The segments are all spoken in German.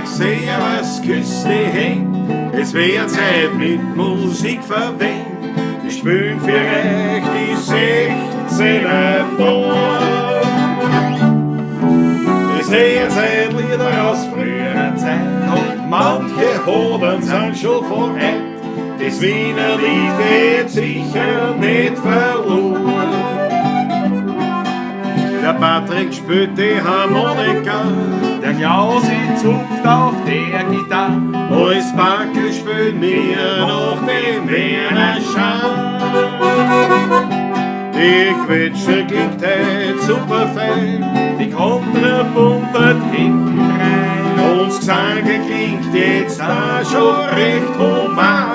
euch Servus, küsst die Hände. Es wird Zeit mit Musik verwendet. Ich spiel für euch die 16er Bar. Es wird Zeit Lieder aus früherer Zeit. Und manche Hoden sind schon verrät. Das Wiener Lied geht sicher nicht verloren. Der Patrick spielt die Harmonika, Der Klausi zupft auf der Gitarre. als Backe spielt mir noch den Wiener Schal. Die Quetsche klingt heute super fein, Die Kontra pumpert hinten rein. und das Gesange klingt jetzt auch schon recht human.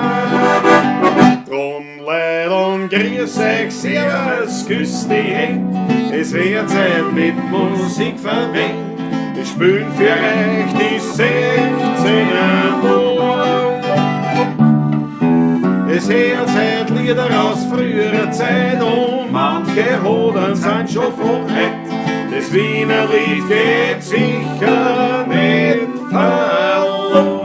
Drum leid und grüß euch, servus, küsst die Hände. Es wird Zeit mit Musik verwendet. Wir spielen für euch die 16er Uhr. Es wird Zeit Lieder aus früherer Zeit und manche Hoden sind schon verrät. Das Wiener Lied geht sicher nicht verloren.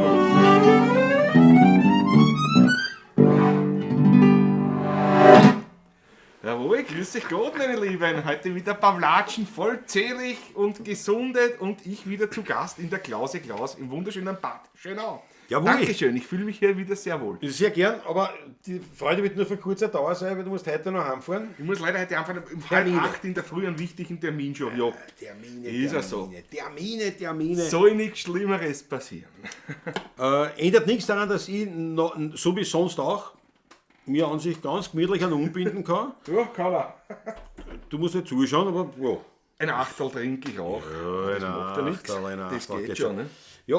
Jawohl, grüß euch Gott, meine Lieben. Heute wieder Pawlatschen vollzählig und gesundet und ich wieder zu Gast in der Klause Klaus im wunderschönen Bad Schönau. Jawohl. Dankeschön, ich fühle mich hier wieder sehr wohl. Sehr gern, aber die Freude wird nur für kurzer Dauer sein, weil du musst heute noch heimfahren. Ich muss leider heute einfach um Termine. 7:30 in der Früh einen wichtigen Termin schon. Ja, Termine, Ist ja so. Termine. soll nichts Schlimmeres passieren. Ändert nichts daran, dass ich, so wie sonst auch, mir an sich ganz gemütlich einen umbinden kann. Ja, kann er. Du musst nicht zuschauen, aber ja. Ein Achtel trinke ich auch. Das macht ja nichts. Das geht schon, ne? Ja,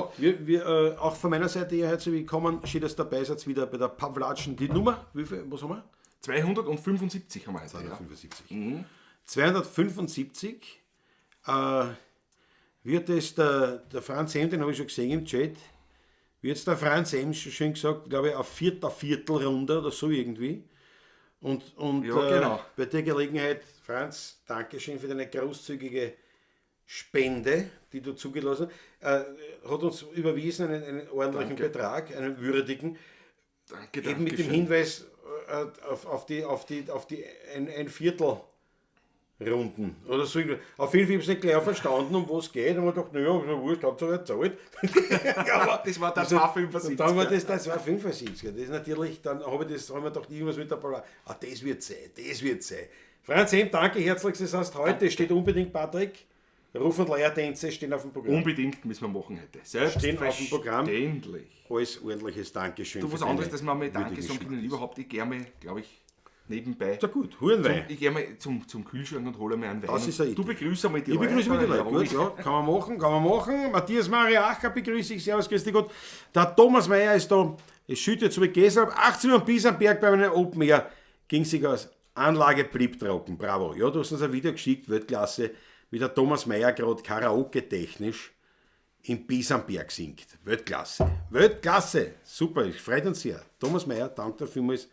auch von meiner Seite her herzlich willkommen. Schön, dass ihr dabei seid wieder bei der Pawlatschen. Die Nummer, wie viel, was haben wir? 275 haben wir heute. 275. Ja. 275 wird es der Franz M., den habe ich schon gesehen im Chat, wird es der Franz M. schon schön gesagt, glaube ich, auf Viertelrunde oder so irgendwie. Und Ja, genau. bei der Gelegenheit, Franz, Dankeschön für deine großzügige Spende, die du zugelassen hast, hat uns überwiesen einen ordentlichen Danke. Betrag, einen würdigen, Danke, eben mit dem Hinweis auf die ein Viertel Runden oder so. Auf jeden Fall habe ich es nicht gleich verstanden, um was es geht. Und ich dachte, naja, so wurscht, Hauptsache er zahlt. Aber das war der Und 275. dann war das 275. Das ist natürlich, dann habe ich mir gedacht, irgendwas mit der Pala. Das wird sein. Franz M., danke herzlich, das heißt heute steht unbedingt, Patrick, Ruf- und Leiertänze stehen auf dem Programm. Unbedingt müssen wir machen heute. Stehen auf dem Programm. Selbstverständlich. Alles ordentliches Dankeschön. Du, was für anderes, deine dass man mir Danke würdigen sagen können. Schmackes. Überhaupt, ich gehe mal, glaube ich, nebenbei. Ja gut, Hurenwein. Ich gehe mal zum Kühlschrank und hole mir einen Wein. Das ist eine Idee. Du begrüßt einmal die Ich begrüße mich die Leute. Jawohl. Gut, ja, kann man machen. Matthias Mariacher begrüße ich. Servus, grüß dich Gott. Der Thomas Meyer ist da. Es schüttet so wie gestern. Ab 18 Uhr am Biesenberg bei einem Open Air ging sich aus. Anlage blieb trocken. Bravo. Ja, du hast uns ein Video geschickt, Weltklasse, wie der Thomas Meyer gerade Karaoke-technisch im Biesenberg singt. Weltklasse. Super, ich freut uns sehr. Thomas Meyer, danke dir vielmals,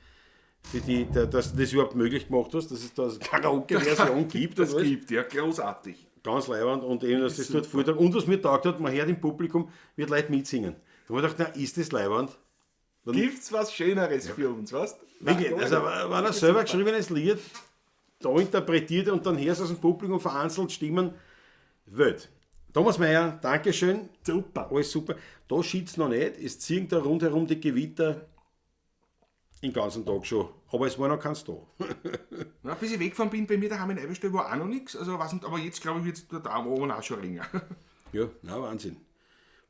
dass du das überhaupt möglich gemacht hast, dass es da eine Karaoke-Version gibt. Das und alles. gibt, ja, großartig. Ganz leibend und eben, dass das dort vortrag. Und was mir taugt hat, man hört im Publikum, wird Leute mitsingen. Da habe ich gedacht, na, ist das leibend? Gibt's was Schöneres für uns, weißt du? Wirklich, also wenn er selber geschriebenes Lied da interpretiert und dann hörst du aus dem Publikum vereinzelt Stimmen, Welt. Thomas Meyer, Dankeschön. Super. Alles super. Da schießt es noch nicht, es ziehen da rundherum die Gewitter den ganzen Tag schon. Aber es war noch keins da. Na, bis ich weggefahren bin, bei mir daheim in Eibenstall war auch noch nichts. Also, weiß nicht, aber jetzt glaube ich, wird es dort oben auch schon länger. Ja, na Wahnsinn.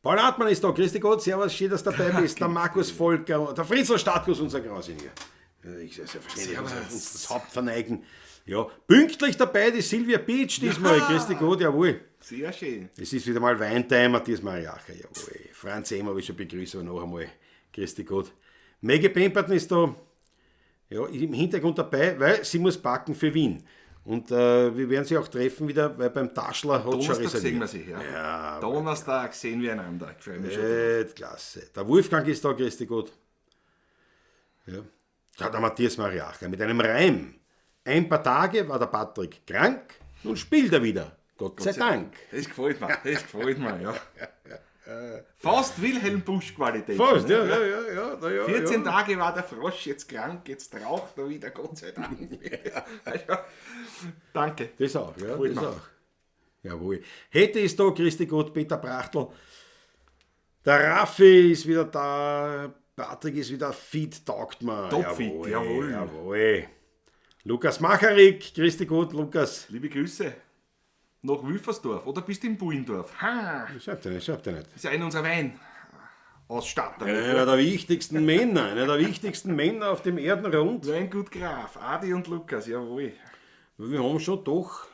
Paul Hartmann ist da, grüß dich Gott, servus, schön, dass du dabei bist. Der Markus Volker, der Fritzl Stadtkus, unser Grausin hier. Ich selbstverständlich uns das Haupt verneigen. Ja, pünktlich dabei die Silvia Beach diesmal, grüß dich Gott, jawohl. Sehr schön. Es ist wieder mal Weintime, Matthias Mariacher, jawohl. Franz M. habe ich schon begrüßt, aber noch einmal, grüß dich Gott. Maggie Pemberton ist da, ja, im Hintergrund dabei, weil sie muss backen für Wien. Und wir werden sie auch treffen wieder, weil beim Taschler hat schon Donnerstag sehen wir reserviert. sie, ja. Ja, Donnerstag sehen wir einander. Ich freue mich schon. Klasse. Der Wolfgang ist da, grüß dich Gott. Ja. Ja, der Matthias Mariacher mit einem Reim. Ein paar Tage war der Patrick krank, nun spielt er wieder. Gott sei Dank. Das gefällt mir, ja. Fast Wilhelm Busch-Qualität. Fast, ne? ja. 14 Tage war der Frosch jetzt krank, jetzt raucht er wieder, Gott sei Dank. Ja. Danke. Das auch, ja, Voll das gemacht. auch. Jawohl. Hätte ist da, Christi Gott, Peter Prachtl. Der Raffi ist wieder da, Patrick ist wieder fit, taugt mir. Topfit, jawohl. Jawohl. Lukas Macharik, Christi Gott, Lukas. Liebe Grüße. Nach Wülfersdorf oder bist du in Buindorf? Ha! Schreibt er nicht. Das ist ja einer unserer Weinausstatter. Einer der wichtigsten Männer auf dem Erdenrund. Weingut Graf, Adi und Lukas, jawohl. Wir haben schon doch,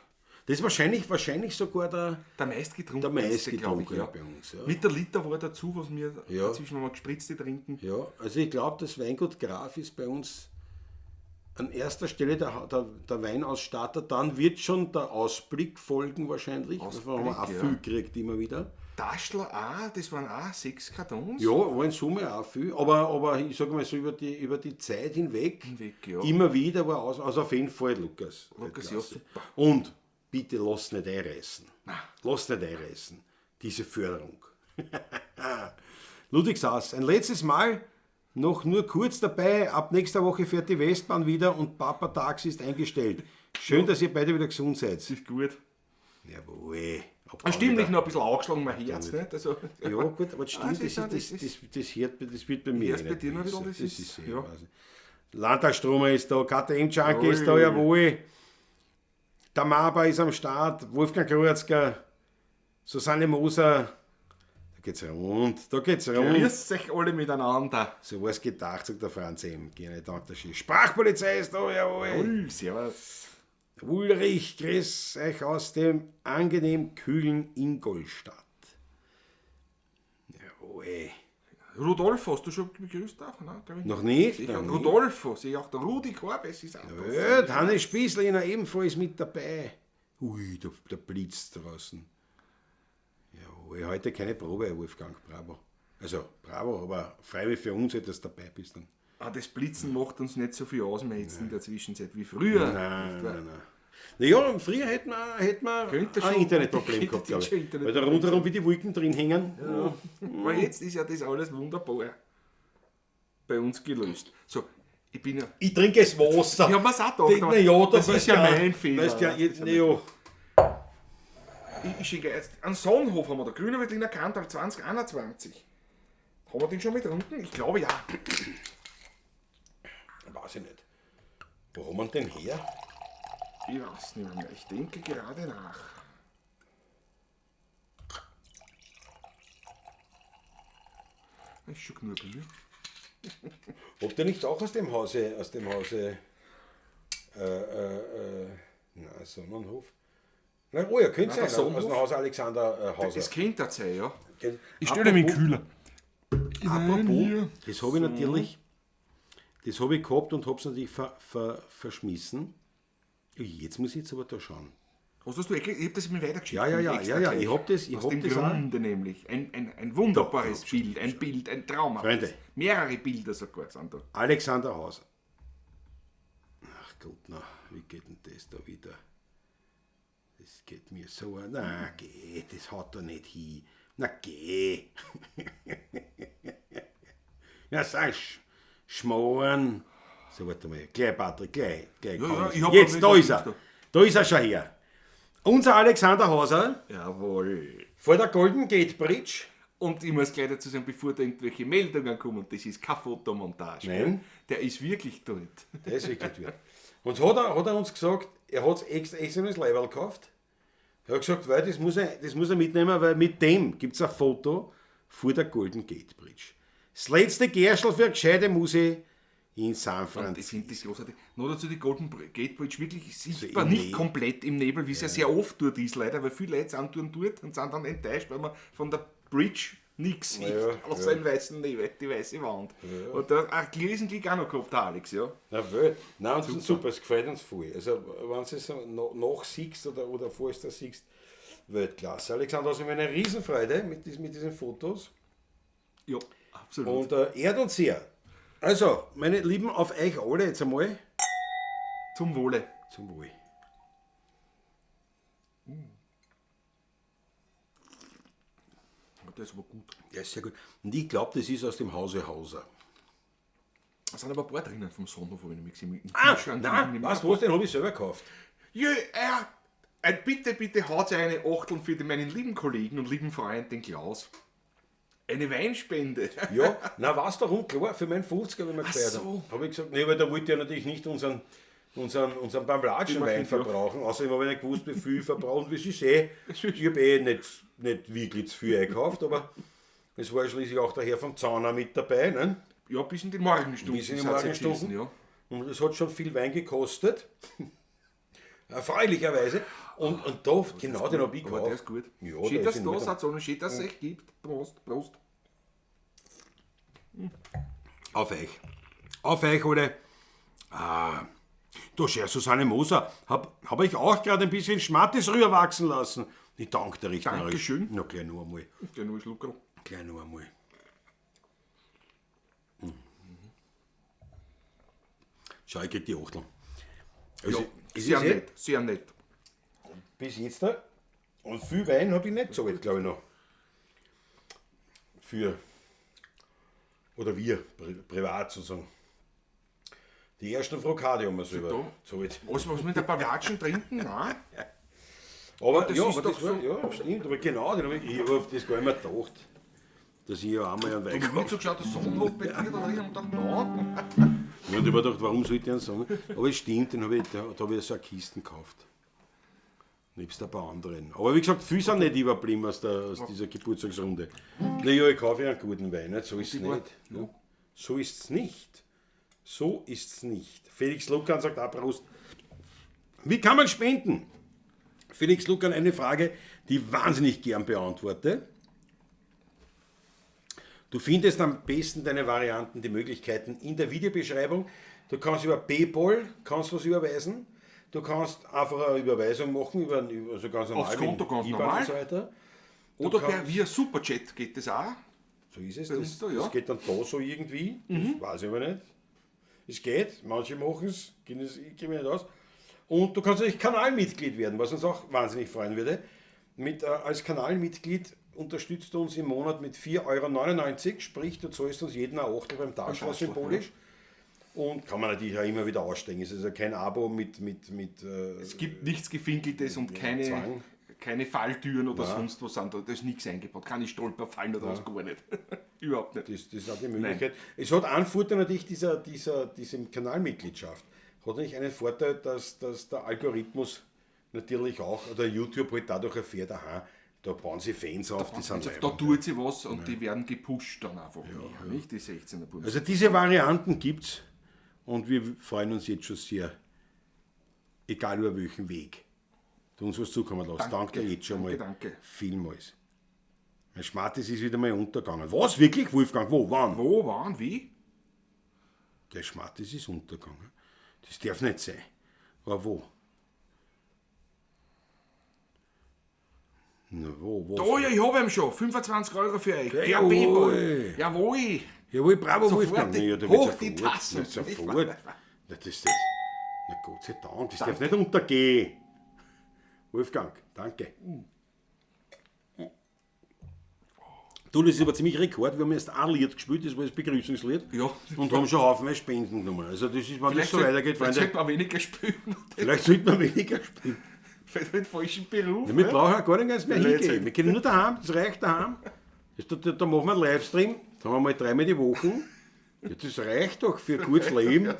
das ist wahrscheinlich sogar der meistgetrunkenste, glaube ich. meistgetrunkene Ja. bei uns. Ja. Mit der Liter war dazu, was wir Ja. dazwischen nochmal gespritzte trinken. Ja, also ich glaube, das Weingut Graf ist bei uns an erster Stelle der Weinausstatter. Dann wird schon der Ausblick folgen wahrscheinlich. Das haben wir auch Ausblick, viel gekriegt immer wieder. Taschler auch, das waren auch 6 Kartons. Ja, war in Summe auch viel. Aber ich sage mal so über die Zeit hinweg, Ja. immer wieder war also auf jeden Fall Lukas. Lukas, Klasse. ja, super. Und bitte lass nicht einreißen. Lass nicht einreißen. Diese Förderung. Ludwigsaas, ein letztes Mal. Noch nur kurz dabei, ab nächster Woche fährt die Westbahn wieder und Papa Taxi ist eingestellt. Schön, dass ihr beide wieder gesund seid. Das ist gut. Jawohl. Stimmlich noch ein bisschen angeschlagen, mein Herz. Nicht? Also, Ja gut, aber das stimmt, das wird bei mir Hörst bei dir noch besser. wieder, das ist- sehr ja. Wahnsinn. Landtagsstromer ist da, KTM-Junkie ist da, Ui. jawohl. Der Maba ist am Start, Wolfgang Krurzka, Susanne Moser. Da geht's rund. grüßt euch alle miteinander. So was gedacht, sagt der Franz M. Gerne, danke, der Schiff. Sprachpolizei ist da, jawohl. Servus. Ulrich, grüß euch aus dem angenehm kühlen Ingolstadt. Jawohl. Rudolfo, hast du schon begrüßt auch? Nein, glaub ich Noch nicht? Sicher. Noch nicht. Rudolfo, sehe ich auch der Rudi Korbes ist auch Ja, der Hannes Spießliner ebenfalls mit dabei. Ui, der Blitz draußen. Jawohl, heute keine Probe, Wolfgang, bravo. Also, bravo, aber freiwillig für uns, dass du dabei bist. Dann. Das Blitzen macht uns nicht so viel aus mehr jetzt in der Zwischenzeit wie früher. Nein. Naja, früher hätten wir Könnte ein schon- Internetproblem könnte gehabt, glaube schon ich. Internet- Weil da rundherum wie die Wolken drin hängen. Aber jetzt ist ja das alles wunderbar bei uns gelöst. So, ich bin ja. Ich trinke das Wasser. Ich habe mir's auch gedacht, Na ja, das ist ja mein Fehler. Weißt ja, jetzt, Das ist ja ja. Ich schicke jetzt einen Sonnenhof, haben wir da, Grüner Veltliner Kantal 2021. Haben wir den schon mit unten? Ich glaube ja. Weiß ich nicht. Wo haben wir den her? Ich weiß nicht mehr. Ich denke gerade nach. Das ist schon Knurbel, ne? Ob der nicht auch aus dem Hause, na, Sonnenhof? Na, oh ja, könnte der sein, aus Sonnenhof? dem Haus Alexander Hauser. Das könnte das sein, ja. Gen- Ich stelle mich Apropos- kühler. Apropos, das habe ich natürlich, das habe ich gehabt und habe es natürlich verschmissen. Ui, jetzt muss ich jetzt aber da schauen. Hast du, ich habe das mir weitergeschickt. Ja, extra ich gleich. habe das, Aus dem Grunde nämlich. Ein wunderbares Bild, ein Traum. Freunde. Mehrere Bilder sogar sind da. Alexander Hauser. Ach Gott, na, wie geht denn das da wieder? Das geht mir so, na geh, das haut da nicht hin. Na geh. Ja, sag Schmoren. So, warte mal, gleich Patrick, gleich. ja, ich hab Jetzt, aber da nicht ist er. da. Da ist er schon her. Unser Alexander Hauser Jawohl. vor der Golden Gate Bridge. Und ich muss gleich dazu sagen, bevor da irgendwelche Meldungen kommen, das ist keine Fotomontage. Nein. Der ist wirklich dort. Der ist wirklich dort. Und hat er uns gesagt, er hat extra ins Leiberl gekauft. Er hat gesagt, weil das muss er mitnehmen, weil mit dem gibt es ein Foto vor der Golden Gate Bridge. Das letzte Gerschel für gescheite Muse in San Und ich Francisco. finde das großartig. Noch dazu die Golden Gate Bridge wirklich sichtbar, im nicht Nebel. komplett im Nebel, wie es ja sehr oft dort ist, leider, weil viele Leute sind dort und sind dann enttäuscht, weil man von der Bridge nichts sieht, Ja, außer einen weißen Nebel, die weiße Wand. Und da ein Riesenglick auch noch gehabt, der Alex, ja. Na, weil, nein, super, es gefällt uns voll. Also, wenn du es so nachsiehst oder falls du siehst, Weltklasse. Alexander, also eine Riesenfreude mit diesen Fotos. Ja, absolut. Und ehrt uns sehr. Also, meine Lieben, auf euch alle jetzt einmal. Zum Wohle. Zum Wohl. der ist aber gut. Ja, ist sehr gut. Und ich glaube, das ist aus dem Hause Hauser. Da sind aber ein paar drinnen vom Sonnenhof, wenn ich mich gesehen Nein, was den habe ich selber gekauft. Ja, bitte haut eine Achtel für meinen lieben Kollegen und lieben Freund, den Klaus. Eine Weinspende. Ja, na was darum, klar, für meinen 50er habe ich mir gefeiert. so. Habe ich gesagt, nee, weil da wollte ich natürlich nicht unseren Pamlatschen-Wein verbrauchen. Außerdem habe ich nicht gewusst, wie viel verbrauchen. Wie Sie sehen, ich habe nicht wirklich zu viel eingekauft, aber es war schließlich auch der Herr vom Zauner mit dabei. Ne? Ja, bis in die Morgenstunden. Bis in die Morgenstunden. Ja. Und es hat schon viel Wein gekostet. Erfreulicherweise. Und da, genau, den habe ich gekauft. Aber der ist gut. Ja, Schön, der dass ist du in da seid, sondern schön, dass es euch gibt. Prost, Prost. Auf euch, alle. Du, Herr Susanne Moser, hab ich auch gerade ein bisschen Schmattes rüber wachsen lassen. Ich danke dir richtig. Dankeschön. Na, gleich nur einmal. Der nur Schluckerl. Gleich nur einmal. Schau, ich krieg die Achtel. Also, Ja, es sehr ist nett, sehr nett. bis jetzt da. Und viel Wein habe ich nicht so weit, glaube ich, noch. Oder wir, privat sozusagen. Die ersten Frokade haben wir selber gezahlt. Was mit der Pavlatschen trinken? Nein. Aber das ja, ist aber doch das war, ja, stimmt, aber genau, ich habe auf das gar nicht mehr gedacht, dass ich ja einmal einen Wein Ich habe gekauft so geschaut, der Sonnenhof bei dir, da drin und gedacht, da. habe. Und ich habe mir gedacht, warum sollte ich einen sagen? Aber es stimmt, da habe ich so eine Kiste gekauft. Nebst ein paar anderen. Aber wie gesagt, viele sind nicht überblieben aus dieser Geburtstagsrunde. Naja, ich kaufe ja einen guten Wein, nicht? So ist es nicht. Ja. So ist es nicht. So ist es nicht. Felix Lukan sagt auch Prost. Wie kann man spenden? Felix Lukan, eine Frage, die ich wahnsinnig gern beantworte. Du findest am besten deine Varianten, die Möglichkeiten in der Videobeschreibung. Du kannst über PayPal was überweisen. Du kannst einfach eine Überweisung machen, also ganz normal. Aufs Konto, ganz IBAN normal. Und so weiter. Oder via Superchat geht das auch. So ist es. Bei uns da, ja. Das geht dann da so irgendwie. Das weiß ich aber nicht. Es geht, manche machen es, ich kenne mich nicht aus. Und du kannst natürlich Kanalmitglied werden, was uns auch wahnsinnig freuen würde. Als Kanalmitglied unterstützt du uns im Monat mit 4,99 €, sprich du zahlst uns jeden ein Achtel beim Taschler symbolisch. Und kann man natürlich auch immer wieder aussteigen. Es ist also kein Abo mit Es gibt nichts Gefinkeltes und Zwang. keine Falltüren oder sonst was. Da ist nichts eingebaut. Keine Stolperfallen oder was, gar nicht. Überhaupt nicht. Das ist auch die Möglichkeit. Es hat einen Vorteil natürlich, diese Kanalmitgliedschaft. Hat natürlich einen Vorteil, dass der Algorithmus natürlich auch, oder YouTube halt dadurch erfährt, aha, da bauen sie Fans auf, die sind Da tut sie was und die werden gepusht dann einfach mehr, nicht die 16er Bundesliga. Also diese Varianten gibt es und wir freuen uns jetzt schon sehr, egal über welchen Weg du uns was zukommen lässt. Danke dir jetzt schon mal vielmals. Mein Schmattes ist wieder mal untergegangen. Was, wirklich, Wolfgang? Wo, wann? Wo, wann, wie? Der Schmattes ist untergegangen. Das darf nicht sein. Aber wo? Na, wo? Da, ja, ich habe ihn schon. 25 € für euch. Der Jawohl. People. Jawohl. Jawohl, bravo, Sofort Wolfgang. die- Ja, da hoch wird's die sofort. Tassen. Na, sofort. Na, na Gott sei Dank, das darf nicht untergehen. Wolfgang, danke. Du, das ist aber ziemlich Rekord. Wir haben erst ein Lied gespielt, das war das Begrüßungslied. Ja. Und haben schon Haufen Spenden genommen. Also das ist, wenn das so weitergeht, vielleicht Freunde, sollte man weniger spielen. vielleicht sollte man weniger spielen. Vielleicht den falschen Beruf. Ja, wir brauchen ja gar nicht ganz mehr Ja, jetzt hingehen. Wir können nur daheim, das reicht daheim. Da machen wir einen Livestream, da haben wir mal 3-mal die Woche. Ja, das reicht doch für ein gutes Leben.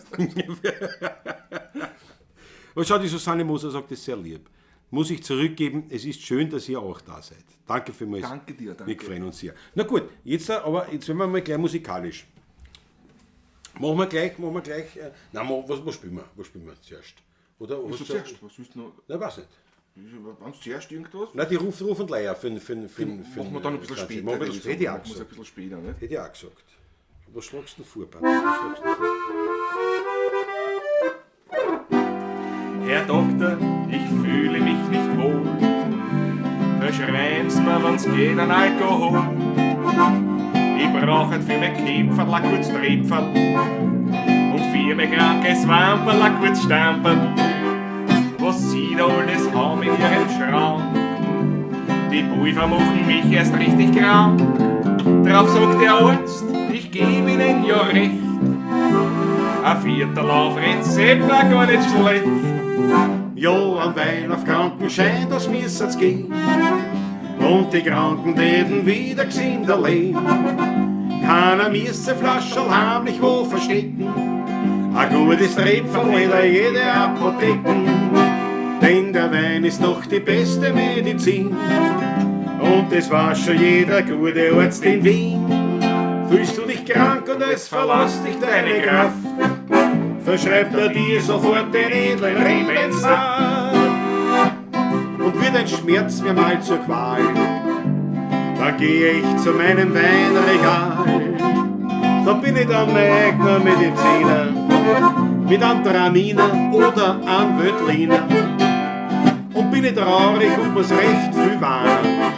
Aber schau, die Susanne Moser sagt das sehr lieb. Muss ich zurückgeben, es ist schön, dass ihr auch da seid. Danke vielmals. Danke dir, danke. Wir freuen uns sehr. Na gut, jetzt werden wir mal gleich musikalisch. Machen wir gleich. Was spielen wir? Was spielen wir zuerst? Oder Was zuerst? Was willst du noch? Nein, weiß nicht. Wenn du zuerst irgendwas? Nein, die Ruf und Leier für Machen wir dann ein bisschen später. Machen wir das hätte ich auch Machen wir es ein gesagt. bisschen später, nicht? Hätte ich auch gesagt. Was schlagst du vor, Patrick? Was schlagst du vor? Herr Doktor, ich fühle mich nicht wohl. Verschreiben's mir, wenn's geht, an Alkohol. Ich brauch halt für mein Kämpferl ein kurz Trepferl. Und für mein krankes Wamperl ein kurz Stamperl. Was sie da alles haben in ihrem Schrank. Die Pulver machen mich erst richtig grau. Drauf sagt der Arzt, ich geb ihnen ja recht. Ein Viertel auf Rezept war gar nicht schlecht. Ja, am Wein auf Krankenschein, das müssen's gehen. Und die Kranken täten wieder gesund allein. Keiner müsste Flascherl heimlich wo verstecken. Ein gutes Trepferl in jede Apotheken. Denn der Wein ist doch die beste Medizin. Und das weiß schon jeder gute Arzt in Wien. Fühlst du dich krank und es verlässt dich deine Kraft, verschreibt er dir sofort den edlen Rebenssaft. Und wird ein Schmerz mir mal zur Qual, dann gehe ich zu meinem Weinregal. Da bin ich dann mein eigener Mediziner, mit einem Traminer oder einem Veltliner. Und bin ich traurig und muss recht viel warnen,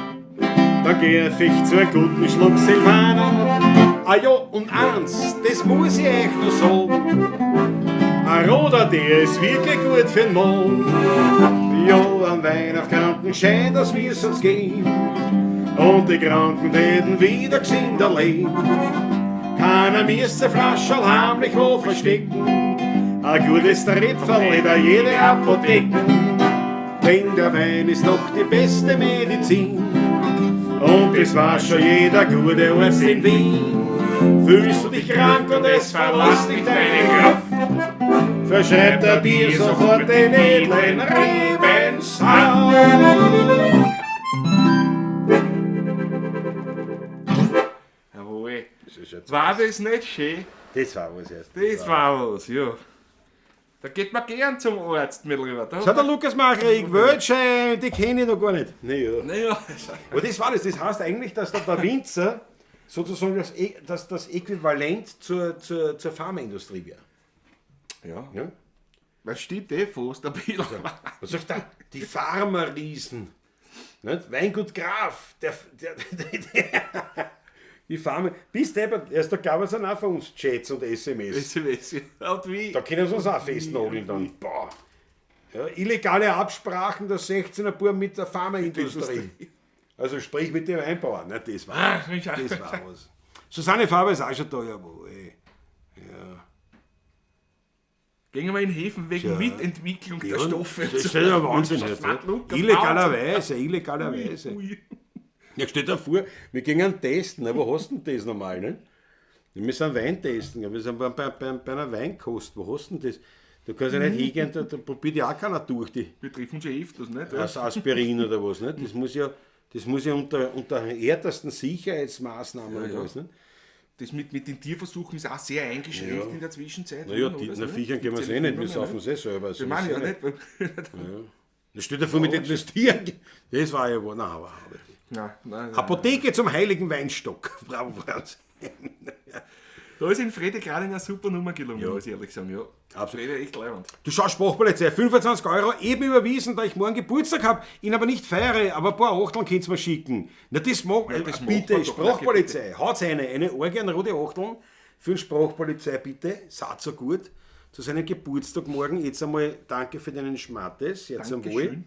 dann geh ich zu einem guten Schluck Silvaner. Ah ja, und eins, das muss ich euch noch sagen, ein Roter, der ist wirklich gut für den Mond. Ja, ein Wein auf Krankenschein, das wir's uns geben. Und die Kranken werden wieder gesund allein. Keiner müsste Flascherl heimlich wo verstecken. Ein gutes Tripferl in jede Apotheken. Denn der Wein ist doch die beste Medizin. Und das war schon jeder gute Arzt in Wien. Fühlst du dich krank und es verlässt dich deine Kraft, verschreibt er dir sofort den edlen Rebenssaft. Jawohl. War das nicht schön? Das war was erst. Das war was, ja. Da geht man gern zum Arzt mittlerweile. So, der Lukas Macher, ich Wölschein, die kenne ich noch gar nicht. Naja. Naja, Aber das war das. Das heißt eigentlich, dass der Winzer sozusagen das Äquivalent zur Pharmaindustrie wäre. ja. Ja? Was steht der fast ein bisschen? Was sagt der? Die Pharma-Riesen. Nicht? Weingut Graf. Die Pharma. Bis der, erst da gab es dann auch von uns Chats und SMS. SMS. Und wie? Da können sie uns auch festnageln dann. Boah. Ja, illegale Absprachen der 16er Buben mit der Pharmaindustrie. Also sprich mit den Weinbauern. Ne? Das war was. Susanne Faber ist auch schon da, jawohl. Ja. Gehen wir in Häfen wegen Mitentwicklung der Stoffe. Das ist ja Wahnsinn. Illegalerweise. Ja, stell dir vor, wir gehen testen, aber wo hast du denn das normal, ne? Wir müssen Wein testen, wir sind bei einer Weinkost, wo hast du denn das? Du kannst ja nicht hingehen, da probiert ja auch keiner durch die Wir treffen schon öfters, nicht? Aspirin oder was, ne? Das muss ja unter härtesten Sicherheitsmaßnahmen und alles, ne? Das mit den Tierversuchen ist auch sehr eingeschränkt in der Zwischenzeit. Naja, den Viechern können wir es eh nicht, wir saufen es eh selber. Das meine ich ja nicht. Das steht davor mit den Tieren. Das war ja wohl, Nein. Apotheke zum heiligen Weinstock, Frau Franz. Da ist in Frede gerade eine super Nummer gelungen, muss ich ehrlich sagen. Ja, absolut. Frede echt leibend. Du schaust Sprachpolizei, 25 € eben überwiesen, da ich morgen Geburtstag habe, ihn aber nicht feiere, aber ein paar Achteln könnt ihr mir schicken. Na, das bitte, Sprachpolizei, haut eine Orgie an rote Achteln für den Sprachpolizei, bitte, seid so gut, zu seinem Geburtstag morgen. Jetzt einmal danke für deinen Schmattes, jetzt am Wohl.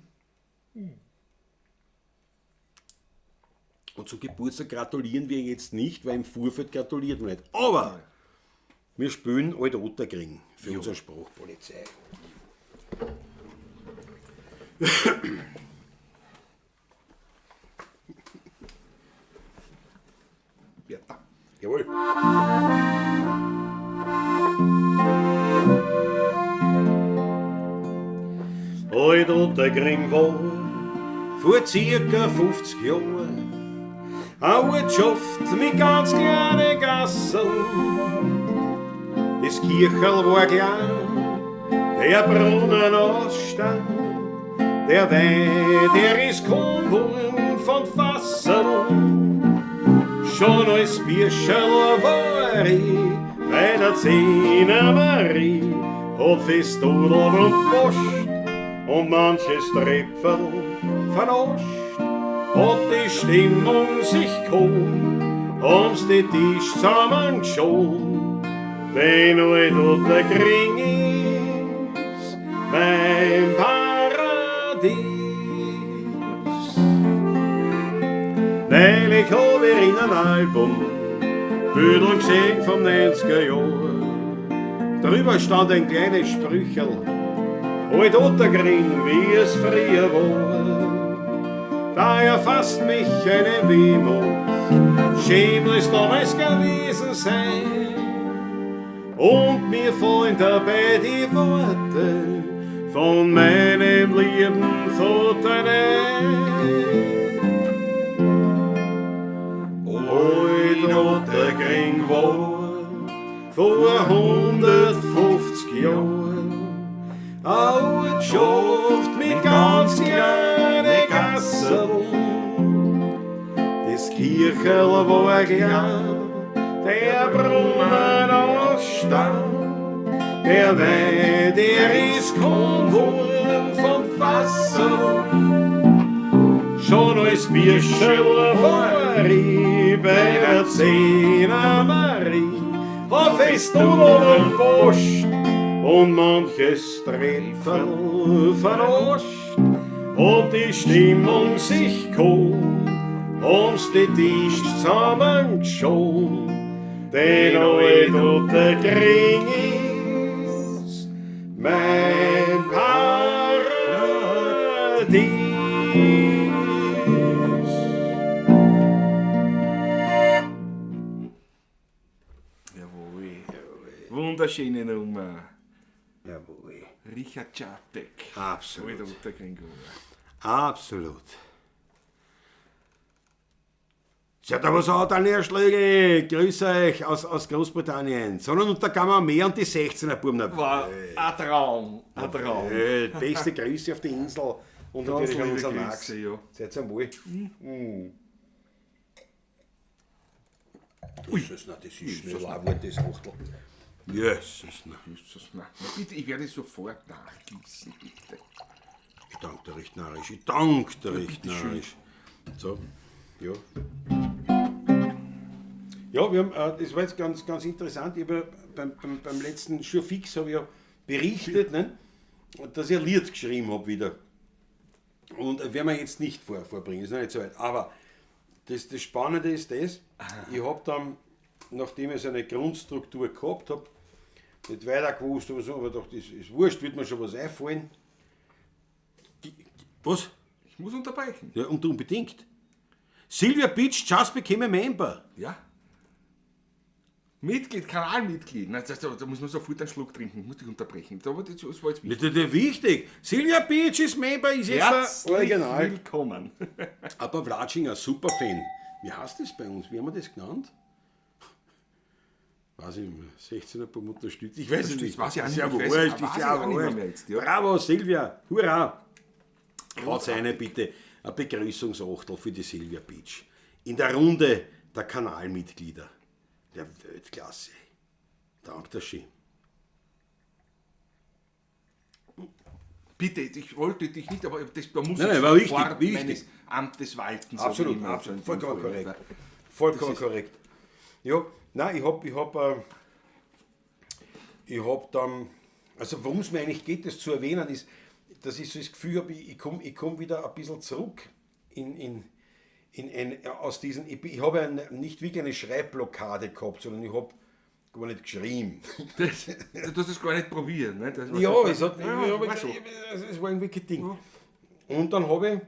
Und zum Geburtstag gratulieren wir jetzt nicht, weil im Vorfeld gratuliert man nicht. Aber wir spielen Alt-Otterkring für unsere Sprachpolizei. Ja, da. Jawohl. Alt-Otterkring war vor circa 50 Jahren eine Ortschaft mit ganz kleinen Gassen. Das Kircherl war klein, der Brunnen ausstand, der Wein, der ist kaum worden von Fassen. Schon als Bierscherl war ich bei der Zehner Marie, hat festodelt und Post und manches Trepferl vernascht. Hat die Stimmung sich kaum ums den Tisch zusammengeschoben, denn Alt-Otterkring ist mein Paradies. Neulich hab ich in ein Album Büdel gesehen vom 90er Jahren. Drüber stand ein kleines Sprüchel, halt Ottergring, wie es früher war. Da erfasst mich eine Wehmut, schämlich damals gewesen sein. Und mir fallen dabei die Worte von meinem lieben Vater ein. Halt Ottergring war vor 150 Jahren eine Ortschaft mit ganz kleinen Gassen. Das Kircherl war klein, der Brunnen aus Stahl, der Wein, der ist kaum warm vom Wasser. Schon als Bierschel war ich bei der Zehner Marie, hab fest und Post und manches Treffer verarscht. Hat die Stimmung sich geholt, haben's die Tisch zusammengeschoben, denn alt Ottergring ist mein Paradies. Wunderschöne Nummer. Jawohl. Richard Czapek. Absolut. Alt Ottergring. Absolut. Servus, Daniel Schläge, grüße euch aus Großbritannien. Sondern und da kann man mehr und die 16er Buben. War ein Traum. Ein Traum. Beste Grüße auf die Insel und Ganz natürlich an liebe unseren Grüße, Max. ja. Seid ihr wohl? Ui, das ist schnell ein Wort, das Achtel. Jesus, Na, bitte, ich werde es sofort nachgießen, bitte. ich danke dir recht narrisch. Ich danke dir recht bitteschön. narrisch. So, ja. Ja, wir haben, das war jetzt ganz interessant. Ich habe beim letzten Schurfix habe ich ja berichtet, ne, dass ich ein Lied geschrieben habe wieder. Und werden wir jetzt nicht vorbringen, ist noch nicht so weit. Aber das Spannende ist das, ich habe dann, nachdem ich so eine Grundstruktur gehabt habe, nicht weiter gewusst oder so, aber doch, das ist wurscht, wird mir schon was einfallen. Was? Ich muss unterbrechen. Ja, und unbedingt. Sylvia Beach just became a member. Ja? Kanalmitglied. Da muss man sofort einen Schluck trinken. Ich muss dich unterbrechen. Das war jetzt wichtig. Das wichtig. Sylvia Beach ist Member, ist jetzt Herzlich original. willkommen. Aber Vlatschinger, super Fan. Wie heißt das bei uns? Wie haben wir das genannt? Weiß ich nicht, 16er pro Unterstützt. Ich weiß es nicht. Das weiß ich auch nicht. Ja Ich weiß- wurscht, weiß ist ich ja auch nicht wurscht. mehr jetzt, ja. Bravo, Sylvia. Hurra. Haut eine bitte. Ein Begrüßungsachtel für die Sylvia Beach. In der Runde der Kanalmitglieder. Der Weltklasse. Dankeschön. Bitte, ich wollte dich nicht, aber da muss Nein, ich war wichtig, sofort wichtig. meines Amtes walten. so Absolut, wie immer absolut. so Vollkommen ein korrekt. Vorwurf. Vollkommen korrekt. Ja, nein, ich hab dann, also worum es mir eigentlich geht, das zu erwähnen, ist, dass ich so das Gefühl habe, ich komm wieder ein bisschen zurück aus diesen, ich habe ja nicht wirklich eine Schreibblockade gehabt, sondern ich habe gar nicht geschrieben. Du hast es gar nicht probiert, ne? Das war Ja, so- es war irgendwie kein Ding. Und dann habe ich,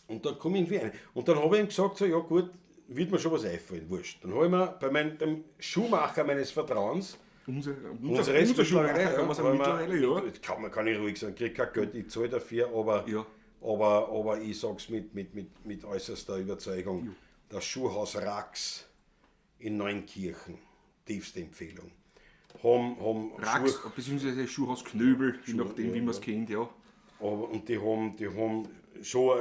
und dann komme ich irgendwie rein. Und dann habe ich ihm gesagt, so, ja gut, wird mir schon was einfallen, wurscht. Dann habe ich mir bei dem Schuhmacher meines Vertrauens, Unser Schuhmacher, kann man sagen, mittlerweile, ja. kann ich ruhig sagen, kriege kein Geld, ich zahle dafür, aber, Ja. aber ich sage es mit äußerster Überzeugung, das Schuhhaus Rax in Neunkirchen, tiefste Empfehlung. Haben Rax, beziehungsweise Schuhhaus Knöbel, je nachdem, wie man es kennt, ja. und die haben schon so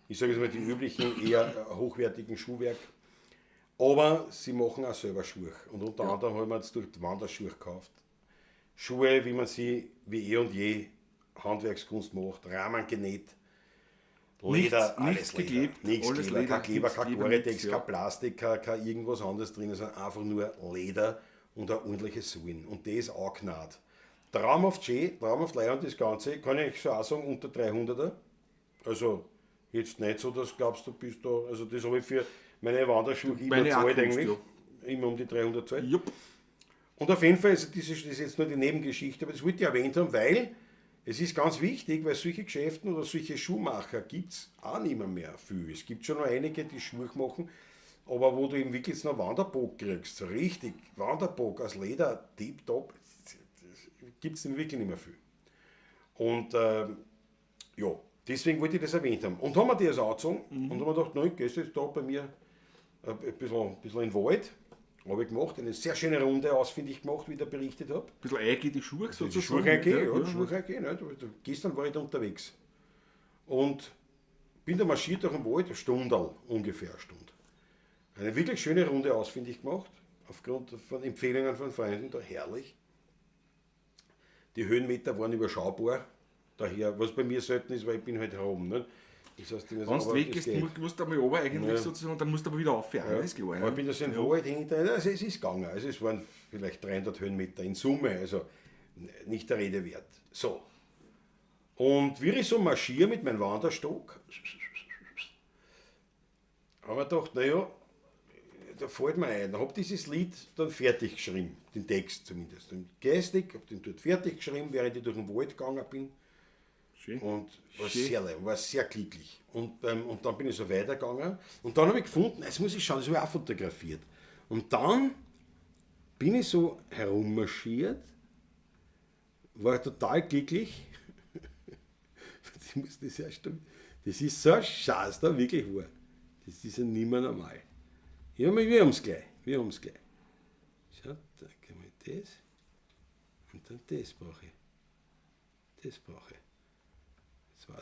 ich sage jetzt mal, die üblichen, eher hochwertigen Schuhwerk. Aber sie machen auch selber Schuhe. Und unter anderem haben wir jetzt durch die Wanderschuhe gekauft. Schuhe, wie man sie wie eh und je Handwerkskunst macht, Rahmen genäht, Leder, Nichts alles Leder. geklebt, Nichts alles Kleber, Leder, kein Kleber, nichts kein Kleber, Gore-Tex, nichts, ja. kein Plastik, kein irgendwas anderes drin, sondern einfach nur Leder und ein ordentliches Sohlen. Und das auch gnad. Traumhaft schön, traumhaft leid und das Ganze, kann ich so auch sagen, unter 300er. Also Jetzt nicht so, dass du glaubst, du bist da. Also, das habe ich für meine Wanderschuhe immer Meine gezahlt Akkus, eigentlich. ja. Immer um die 300 Zeit. Jupp. Und auf jeden Fall, also das ist jetzt nur die Nebengeschichte, aber das wollte ich erwähnt haben, weil es ist ganz wichtig, weil solche Geschäfte oder solche Schuhmacher gibt es auch nicht mehr viel. Es gibt schon noch einige, die Schuhe machen, aber wo du eben wirklich jetzt noch Wanderbock kriegst, so richtig Wanderbock aus Leder, tipptopp, gibt es wirklich nicht mehr viel. Und ja, deswegen wollte ich das erwähnt haben. Und haben wir das angezogen und haben wir gedacht, nein, gehst du jetzt da bei mir ein bisschen in den Wald. Habe ich gemacht, eine sehr schöne Runde ausfindig gemacht, wie ich da berichtet habe. Ein bisschen Eige, die Schuhe Die sozusagen. Schuhe eingehen, ja, die Schuhe eingehen. Gestern war ich da unterwegs. Und bin da marschiert durch den Wald, eine Stunde ungefähr eine Stunde. Eine wirklich schöne Runde ausfindig gemacht, aufgrund von Empfehlungen von Freunden, da herrlich. Die Höhenmeter waren überschaubar, daher, was bei mir selten ist, weil ich bin halt herum. Ne? Das heißt, Wenn du weggehst, musst du einmal runter eigentlich sozusagen, dann musst du aber wieder aufhören, ja. Ist klar. Aber ich bin da so im Wald hinter, also es ist gegangen, also es waren vielleicht 300 Höhenmeter in Summe, also nicht der Rede wert. So. Und wie ich so marschiere mit meinem Wanderstock, habe ich gedacht, naja, da fällt mir ein, habe dieses Lied dann fertig geschrieben, den Text zumindest. Und geistig, habe den dort fertig geschrieben, während ich durch den Wald gegangen bin. Schön. Und war sehr glücklich. Und dann bin ich so weitergegangen. Und dann habe ich gefunden, das muss ich schauen, das habe ich auch fotografiert. Und dann bin ich so herummarschiert, war total glücklich. Ich muss das herstellen. Das ist so ein Scheiß, da wirklich wahr. Das ist ja nicht mehr normal. Ja, wir haben es gleich. Schaut, da kann man das. Und dann das brauche ich.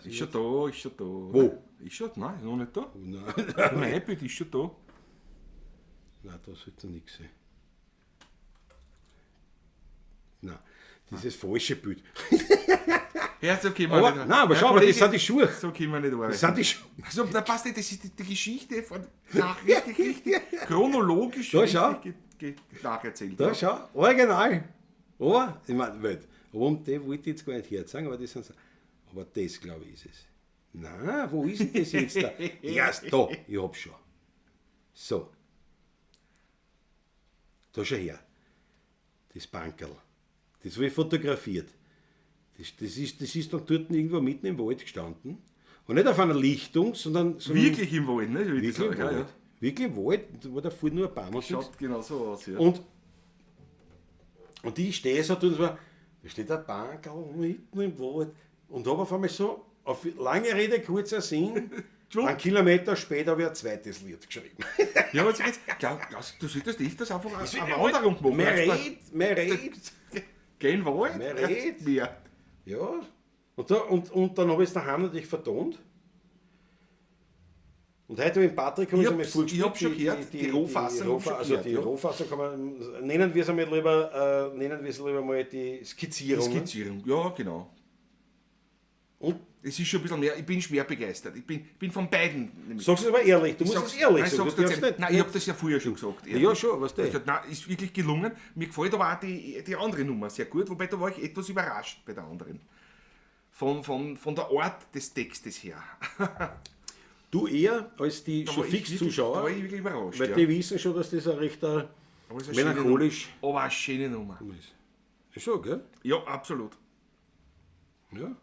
Ist schon da. Wo? Ist schon, nein, noch nicht da. Oh, nein, Mein iPad ist schon da. nein, da sollte nichts sein. Nein, dieses falsche Bild. Ja, so können wir Aber, nicht. nein, aber schau mal, das sind die Schuhe. So können wir nicht arbeiten. Das sind die Schuhe. Also, da passt nicht, das ist die Geschichte von richtig chronologisch Da schau. nacherzählt. Da schau, original. Aber, ich meine, warum, den wollte ich jetzt gar nicht herzeigen, aber das sind so. Aber das, glaube ich, ist es. Nein, wo ist denn das jetzt da? Erst da, ich hab's schon. So. Da schau her. Das Bankerl. Das habe ich fotografiert. Das ist dann dort irgendwo mitten im Wald gestanden. Und nicht auf einer Lichtung, sondern Wirklich im Wald, ne? wirklich im Wald. Wirklich im Wald, wo da vorne nur ein Baum ist. Schaut genau so aus, ja. Und ich stehe so und so, da steht ein Bankerl mitten im Wald. Und habe auf einmal so, auf lange Rede, kurzer Sinn, einen Kilometer später habe ich ein zweites Lied geschrieben. Ja, aber jetzt, du solltest öfters einfach eine Wanderung machen. Mehr Red. Geh in den Wald, Mehr Red. mehr. Ja. Und dann habe ich es daheim natürlich vertont. Und heute habe ich Patrick Ich hab schon gehört, die Rohfassung hab ich schon Also gehört, die ja. Rohfassung kann man, nennen wir es lieber mal die Skizzierung. Skizzierung, ja, genau. Und Es ist schon ein bisschen mehr, ich bin schwer begeistert. Ich bin von beiden. Nämlich. sag's aber ehrlich, du musst es ehrlich Nein, sagen. sag's Du darfst tatsächlich. nicht, Nein, ich habe das ja früher schon gesagt. Ja, schon, was das? das? Nein, ist wirklich gelungen. Mir gefällt aber auch die andere Nummer sehr gut, wobei da war ich etwas überrascht bei der anderen. Von der Art des Textes her. Du eher als die Da schon war fix ich wirklich- Da Zuschauer, war ich wirklich überrascht. weil Ja. die wissen schon, dass das ein recht Aber es ist eine schöne melancholisch Nummer. Aber eine schöne Nummer. ist. Ist schon, gell? Ja, absolut. Ja.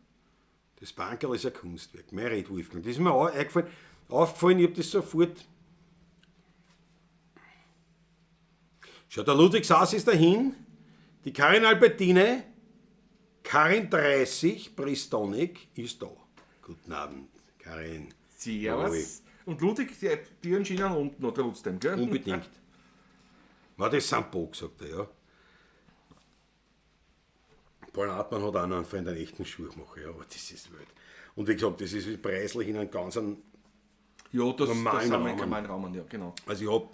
Das Bankerl ist ein Kunstwerk. Mein Red Wolfgang. Das ist mir auch aufgefallen, ich habe das sofort. Schau, der Ludwig Saas ist dahin, die Karin Albertine, Karin 30, Bristonic ist da. Guten Abend, Karin. Servus. Und Ludwig, die entschieden unten noch trotzdem, gell? Unbedingt. War das Sampo, sagt er, ja. Paul Hartmann hat auch noch einen Freund, einen echten Schuhmacher, ja, aber das ist wild. Und wie gesagt, das ist preislich in einem ganz, Ja, das normalen haben wir Rahmen. im normalen Rahmen, ja, genau. also ich habe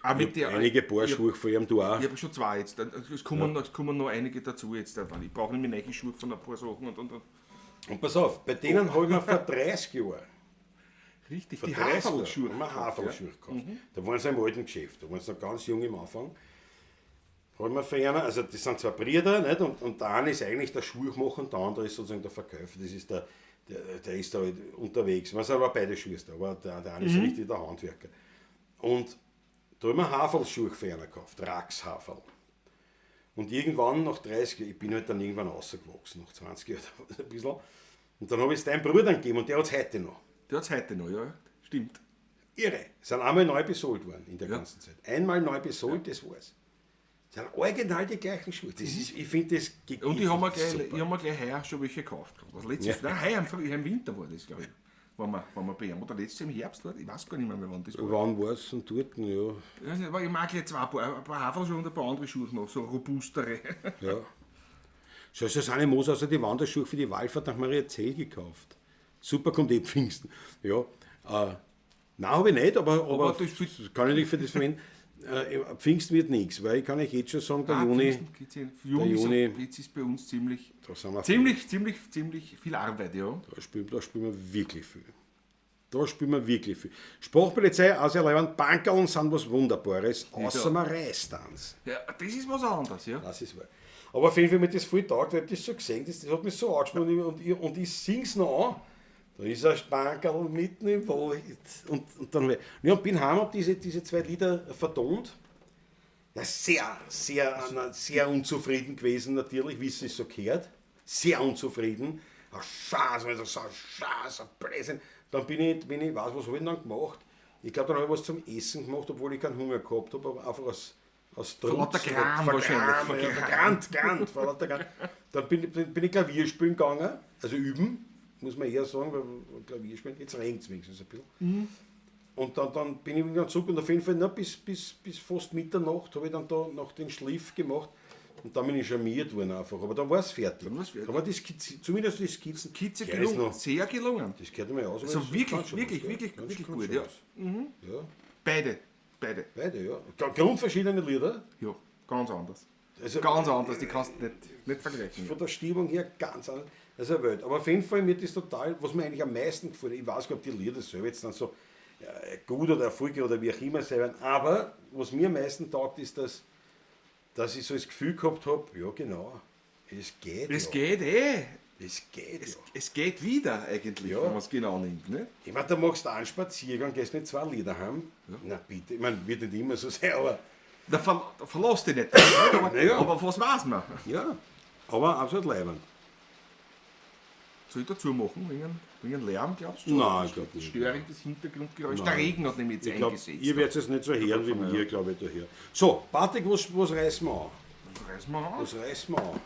Auch mit der, einige Paar Schuhe von ihm, du auch. Ich habe schon zwei jetzt. Es kommen noch einige dazu jetzt. Ich brauche nämlich neue Schuhe von ein paar Sachen. Und. Und pass auf, bei denen habe ich mir vor 30 Jahren, Richtig, vor die 30 Jahren, Haferlschuhe. haben wir Haferlschuhe gekauft. Da waren sie im alten Geschäft, da waren sie noch ganz jung im Anfang. Haben wir für einen, also das sind zwei Brüder, nicht? Und der eine ist eigentlich der Schuhmacher und der andere ist sozusagen der Verkäufer. Das ist der der ist da halt unterwegs. Wir sind aber beide Schwester, aber der eine ist richtig der Handwerker. Und da haben wir Haferlschuhe für einen gekauft, Raxhaferl. Und irgendwann, nach 30 Jahren, ich bin halt dann irgendwann rausgewachsen, nach 20 Jahren ein bisschen. Und dann habe ich es deinem Bruder gegeben und der hat es heute noch. Der hat es heute noch, ja, stimmt. Irre. Sind einmal neu besohlt worden in der ganzen Zeit. Einmal neu besohlt, das war's. Das sind original die gleichen Schuhe. Das ist, ich finde das Und ich habe mir gleich heuer schon welche gekauft. Also letztes Jahr, nein, heuer im Winter war das, glaube ich. Waren wir bei ihm. Oder letztes Jahr im Herbst war, ich weiß gar nicht mehr, wann das war. Wann war es und dort? Ja. Ich mag gleich ein paar Haferschuhe und ein paar andere Schuhe noch, so robustere. Ja. So ist das eine Moos also die Wanderschuhe für die Wallfahrt nach Mariazell gekauft. Super, kommt eh Pfingsten. Ja. Nein, habe ich nicht, aber das kann ich nicht für das verwenden. Pfingsten wird nichts, weil ich kann euch jetzt schon sagen, der Juni, Jetzt ist bei uns ziemlich viel Arbeit, ja. Da spielen wir wirklich viel. Sprachpolizei, auserlebend, Bankerln sind was Wunderbares, außer man Reißtanz. Ja, das ist was anderes, ja. Das ist wahr. Aber auf jeden Fall, mir das voll taugt, weil ich das so gesehen, das hat mich so angesprochen und ich sing's noch an. Da ist ein Spankerl mitten im Wald. Und dann bin heim und diese zwei Lieder vertont. Ja, sehr unzufrieden gewesen, natürlich, wie es so gehört. Sehr unzufrieden. Ein Scheiß, ein Blödsinn. Dann bin ich, was habe ich dann gemacht? Ich glaube, dann habe ich was zum Essen gemacht, obwohl ich keinen Hunger gehabt habe, aber einfach aus Von lauter Kram wahrscheinlich. Vergrannt. Dann bin ich Klavier spielen gegangen, also üben. Muss man eher sagen, weil Klavier spielen, jetzt regnet es wenigstens ein bisschen. Und dann bin ich wieder zurück und auf jeden Fall bis fast Mitternacht habe ich dann da noch den Schliff gemacht und dann bin ich charmiert worden einfach. Aber dann war es fertig. Dann war die zumindest die Skizze gelungen, sehr gelungen. Das gehört mir aus. Also wirklich gut, ja. Ja. Beide, ja. Grundverschiedene Lieder. Ja, ganz anders. Also, ganz anders, die kannst du nicht vergleichen. Von der Stimmung her ganz anders. Das ist eine Welt. Aber auf jeden Fall mir das total, was mir eigentlich am meisten gefällt, ich weiß gar nicht, ob die Lieder selber jetzt dann so gut oder erfolgreich oder wie auch immer sein werden, aber was mir am meisten taugt, ist, dass ich so das Gefühl gehabt habe, ja genau, es geht. Es ja. geht eh. Es geht wieder eigentlich, ja. wenn man es genau nimmt. Ne? Ich meine, da machst du einen Spaziergang, gehst mit 2 Lieder heim. Ja. Na bitte, ich meine, wird nicht immer so sein, aber... Da verlass dich nicht. Aber was weiß man? Ja, aber absolut leibend. Soll ich dazu machen, wegen Lärm, glaubst du? Nein, ich glaube nicht. Störendes Hintergrundgeräusch. Der Regen hat nämlich jetzt eingesetzt. Ihr werdet es nicht so hören wie mir, glaube ich, daher. So, Patrick, was reißen wir an? Was reißen wir an?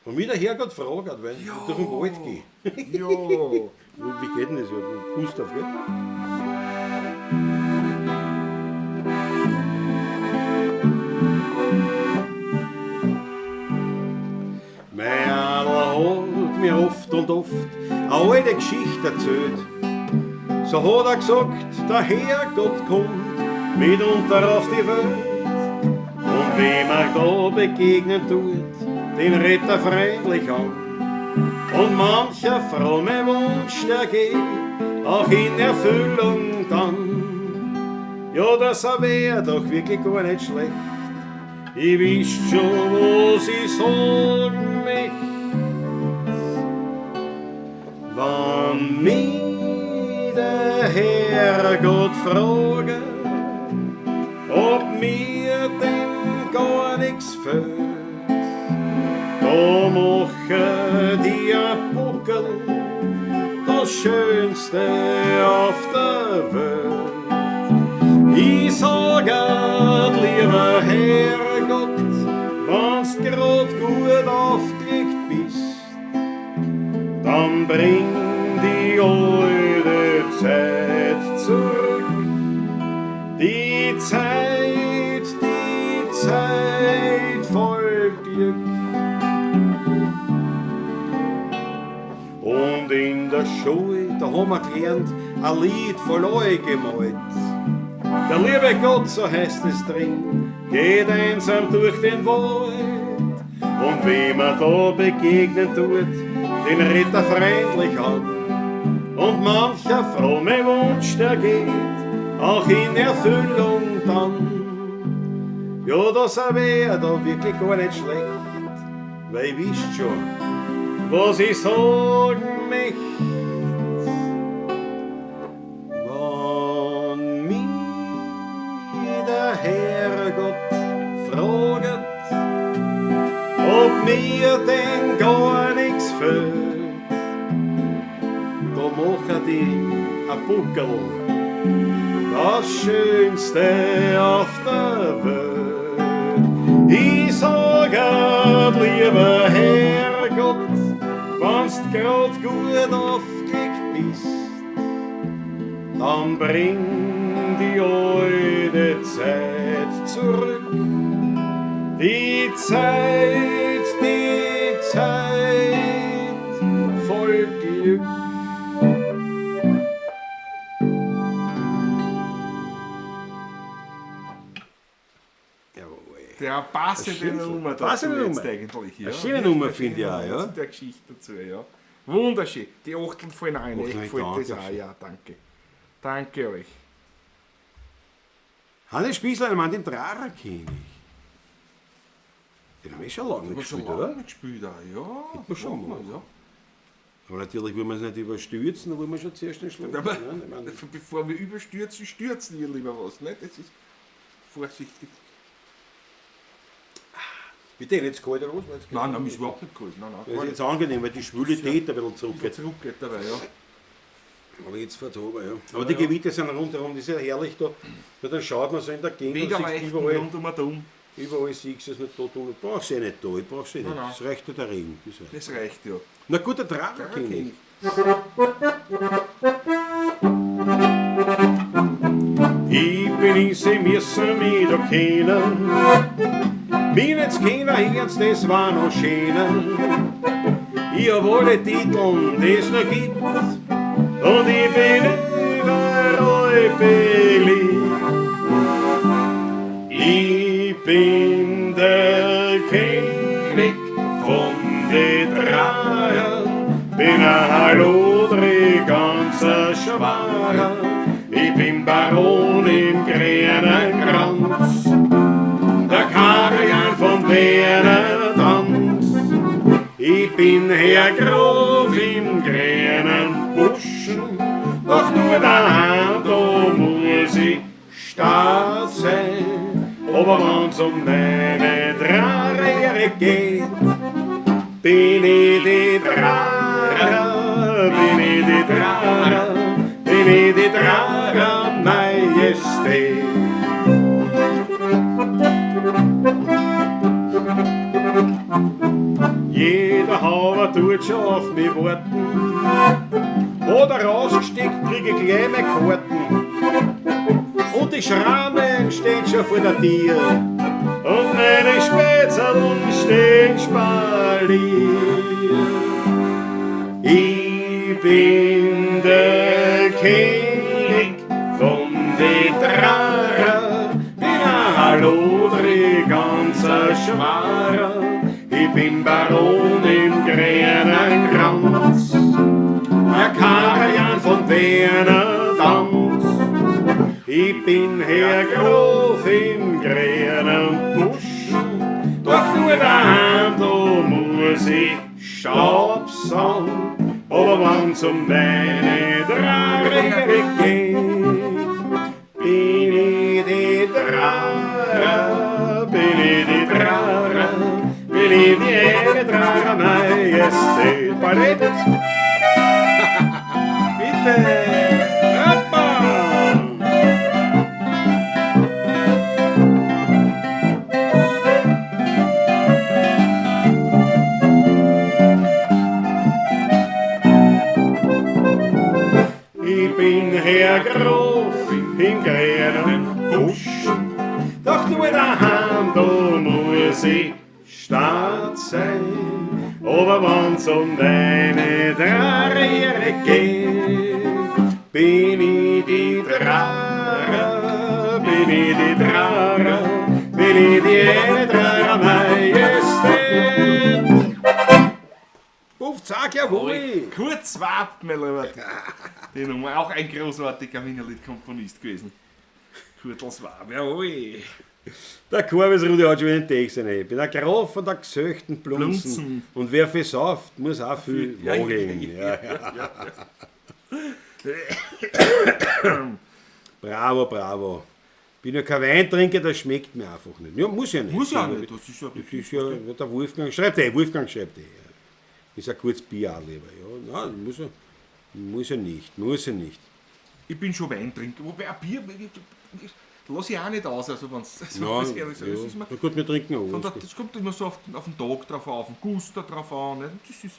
Und wieder Herrgott fragt, weil ich durch den Wald gehe. Ja. Wie geht denn das? Gustav, gell? Mein Adler hat mir oft und oft eine alte Geschichte erzählt. So hat er gesagt, der Herrgott kommt mitunter auf die Welt. Und wem er da begegnen tut, den redet er freundlich an. Und mancher fromme Wunsch, der geht auch in Erfüllung dann. Ja, das wär doch wirklich gar nicht schlecht. Ich wisst schon, was ich sagen möchte. Wann mich der Herrgott frage, ob mir denn gar nichts fehlt, da mache dir Buckel das Schönste auf der Welt. Ich sage, lieber Herrgott, wenn's grad gut aufgelegt bist, dann bring die alte Zeit zurück. Die Zeit voll Glück. Und in der Schule, da haben wir gelernt, ein Lied voll euch gemalt. Der liebe Gott, so heißt es drin, geht einsam durch den Wald. Und wem er da begegnen tut, den redet er freundlich an. Und mancher fromme Wunsch, der geht auch in Erfüllung dann. Ja, das wär da wirklich gar nicht schlecht, weil ihr wisst schon, was ich sagen möchte. Wenn mich der Herrgott fragt, ob mir denn gar nichts fehlt, da machen die ein Buckel, das Schönste auf der Welt. Ich sage, lieber Herrgott, wenn's grad gut aufgelegt bist, dann bring die alte Zeit zurück. Die Zeit voll Glück. Der passende Nummer dazu jetzt eigentlich. Ja. Eine schöne Nummer finde ich auch, ja. Zu der Geschichte dazu, ja. Wunderschön. Die Achteln fallen rein. Echt gefällt das auch, ja, danke. Danke euch. Hannes Spießler, ich meine den Drarer kenne ich. Den haben wir schon lange nicht gespielt, oder? Nicht gespielt, auch, ja. wir schon mal. Ja. Aber natürlich will man es nicht überstürzen, da will man schon zuerst den Schluck. Aber bevor wir überstürzen, stürzen wir lieber was. Nicht? Das ist vorsichtig. Bitte nicht zu kalt raus? Nein, nein, ist überhaupt nicht kalt. Nein, Das ist jetzt angenehm, weil die Schwülität ein bisschen zurückgeht. Zurückgeht dabei, ja. Aber jetzt fährt es runter, ja. Aber die Gewitter sind rundherum, das ist ja herrlich da. Ja, dann schaut man so in der Gegend, Weder und leicht siehst rund um und um. überall siehst du es nicht da. Du brauchst sie nicht da, ich brauch sie nicht. Nein. Das reicht ja der Regen. Das reicht, ja. Na gut, der Dracher kenne ich. Ich bin in sie müssen mich da kennen. Mir jetzt keiner Herz, das war noch schöner. Ich hab alle Titel, die es noch gibt. Und ich bin überall beliebt. Ich bin der König von den Drahern. Bin ein Hallodri, ganzer Schwager. Ich bin Baron im grünen Kranz. Der Karian von Werner Tanz. Ich bin Herr Graf im grünen Buschen. Doch nur daheim, da muss ich stark sein. Aber wenn's um meine Drahre geht, bin ich die Drahre, bin ich die Drahre, bin ich die Drahre Majestät. Jeder Hauer tut schon auf mich warten, oder rausgesteckt krieg ich gleich meine Karten. Und die Schrammen stehen schon vor der Tür und meine Spätzerln stehen spaliert. Ich bin der König von den Drahrer, bin ein Hallodri, ganzer Schwager. Ich bin Baron im grünen Kranz, der Karian von Werner Tanz. Ich bin Herr Graf im grünen Buschen, doch nur daheim, da muss ich Staub sein. Aber wenn's um meine Drahre geht, bin ich die Drahre, bin ich die Drahre, bin ich die Drahre Majestät. Ballett! Bitte! Hoppa! Ich bin Herr Graf im grünen Buschen, doch nur daheim, da muss ich stark sein. Aber wenn's um deine Drahre geht, bin ich die Drahre, bin ich die Drahre, bin ich die Drahre Majestät. Puff, zack, jawohl! Kurz wart, mein Lieber. Die Nummer, auch ein großartiger Wienerlied-Komponist gewesen. Kurtels Wab, jawohl. Der Korbesrudi hat schon wieder einen Text rein. Ich bin ein Graf von der gesöchten Blunzen. Blunzen. Und wer viel sauft, muss auch viel Ja, wagen. ja, Bravo, bravo. Bin ja kein Weintrinker, das schmeckt mir einfach nicht. Ja, muss ja nicht. Muss ja nicht. Das ist ja, Das ist ja der Wolfgang schreibt Wolfgang schreibt Ist ein kurzes Bier auch lieber. Ja, nein, muss er nicht. Ich bin schon Weintrinker. Wobei ein Bier lasse ich auch nicht aus. Also, wenn's, Ja, so ehrlich ist, ist na gut, wir trinken auch. das kommt immer so auf den Tag drauf an, auf den Guster drauf an. Ne? Das ist,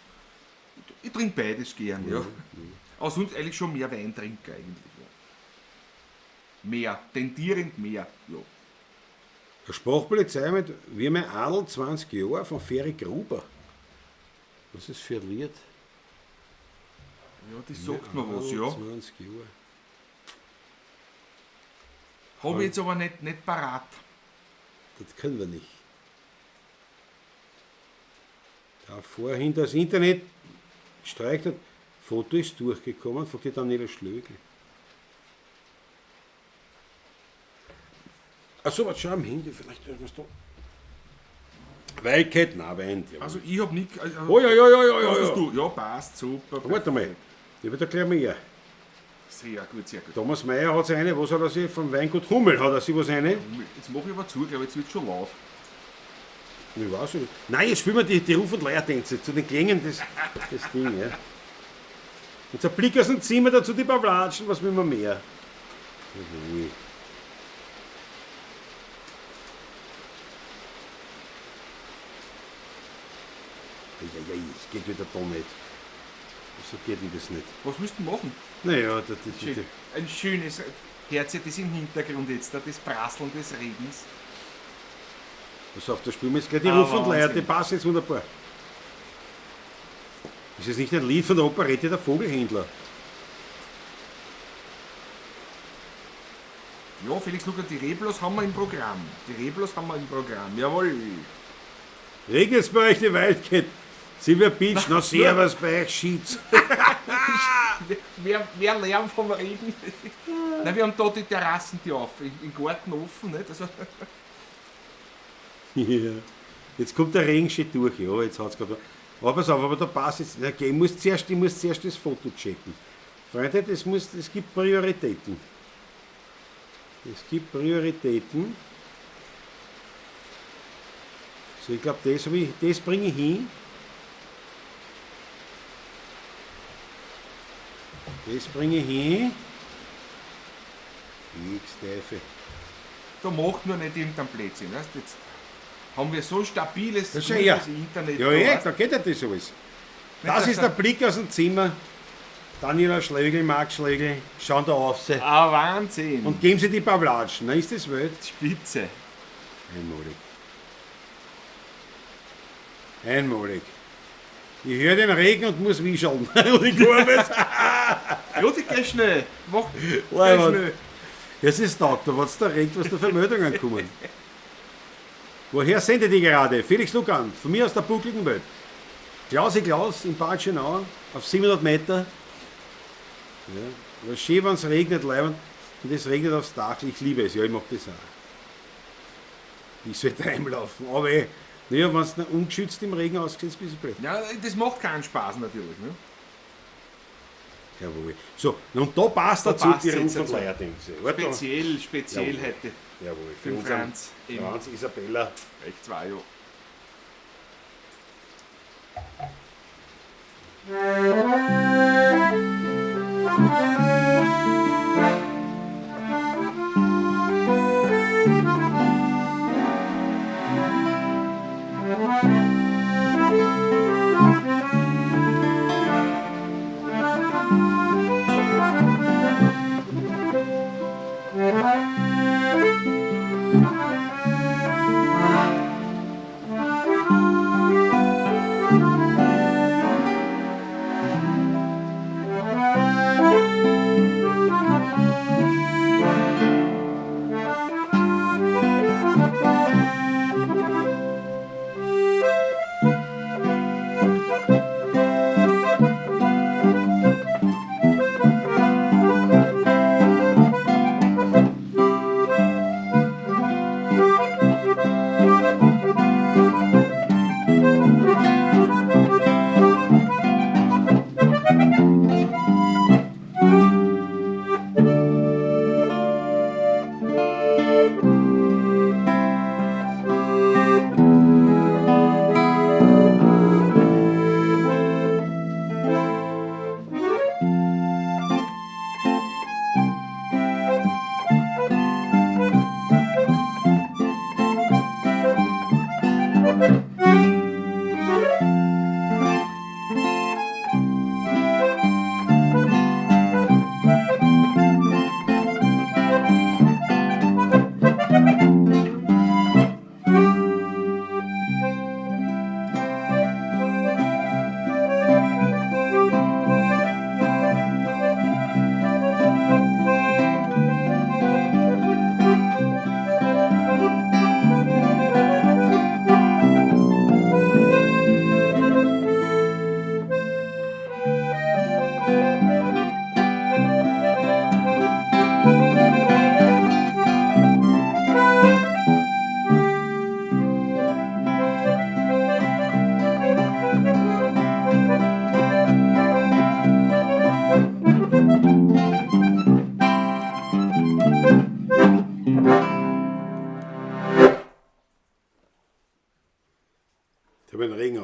ich trinke beides gern. Ja. Aber sonst eigentlich schon mehr Weintrinker eigentlich. Ja. Mehr, tendierend mehr. Ja. Der Sprachpolizei mit wie mein Adel 20 Jahre von Ferry Gruber. Was ist für ein Lied? Ja, das sagt mir was, Adel, ja. 20 Jahre. Habe ich jetzt aber nicht parat. Das können wir nicht. Da vorhin das Internet gestreikt hat, Foto ist durchgekommen von der Daniela Schlögl. Achso, was schau am Handy, vielleicht irgendwas da. Wildcat, nein, Wein. Ja. Also ich habe nicht. Oh ja. Was hast du? Ja, passt, super. Warte mal, ich will da gleich mehr. Sehr gut, sehr gut. Thomas Mayer hat sich eine, was hat er sich vom Weingut Hummel, hat er sich was eine? Jetzt mache ich aber zu, glaube ich, jetzt wird schon laut. Ich weiß nicht. Nein, jetzt spielen wir die Ruf- und Leiertänze zu den Klängen des Ding, ja. Jetzt ein Blick aus dem Zimmer, dazu die Pavlatschen, was will man mehr? Ui. Es geht wieder da nicht. So geht denn das nicht. Was willst du machen? Naja, Schön. Ein schönes Herz, das im Hintergrund jetzt, das Prasseln des Regens. pass auf, da spielen wir jetzt gleich die Ah, Ruf und Leier, die Wahnsinn. passen jetzt wunderbar. Ist es nicht ein Lied von der Operette Der Vogelhändler? Ja, Felix Lukas, die Reblos haben wir im Programm. Jawohl. Regels bei euch die Wildcat. Silvia Beach, na servus bei euch Schieds. Wer lernt vom Regen? Nein, wir haben da die Terrassen, die auf, im Garten offen. Nicht? Also, Ja. Jetzt kommt der Regen schon durch, ja, jetzt hat's gerade. Aber pass auf, aber da passt jetzt. Okay, ich muss zuerst das Foto checken. Freunde, es gibt Prioritäten. Es gibt Prioritäten. So, ich glaube, das bringe ich hin. Das bringe ich hin. X-Teufel. da macht nur nicht irgendein Blödsinn. Weißt? Jetzt haben wir so stabiles Das ist ja, Internet. ja, da, ja, weißt? da geht ja das alles. Nicht, Das dass ist er- der Blick aus dem Zimmer. Daniela Schlegel, Marc Schlegel, schauen da auf sie. Ah, Wahnsinn. Und geben sie die Pavlatschen. Na, ist das Welt? Spitze. Einmalig. Einmalig. Ich höre den Regen und muss wischeln. Und ich glaube es. Ja, die geht schnell. Mach, geh Leibwand. schnell. Es ist Tag, da was da regt, was da für Meldungen kommen. Woher sendet ihr gerade? Felix Lukan, von mir aus der buckligen Welt. Klausi Klaus in Bad Schönau auf 700 Meter. Ja, aber schön, wenn es regnet, leibend. Und es regnet aufs Dach. Ich liebe es, ja, ich mag das auch. Ich sollte reinlaufen, aber naja, wenn du ungeschützt im Regen ausgesetzt bist, ist es blöd. Ja, das macht keinen Spaß natürlich. Ne? Jawohl. So, und da passt Da dazu passt die jetzt Ruf- und dazu. Leiertänze. Speziell Jawohl. heute. Jawohl, Für den Franz. Franz Isabella. Echt 2 Jahre.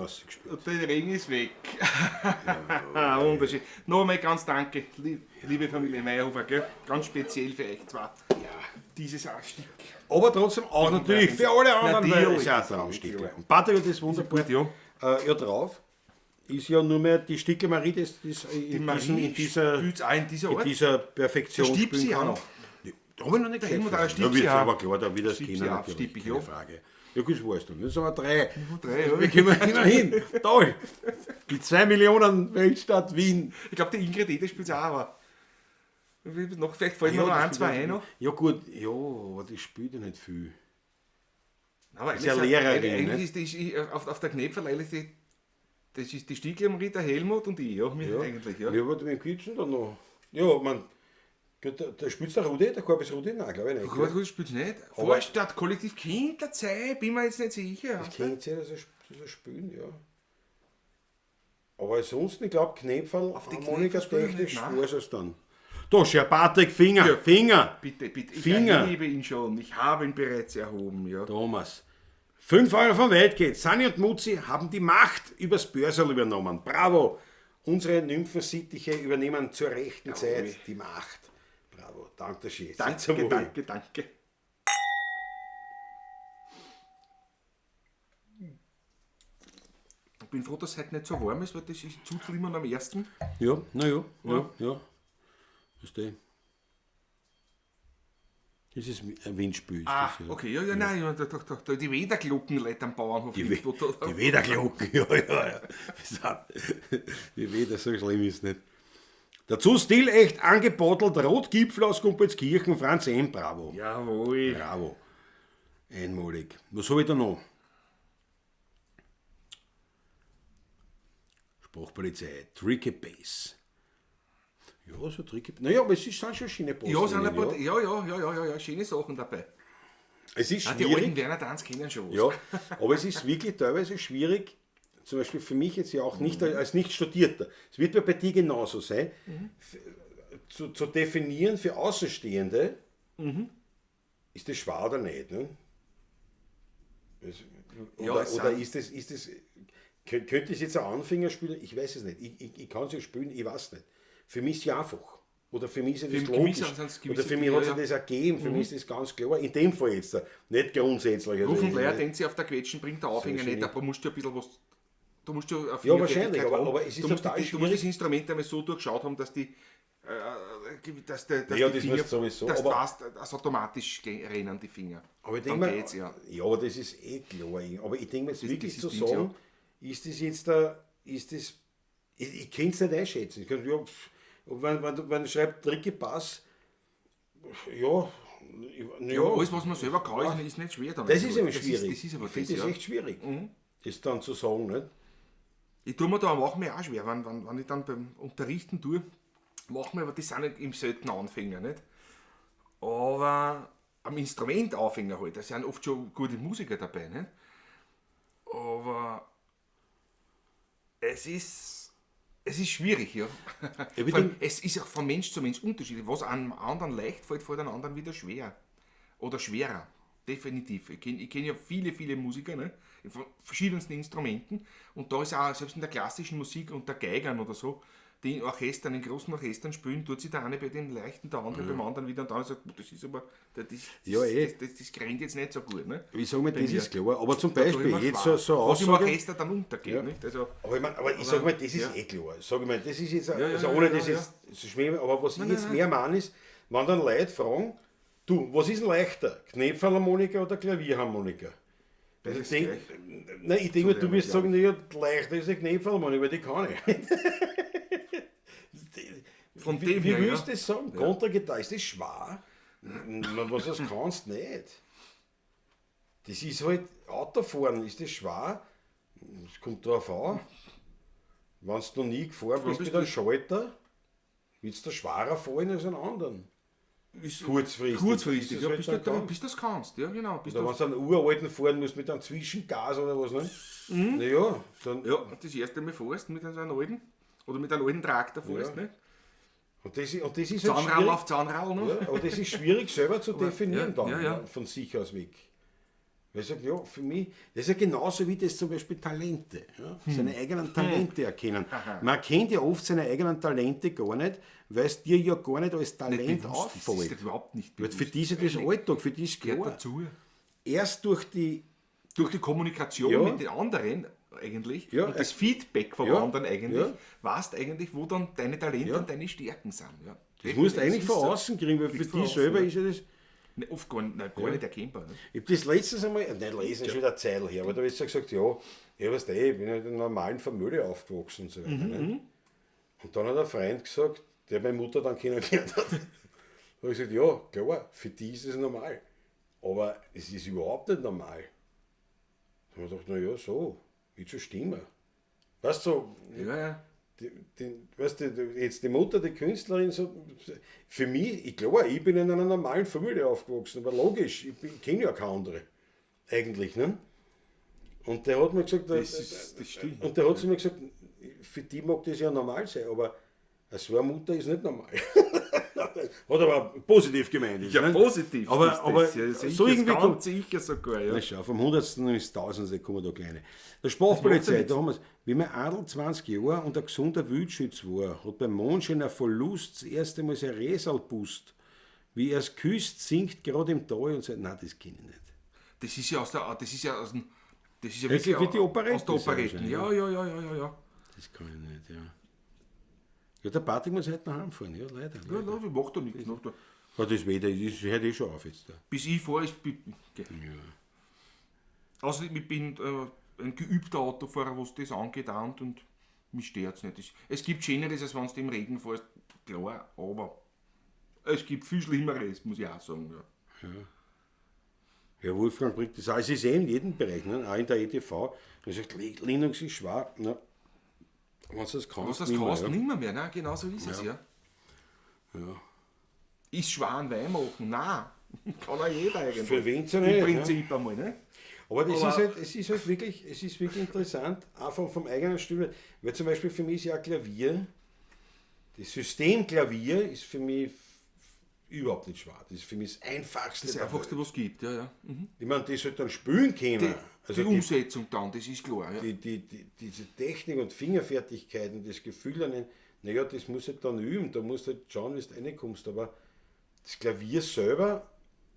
rausgespielt. Und der Ring ist weg. Wunderschön. Nochmal ganz danke, liebe Familie Meyerhofer, gell? Ganz speziell für euch zwei. Ja. Dieses Anstieg. Aber trotzdem auch natürlich für alle anderen, weil Natürlich. es ja ein Traumstück. Und Patrick hat das wunderbar Gut, ja. ja drauf. Ist ja nur mehr die Sticke Marie, das Die in Marie dieser spielt auch in dieser Art. Perfektion Da stiebt spielen sie auch kann. noch. Da habe ich noch nicht Da gehört. hätten wir da eine Da Stiebt wird sie aber auch. klar, da wird das Stiebt Kinder sie auch, natürlich, stippig, keine ja. Frage. Ja gut, das weißt du. Das sind aber 3. Drei, Wir gehen immerhin. Toll. Die 2 Millionen Weltstadt Wien. Ich glaube, die Ingrid Ede spielt es auch, aber noch, vielleicht fallen mir noch das ein, zwei spielt- ein. Noch. Ja gut, ja, aber die spielt ja nicht viel. Aber Ist ja Lehrerin, eigentlich ist auf der Knäpferl eigentlich das ist die Stiegler Marie, der Helmut und ich, ja, eigentlich, ja. Ja, aber mit dem Kitchen dann noch. Ja, man. Da spielt der Rudi, der Korbis Rudi? Nein, glaube ich nicht. Gut, gut, spielt es nicht. Vorstadt, Kollektiv Kinderzeit, bin mir jetzt nicht sicher. Ich kenne jetzt ja, dass er spielen, ja. Aber ansonsten, ich glaube, Knäpferl, die Harmonika Knäpferl spielen technisch, nicht, nein. war es dann. Da, Scher Patrick, Finger, Ja. Finger. Bitte, bitte, ich Finger. erhebe ihn schon. Ich habe ihn bereits erhoben, ja. Thomas. 5 Euro vom Welt geht. Sani und Mutzi haben die Macht übers Börserl übernommen. Bravo. Unsere Nymphensittiche übernehmen zur rechten Zeit die Macht. Bravo. Danke, schön. Danke, danke, danke. Ich bin froh, dass es heute nicht so warm ist, weil das ist zu immer am ersten. Ja, naja, ja. Weißt du? Das ist ein Windspiel. Ist Ah, das, ja. okay, ja, nein, ja, da die Wederglocken Leute am Bauernhof. Die irgendwo da. Wederglocken, ja. Die Weder, so schlimm ist nicht. Dazu stilecht angebotelt Rotgipfel aus Gumpelskirchen, Franz M. Bravo. Jawohl. Bravo. Einmalig. Was habe ich da noch? Sprachpolizei, Tricky Bass. Ja, so Tricky. Naja, aber es sind schon schöne Posten. Ja, sind ein paar, ja. ja, schöne Sachen dabei. Es ist Ah, die alten schwierig. Werner Tanz kennen schon was. Ja, aber es ist wirklich teilweise schwierig, zum Beispiel für mich jetzt ja auch nicht als Nicht-Studierter. Es wird ja bei dir genauso sein, zu definieren für Außenstehende, ist das schwer oder nicht. Ne? Ja, Oder, es oder sind- ist das, könnte es jetzt ein Anfänger spielen? Ich weiß es nicht. Ich kann es ja spielen, ich weiß nicht. Für mich ist es ja einfach. Oder für mich ist Für das gewisse logisch. sind es Oder gewisse für mich Dinge, hat sich ja. das ergeben. Für mich ist das ganz klar. In dem Fall jetzt. Nicht grundsätzlich. Also Rufen ich- Leier, den sie auf der Quetschen bringt, der Aufhänger nicht, Genie. aber musst du ein bisschen was. Du musst ja auf Ja, wahrscheinlich, aber es ist du musst, total du musst das schwierig. Instrument einmal so durchschaut haben, dass die. Dass Ja, die das Finger, musst du sowieso, dass aber- du weißt, dass automatisch rennen die Finger. Aber ich Dann denke geht's, ja. ja, das ist eh klar. Aber ich denke mir jetzt Das- wirklich das zu ist sagen, ist das jetzt da, ist das, ich kann es nicht einschätzen. Ich kann, ja, wenn schreibt Tricky Pass, ja, Ja, alles, was man selber kann, ist nicht schwer. Dann. das ist eben Das schwierig. Das ist aber ich finde das, das ja. echt schwierig, das dann zu sagen. Nicht? Ich tue mir da auch auch schwer, wenn ich dann beim Unterrichten tue, mache mir, aber das sind nicht im selten Anfänger, nicht? Aber am Instrument Anfänger halt, da sind oft schon gute Musiker dabei, nicht? Aber es ist schwierig, ja. Ja, wie Vor allem, denn- es ist auch von Mensch zu Mensch unterschiedlich. Was einem anderen leicht fällt, fällt einem anderen wieder schwer. Oder schwerer. Definitiv. Ich kenn ja viele Musiker, ne? Von verschiedensten Instrumenten. Und da ist auch, selbst in der klassischen Musik unter Geigern oder so, die in Orchestern, in großen Orchestern spielen, tut sich der eine bei dem leichten, der andere beim anderen wieder und dann sagt, das ist aber, Ja, eh. das grennt jetzt nicht so gut. Ne? Ich sage mal, Bei das mir. ist klar. Aber zum Da tue Beispiel, ich mir jetzt schwer. so was im Aussage. Orchester dann untergeht. Ja. Nicht? Also, Aber ich sage mal, das ist ja. eh klar. Sag ich mal, das ist jetzt, ja, also ja, ohne ja, das ja. jetzt zu schmähen, aber was ich jetzt nein. mehr meine ist, wenn dann Leute fragen, du, was ist denn leichter, Knöpfharmonika oder Klavierharmonika? Beides Ich denke, gleich. nein, ich denke, du lernen, wirst glaub sagen, ja, leichter ist eine Knöpfharmonika, weil die kann ich. Von Wie, dem wie her, willst du ja. das sagen? Kontragitarre, ist das schwer? Was das kannst, nicht. Das ist halt, Autofahren, ist das schwer? Es kommt darauf an. Wenn du noch nie gefahren bist bist mit einem du- Schalter, wird es dir schwerer fallen als einen anderen. Ist Kurzfristig. Kurzfristig, Ist das ja, halt bis dann du ganz- bis das kannst. Ja, genau. Bis Oder wenn du einen uralten fahren musst mit einem Zwischengas oder was, ne? Naja, dann. ja, das erste Mal fährst mit so einem alten oder mit einem alten Traktor fährst, Ja. ne? Und das ist halt Zahnrad schwierig. auf Zahnrad, ne? Ja, aber das ist schwierig selber zu definieren ja, dann, ja. von sich aus weg. Weil ich sage, ja, für mich, das ist ja genauso wie das zum Beispiel Talente. Ja? Seine eigenen Talente erkennen. Man kennt ja oft seine eigenen Talente gar nicht, weil es dir ja gar nicht als Talent Nicht bewusst auffällt. ist das überhaupt nicht Weil bewusst. für die ist ja das Alltag, für die ist Gehört klar. dazu. Erst durch die Kommunikation Ja. mit den anderen eigentlich Ja, und das Feedback vom ja, anderen eigentlich, ja. weißt eigentlich, wo dann deine Talente Ja. und deine Stärken sind. Ja. Das musst du eigentlich ist von so. außen kriegen, weil für Nicht von die außen, selber ja. ist ja das. Ne, oft gar nicht erkennbar. Ne? Ich habe das letztens einmal, nicht lesen, schon wieder eine Zeit her, aber da hast du gesagt, ja, weißt du, ich bin ja in einer normalen Familie aufgewachsen und so weiter. Ne? Und dann hat ein Freund gesagt, der meine Mutter dann kennengelernt hat, da habe ich gesagt, ja, klar, für die ist es normal. Aber es ist überhaupt nicht normal. Da habe ich gedacht, naja, so, wird schon stimmen. Weißt du, so, Ja. weißt du, jetzt die Mutter, die Künstlerin, so, für mich, ich bin in einer normalen Familie aufgewachsen, aber logisch, ich kenne ja keine andere, eigentlich. Ne? Und der hat mir gesagt, Das stimmt. und der hat zu mir gesagt, für die mag das ja normal sein, aber so eine Mutter ist nicht normal. Hat aber positiv gemeint. Ja, ne? positiv. Aber, ist aber das. Ja, so irgendwie kommt, ganz sicher sogar. Ja. na schau, vom Hundertsten ins Tausendste kommen da kleine. Der Sprachpolizei, da haben wir es. Wie mein Adel 20 Jahre und ein gesunder Wildschütz war, hat beim Mondschein ein Verlust das erste Mal sein Resal pust. Wie er es küsst, singt gerade im Tal und sagt, nein, das kenne ich nicht. Das ist ja aus der, das ist ja aus dem, das ist ja Das wirklich wird die Operette aus der sein Operetten. wahrscheinlich, Ja. Das kann ich nicht, ja. Ja, der Patrick muss heute nach Hause fahren, ja, leider. Ja, leider. das macht doch nichts. Macht doch. Ja, das Wetter, das hört eh schon auf jetzt. Da. Bis ich fahre, okay. Außerdem, ich bin ein geübter Autofahrer, was das angeht, und mich stört es nicht. Es gibt Schöneres, als wenn du im Regen fährst, klar, aber es gibt viel Schlimmeres, muss ich auch sagen. Ja. Ja, Wolfgang bringt das auch. Es ist eh in jedem Bereich, ne? Auch in der ETV. Er sagt, Linux ist schwer. Ne? Wenn du das kannst, Was das nimmer, kostet, ja. nimmer mehr, ne? Genau so ist es, ja. Ja. Ist schwer einen Wein machen? Nein, kann auch jeder eigentlich. Für wen ja Im nicht, Prinzip einmal, ne? Aber das Aber- ist halt, es ist halt wirklich, interessant, auch vom eigenen Stil. Weil zum Beispiel für mich ist ja Klavier, das System Klavier ist für mich überhaupt nicht schwer. Das ist für mich das Einfachste. Das der Einfachste, Welt. was es gibt, ja. Ich meine, das halt dann spielen können. Die Umsetzung dann, das ist klar. Ja. Diese Technik und Fingerfertigkeiten, das Gefühl an naja, das muss halt dann üben, da musst du halt schauen, wie du reinkommst. Aber das Klavier selber,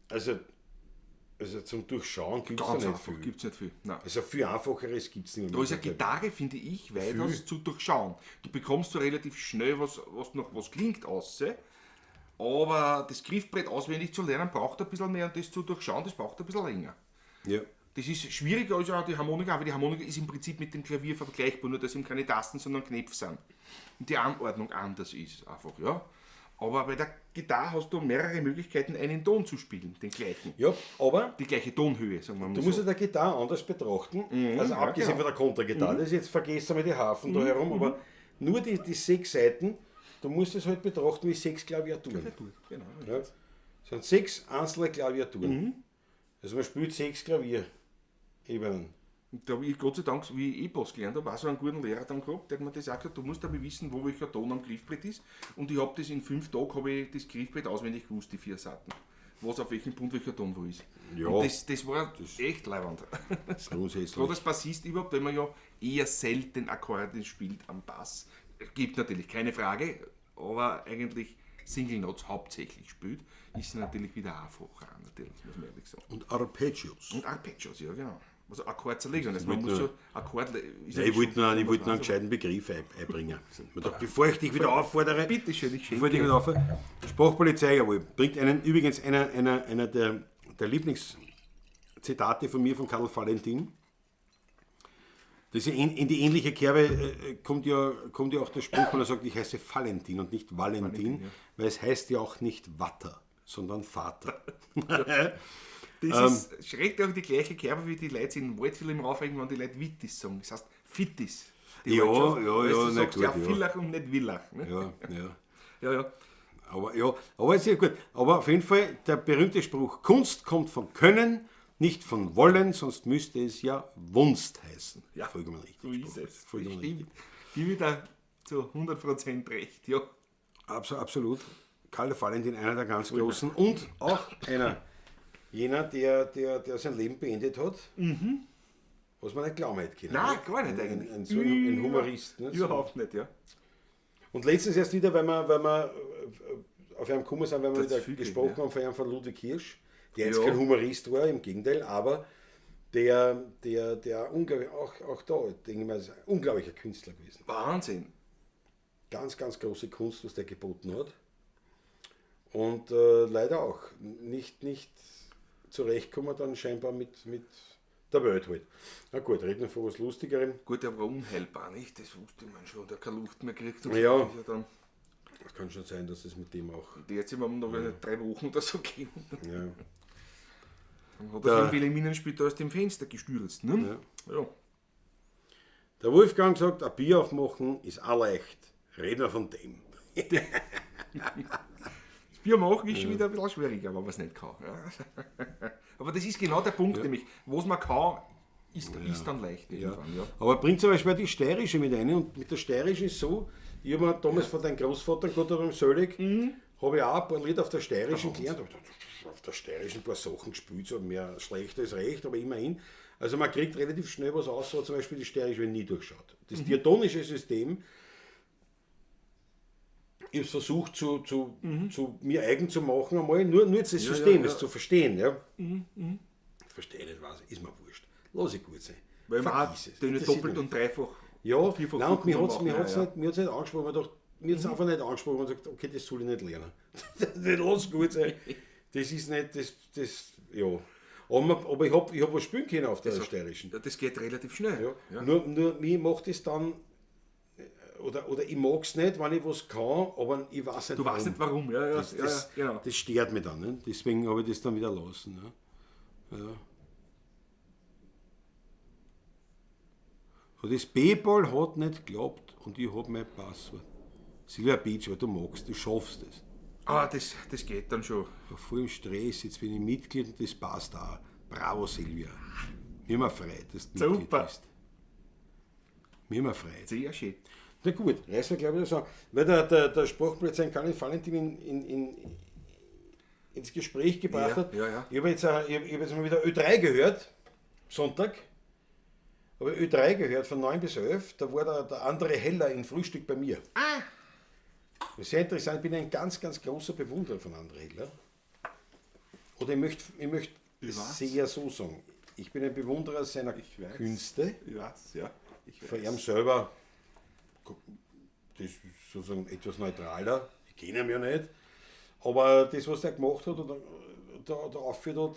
also zum Durchschauen gibt es da Ganz nicht einfach, viel. gibt es nicht viel. Nein. Also viel einfacheres gibt es nicht Da ist eine Gitarre, finde ich, weitaus Viel. zu durchschauen. Du bekommst so relativ schnell was klingt aus, aber das Griffbrett auswendig zu lernen braucht ein bisschen mehr und das zu durchschauen, das braucht ein bisschen länger. Ja. Das ist schwieriger als auch die Harmonika, aber die Harmonika ist im Prinzip mit dem Klavier vergleichbar, nur dass eben keine Tasten, sondern Knöpfe sind. Und die Anordnung anders ist einfach, ja. Aber bei der Gitarre hast du mehrere Möglichkeiten, einen Ton zu spielen, den gleichen. Ja, aber Die gleiche Tonhöhe, sagen wir mal du so. musst ja der Gitarre anders betrachten. Also ja, abgesehen genau. von der Kontragitarre, das ist jetzt vergessen wir die Hafen da herum, aber nur die 6 Seiten, du musst es halt betrachten wie 6 Klaviaturen. Genau. Ja. Das sind 6 einzelne Klaviaturen. Also man spielt 6 Klavierebenen. Und da habe ich Gott sei Dank, wie ich E-Boss gelernt habe, auch so einen guten Lehrer dann gehabt, der hat mir das auch gesagt, du musst aber wissen, wo welcher Ton am Griffbrett ist. Und ich habe das in 5 Tagen, habe ich das Griffbrett auswendig gewusst, die 4 Seiten. Was auf welchem Punkt welcher Ton wo ist. Ja. Und das war echt leiwand. Grundsätzlich. Gerade als Bassist überhaupt, weil man ja eher selten Akkorde spielt am Bass. Gibt natürlich keine Frage, aber eigentlich Single Notes hauptsächlich spielt, ist natürlich wieder einfacher, natürlich, muss man ehrlich sagen. Und Arpeggios. Und Arpeggios, ja genau. Also Akkord zerlegen. Also wollte man muss nur- schon Akkord. Ja, ich wollte noch einen gescheiten Begriff einbringen. Ich dachte, bevor ich dich wieder auffordere, Bitte schön, ich bevor ich dich schenke. wieder auffordere, Sprachpolizei, jawohl, bringt übrigens einer der Lieblingszitate von mir, von Karl Valentin. Das ist in die ähnliche Kerbe kommt ja auch der Spruch, wenn er sagt, ich heiße Valentin und nicht Valentin, weil es heißt ja auch nicht Vater, sondern Vater. Das ist schreckt auch die gleiche Kerbe, wie die Leute in den Waldfilm raufregen, wenn die Leute Wittis sagen. Das heißt Fittis. Die Ja, Ortschaft. ja, Weißt ja, du, na sagst gut, ja ja. Villach und nicht Villach. Ne? Ja. Ja. Aber ist ja gut. Aber auf jeden Fall der berühmte Spruch, Kunst kommt von Können, nicht von Wollen, sonst müsste es ja Wunst heißen. Ja, Vollkommen richtig. so ist es. Vollkommen Stimmt. richtig. Gib mir da zu 100% recht. Ja. Absolut. Karl Valentin, einer der ganz großen und auch einer, jener, der sein Leben beendet hat. Was man nicht glauben hätte können. Nein, gar nicht eigentlich. Ein Humorist. Ne? Überhaupt nicht, ja. Und letztens erst wieder, weil wir auf einem gekommen sind, weil wir Das wieder füge ich, gesprochen ja. haben von einem von Ludwig Hirsch, der jetzt Ja. kein Humorist war, im Gegenteil, aber der unglaublich, auch da, denke ich mal, ist ein unglaublicher Künstler gewesen. Wahnsinn. Ganz, ganz große Kunst, was der geboten hat. Und leider auch nicht zurechtkommen dann scheinbar mit der Welt halt. Na gut, reden wir von was Lustigerem. Gut, der war unheilbar, nicht? Das wusste man schon, der keine Luft mehr kriegt. Und Ja. so ist er dann, Es kann schon sein, dass es mit dem auch. die jetzt immer noch 3 Wochen oder so gehen. Ja, Dann hat Der- er so im Minenspiel aus dem Fenster gestürzt. Ne? Ja. Der Wolfgang sagt, ein Bier aufmachen ist auch leicht. Reden wir von dem. Das Bier machen ist schon wieder ein bisschen schwieriger, wenn man es nicht kann. Ja. Aber das ist genau der Punkt, nämlich, was man kann, ist dann leicht irgendwann. Ja. Aber bringt zum Beispiel die steirische mit rein. Und mit der steirischen ist so, ich habe mir damals von deinem Großvater gehabt, beim Sölig, habe ich auch ein paar Lieder auf der steirischen gelernt. Auf der steirischen ein paar Sachen gespielt, so mehr schlecht als recht, aber immerhin. Also man kriegt relativ schnell was aus, so zum Beispiel die steirische, wenn nie durchschaut. Das diatonische System, ich habe es versucht zu mir eigen zu machen, einmal, nur jetzt das System, das zu verstehen. Ja. Verstehe nicht was, ist mir wurscht. Lass ich gut sein. Weil man auch Vergiss es. den Interessiert doppelt mich und dreifach. ja, vierfach nein, und mir hat es machen, nicht angesprochen. Mir hat es einfach nicht angesprochen und gesagt, okay, das soll ich nicht lernen. Das lass gut sein. Das ist nicht, das ja. Aber ich hab was spielen können auf der steirischen. Ja, das geht relativ schnell. Ja. Nur mir macht es dann, oder ich mag es nicht, wenn ich was kann, aber ich weiß nicht Du weißt nicht warum. Ja, Das, genau. das stört mich dann. Ne? Deswegen habe ich das dann wieder lassen. Ja. Ja. Und das B-Ball hat nicht geklappt und ich habe mein Passwort. Silvia Beach, weil du magst, du schaffst es. Ah, das geht dann schon. Ich voll im Stress, jetzt bin ich Mitglied und das passt auch. Bravo Silvia. Mir mal frei, dass du Mitglied Super. bist. Mir mal frei. Sehr schön. Na gut, reißen wir glaube ich das an. Weil der Sprachblödsinn sein Karl Valentin ins Gespräch gebracht Ja, hat. ja. Ich habe jetzt mal wieder Ö3 gehört, Sonntag. Habe Ö3 gehört von 9 bis 11. Da war der andere Heller im Frühstück bei mir. Sehr interessant, ich bin ein ganz, ganz großer Bewunderer von André Heller. Oder ich möchte was? sehr so sagen. Ich bin ein Bewunderer seiner weiß. Künste. Ja. Ich Von ihm selber, das ist sozusagen etwas neutraler, ich kenne ihn ja nicht, aber das, was er gemacht hat oder da aufgeführt hat,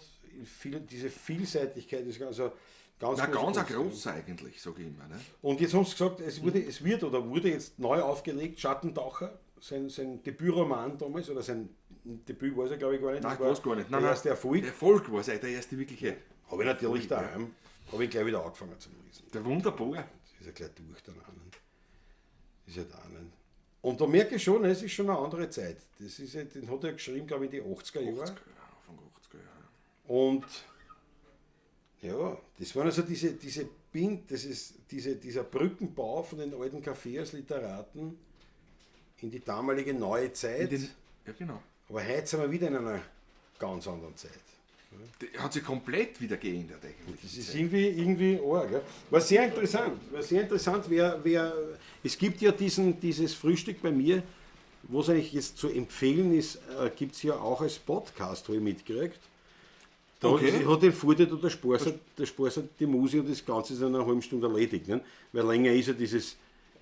diese Vielseitigkeit ist also ganz Na, große ganz ein Kunst. großer eigentlich, sage ich immer. Ne? Und jetzt haben sie gesagt, es wurde jetzt neu aufgelegt, Schattentaucher, sein Debütroman damals, oder sein Debüt weiß er glaube ich gar nicht, Nein, das ich weiß gar nicht. der erste Erfolg. Der Erfolg war es, der erste wirkliche. Habe ich natürlich daheim, habe ich gleich wieder angefangen zu lesen. Der wunderbar. Das ist ja gleich durch dann an. Das ist ja da nicht. Und da merke ich schon, es ist schon eine andere Zeit. Das ist ja, den hat er geschrieben, glaube ich, in die 80er Jahre. Anfang 80er Jahre. Und ja, das waren also dieser Brückenbau von den alten Cafés als Literaten in die damalige neue Zeit. Ja, genau. Aber heute sind wir wieder in einer ganz anderen Zeit. Der hat sich komplett wieder geändert eigentlich. Das ist irgendwie arg. Ja. War sehr interessant. Es gibt ja dieses Frühstück bei mir, wo es eigentlich jetzt zu empfehlen ist, gibt es ja auch als Podcast, habe ich mitgekriegt. Da Okay. hat den Vorteil, der Spaß die Musik und das Ganze ist in einer halben Stunde erledigt. Ne? Weil länger ist ja dieses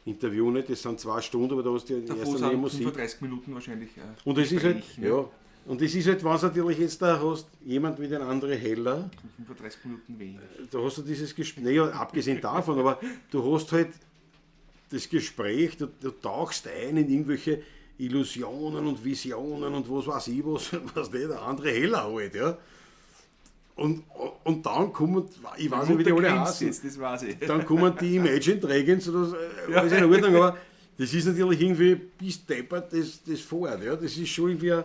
Interview nicht, das sind 2 Stunden, aber da hast du ja Davor erst sind eine Musik. 35 Minuten wahrscheinlich. Und es ist halt, Gespräch, ne? ja, und das ist halt, wenn du natürlich jetzt da hast, jemand mit einem anderen Heller, 35 Minuten weniger. da hast du dieses Gespräch, naja, abgesehen davon, aber du hast halt das Gespräch, du tauchst ein in irgendwelche Illusionen und Visionen und was weiß ich was der andere Heller halt, ja. Und dann kommen, ich weiß nicht, wie die alle heißen, Jetzt, das weiß ich. dann kommen die Imagine Dragons oder alles in Ordnung, aber das ist natürlich irgendwie bis deppert das fort, ja. Das ist schon irgendwie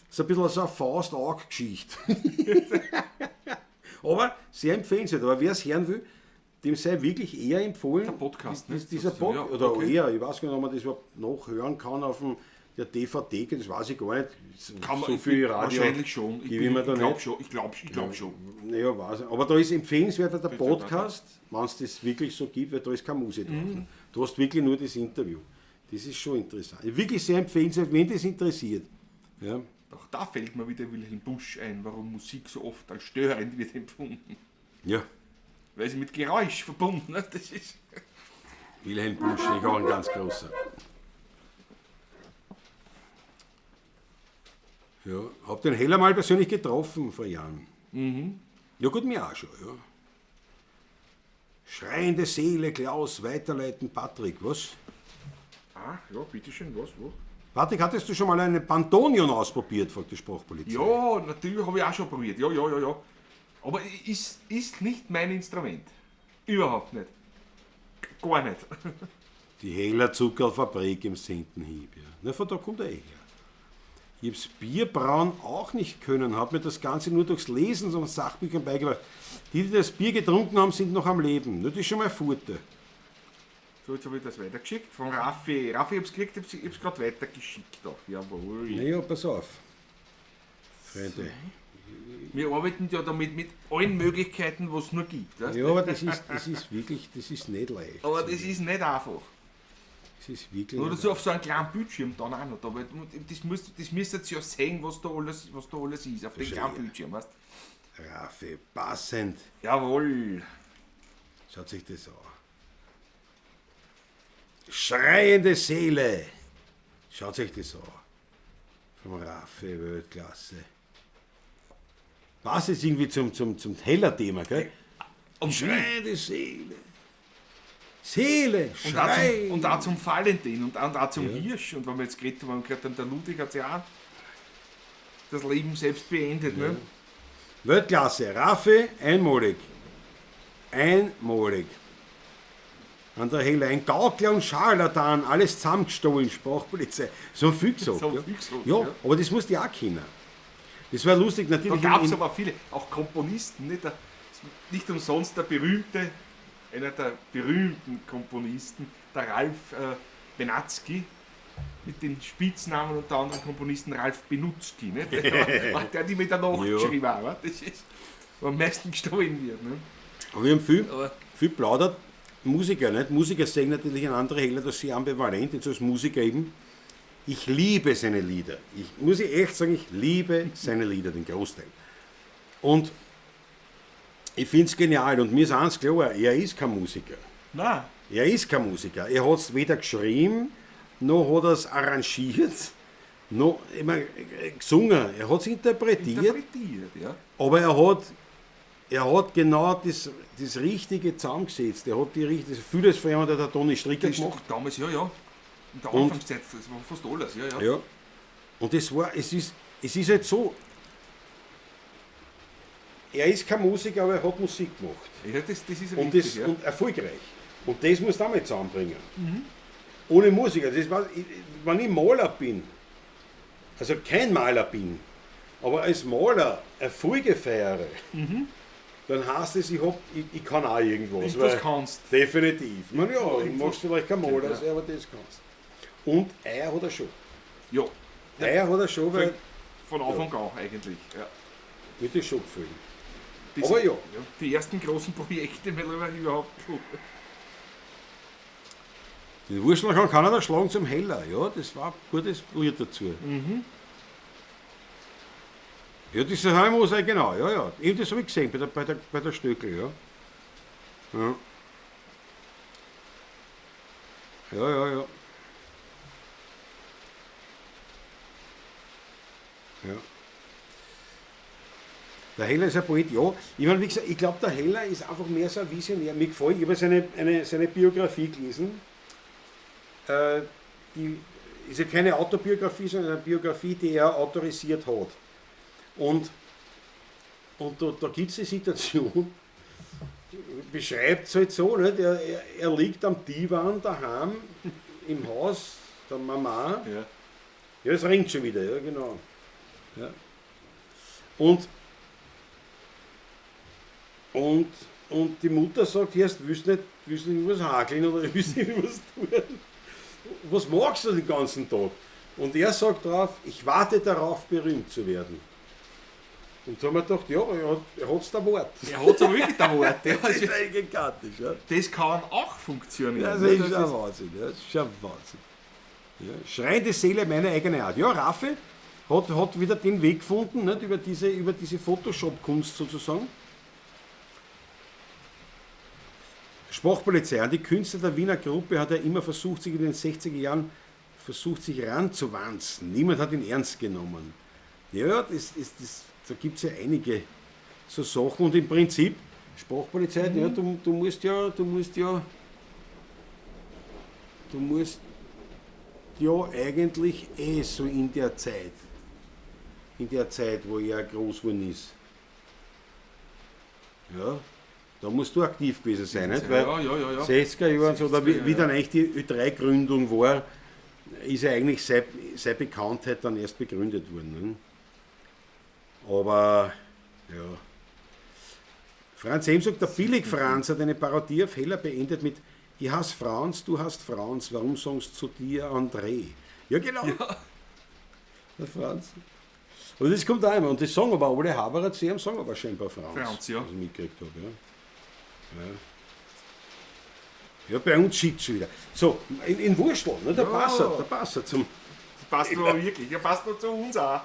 so ein bisschen so eine Faust-Auge-Geschichte. Aber sehr empfehlenswert. Aber wer es hören will, dem sei wirklich eher empfohlen. Der Podcast, ne? Dieser Ja, Podcast, oder okay. eher, ich weiß gar nicht, ob man das überhaupt noch hören kann auf dem der DVD, das weiß ich gar nicht. Kann man so viel Radio wahrscheinlich schon. gebe ich mir da glaube nicht. schon. Ich glaube schon. Naja, weiß ich. Aber da ist empfehlenswerter der Bitte, Podcast, wenn es das wirklich so gibt, weil da ist keine Musik drauf. Du hast wirklich nur das Interview. Das ist schon interessant. Wirklich sehr empfehlenswert, wenn das interessiert. Ja. Doch da fällt mir wieder Wilhelm Busch ein, warum Musik so oft als störend wird empfunden. Ja. Weil sie mit Geräusch verbunden ist. Das ist Wilhelm Busch, ich auch ein ganz großer. Ja, hab den Heller mal persönlich getroffen vor Jahren. Ja gut, mir auch schon, ja. Schreiende Seele, Klaus, weiterleiten, Patrick, was? ja, bitteschön, was, wo? Patrick, hattest du schon mal eine Pantonion ausprobiert, fragt die Sprachpolizei. Ja, natürlich habe ich auch schon probiert. Ja. Aber ist nicht mein Instrument. Überhaupt nicht. Gar nicht. Die Heller Zuckerfabrik im Sentenhieb, ja. Na, von da kommt er her. Ich hab's Bierbrauen auch nicht können, hab mir das Ganze nur durchs Lesen von Sachbüchern beigebracht. Die das Bier getrunken haben, sind noch am Leben. Das ist schon mal Furte. So, jetzt habe ich das weitergeschickt. Von Raffi. Raffi, ich habe es gekriegt, ich habe es gerade weitergeschickt. Auch. Jawohl. Naja, pass auf. Freunde. Wir arbeiten ja damit mit allen Möglichkeiten, was es nur gibt. Weißt? Ja, aber das ist wirklich, das ist nicht leicht. Aber das ist nicht einfach. Das ist wirklich Oder nicht so auf so einem kleinen Bildschirm dann auch noch. Aber das müsstet ihr ja sehen, was da alles ist, auf dem kleinen Bildschirm. Weißt? Raffi, passend. Jawohl. Schaut sich das an. Schreiende Seele. Schaut sich das an. Vom Raffi, Weltklasse. Passt jetzt irgendwie zum Heller-Thema, gell? Und Schreiende Seele. Seele, Schrei. Und auch zum Valentin und auch zum Hirsch. Und wenn wir jetzt geredet haben, der Ludwig hat ja auch das Leben selbst beendet. Ne? Weltklasse, Raffi, einmalig. Einmalig. An der Heller, ein Gaukler und Scharlatan, alles zusammengestohlen, Sprachpolizei. So viel gesagt. So ja. viel gesagt, Ja, ja. aber das musst du auch kennen. Das war lustig, Da natürlich. gab es aber viele, auch Komponisten, nicht umsonst einer der berühmten Komponisten, der Ralf Benatzky, mit den Spitznamen unter anderem Komponisten Ralf Benutzky, ne? der die mit der nachgeschrieben hat. Das ist, wo am meisten gestohlen wird. Ne? Aber wir haben Aber- viel plaudert. Musiker, nicht? Musiker sehen natürlich ein anderer Heller, das sehr ambivalent, jetzt als Musiker eben. Ich liebe seine Lieder. Muss ich echt sagen, ich liebe seine Lieder, den Großteil. Und ich finde es genial. Und mir ist eins klar, er ist kein Musiker. Nein, Er ist kein Musiker. Er hat es weder geschrieben, noch hat er es arrangiert, noch immer gesungen. Er hat es interpretiert, ja. aber er hat genau das Richtige zusammengesetzt. Er hat vieles von ihm, der Toni Stricker Das gemacht. damals, ja. In der Und- Anfangszeit, das war fast alles, ja. Ja. Und es ist halt so, er ist kein Musiker, aber er hat Musik gemacht. Ja, das ist Und, richtig, ja. und erfolgreich. Und das muss du damit zusammenbringen. Ohne Musiker. Wenn ich Maler bin, also kein Maler bin, aber als Maler Erfolge feiere, dann heißt es, ich kann auch irgendwas. Das weil- kannst. Definitiv. Ich meine, ja, du Irgendwas- machst vielleicht kein Maler, Ja. aber das kannst. Und Eier hat er schon. Ja, Eier hat er schon, weil von Anfang an eigentlich. Ja. wird das schon gefallen. Das Aber ja. Die ersten großen Projekte weil er überhaupt. Den Wurschtel kann keiner schlagen zum Heller. Ja, das war ein gutes Lied dazu. Ja, das ist ein Mosaik, genau. Ja. Eben das habe ich gesehen bei der Stöckel, ja. Ja. Ja. Der Heller ist ein Poet, ja. Ich meine, wie gesagt, ich glaube, der Heller ist einfach mehr so ein Visionär. Mir gefällt, ich habe seine Biografie gelesen. Die ist ja keine Autobiografie, sondern eine Biografie, die er autorisiert hat. Und da gibt es eine Situation, beschreibt es halt so, nicht? Er liegt am Divan daheim im Haus der Mama. Ja. Ja, es ringt schon wieder, ja, genau. Ja. Und die Mutter sagt, erst willst du nicht was hakeln oder willst du nicht was tun? Was machst du den ganzen Tag? Und er sagt drauf, ich warte darauf, berühmt zu werden. Und da haben wir gedacht, ja, er hat es da Wort. Er hat so wirklich der Wort. Ja. Das ist eigentlich gigantisch. Ja. Das kann auch funktionieren. Das ist schon Wahnsinn. Ja. Das ist schon Wahnsinn. Ja. Schreiende Seele, meine eigene Art. Ja, Raffi hat wieder den Weg gefunden, nicht, über diese Photoshop-Kunst sozusagen. Sprachpolizei. An die Künstler der Wiener Gruppe hat er immer versucht, sich in den 60er Jahren ranzuwanzen. Niemand hat ihn ernst genommen. Ja, da gibt es ja einige so Sachen. Und im Prinzip, Sprachpolizei, ja, du musst ja eigentlich so in der Zeit, wo er groß geworden ist. Ja, da musst du aktiv gewesen sein, nicht? Weil ja. 60er Jahre so, oder wie dann eigentlich die Ö3-Gründung war, ist ja eigentlich seine Bekanntheit dann erst begründet worden. Ne? Aber, ja. Franz Hemsog, der Billig-Franz, hat eine Parodie auf Heller beendet mit Ich hasse Franz, du hast Franz, warum sagst du zu dir André? Ja, genau. Ja. Der Franz. Und das kommt auch immer. Und das sagen aber alle Haberer zu ihrem sagen aber scheinbar Franz. Franz, ja. Was ich mitgekriegt habe, ja. Ja, bei uns schickt schon wieder. So, in Wurstel, ne, der passt er zum. Passt aber wirklich, der passt nur zu uns auch.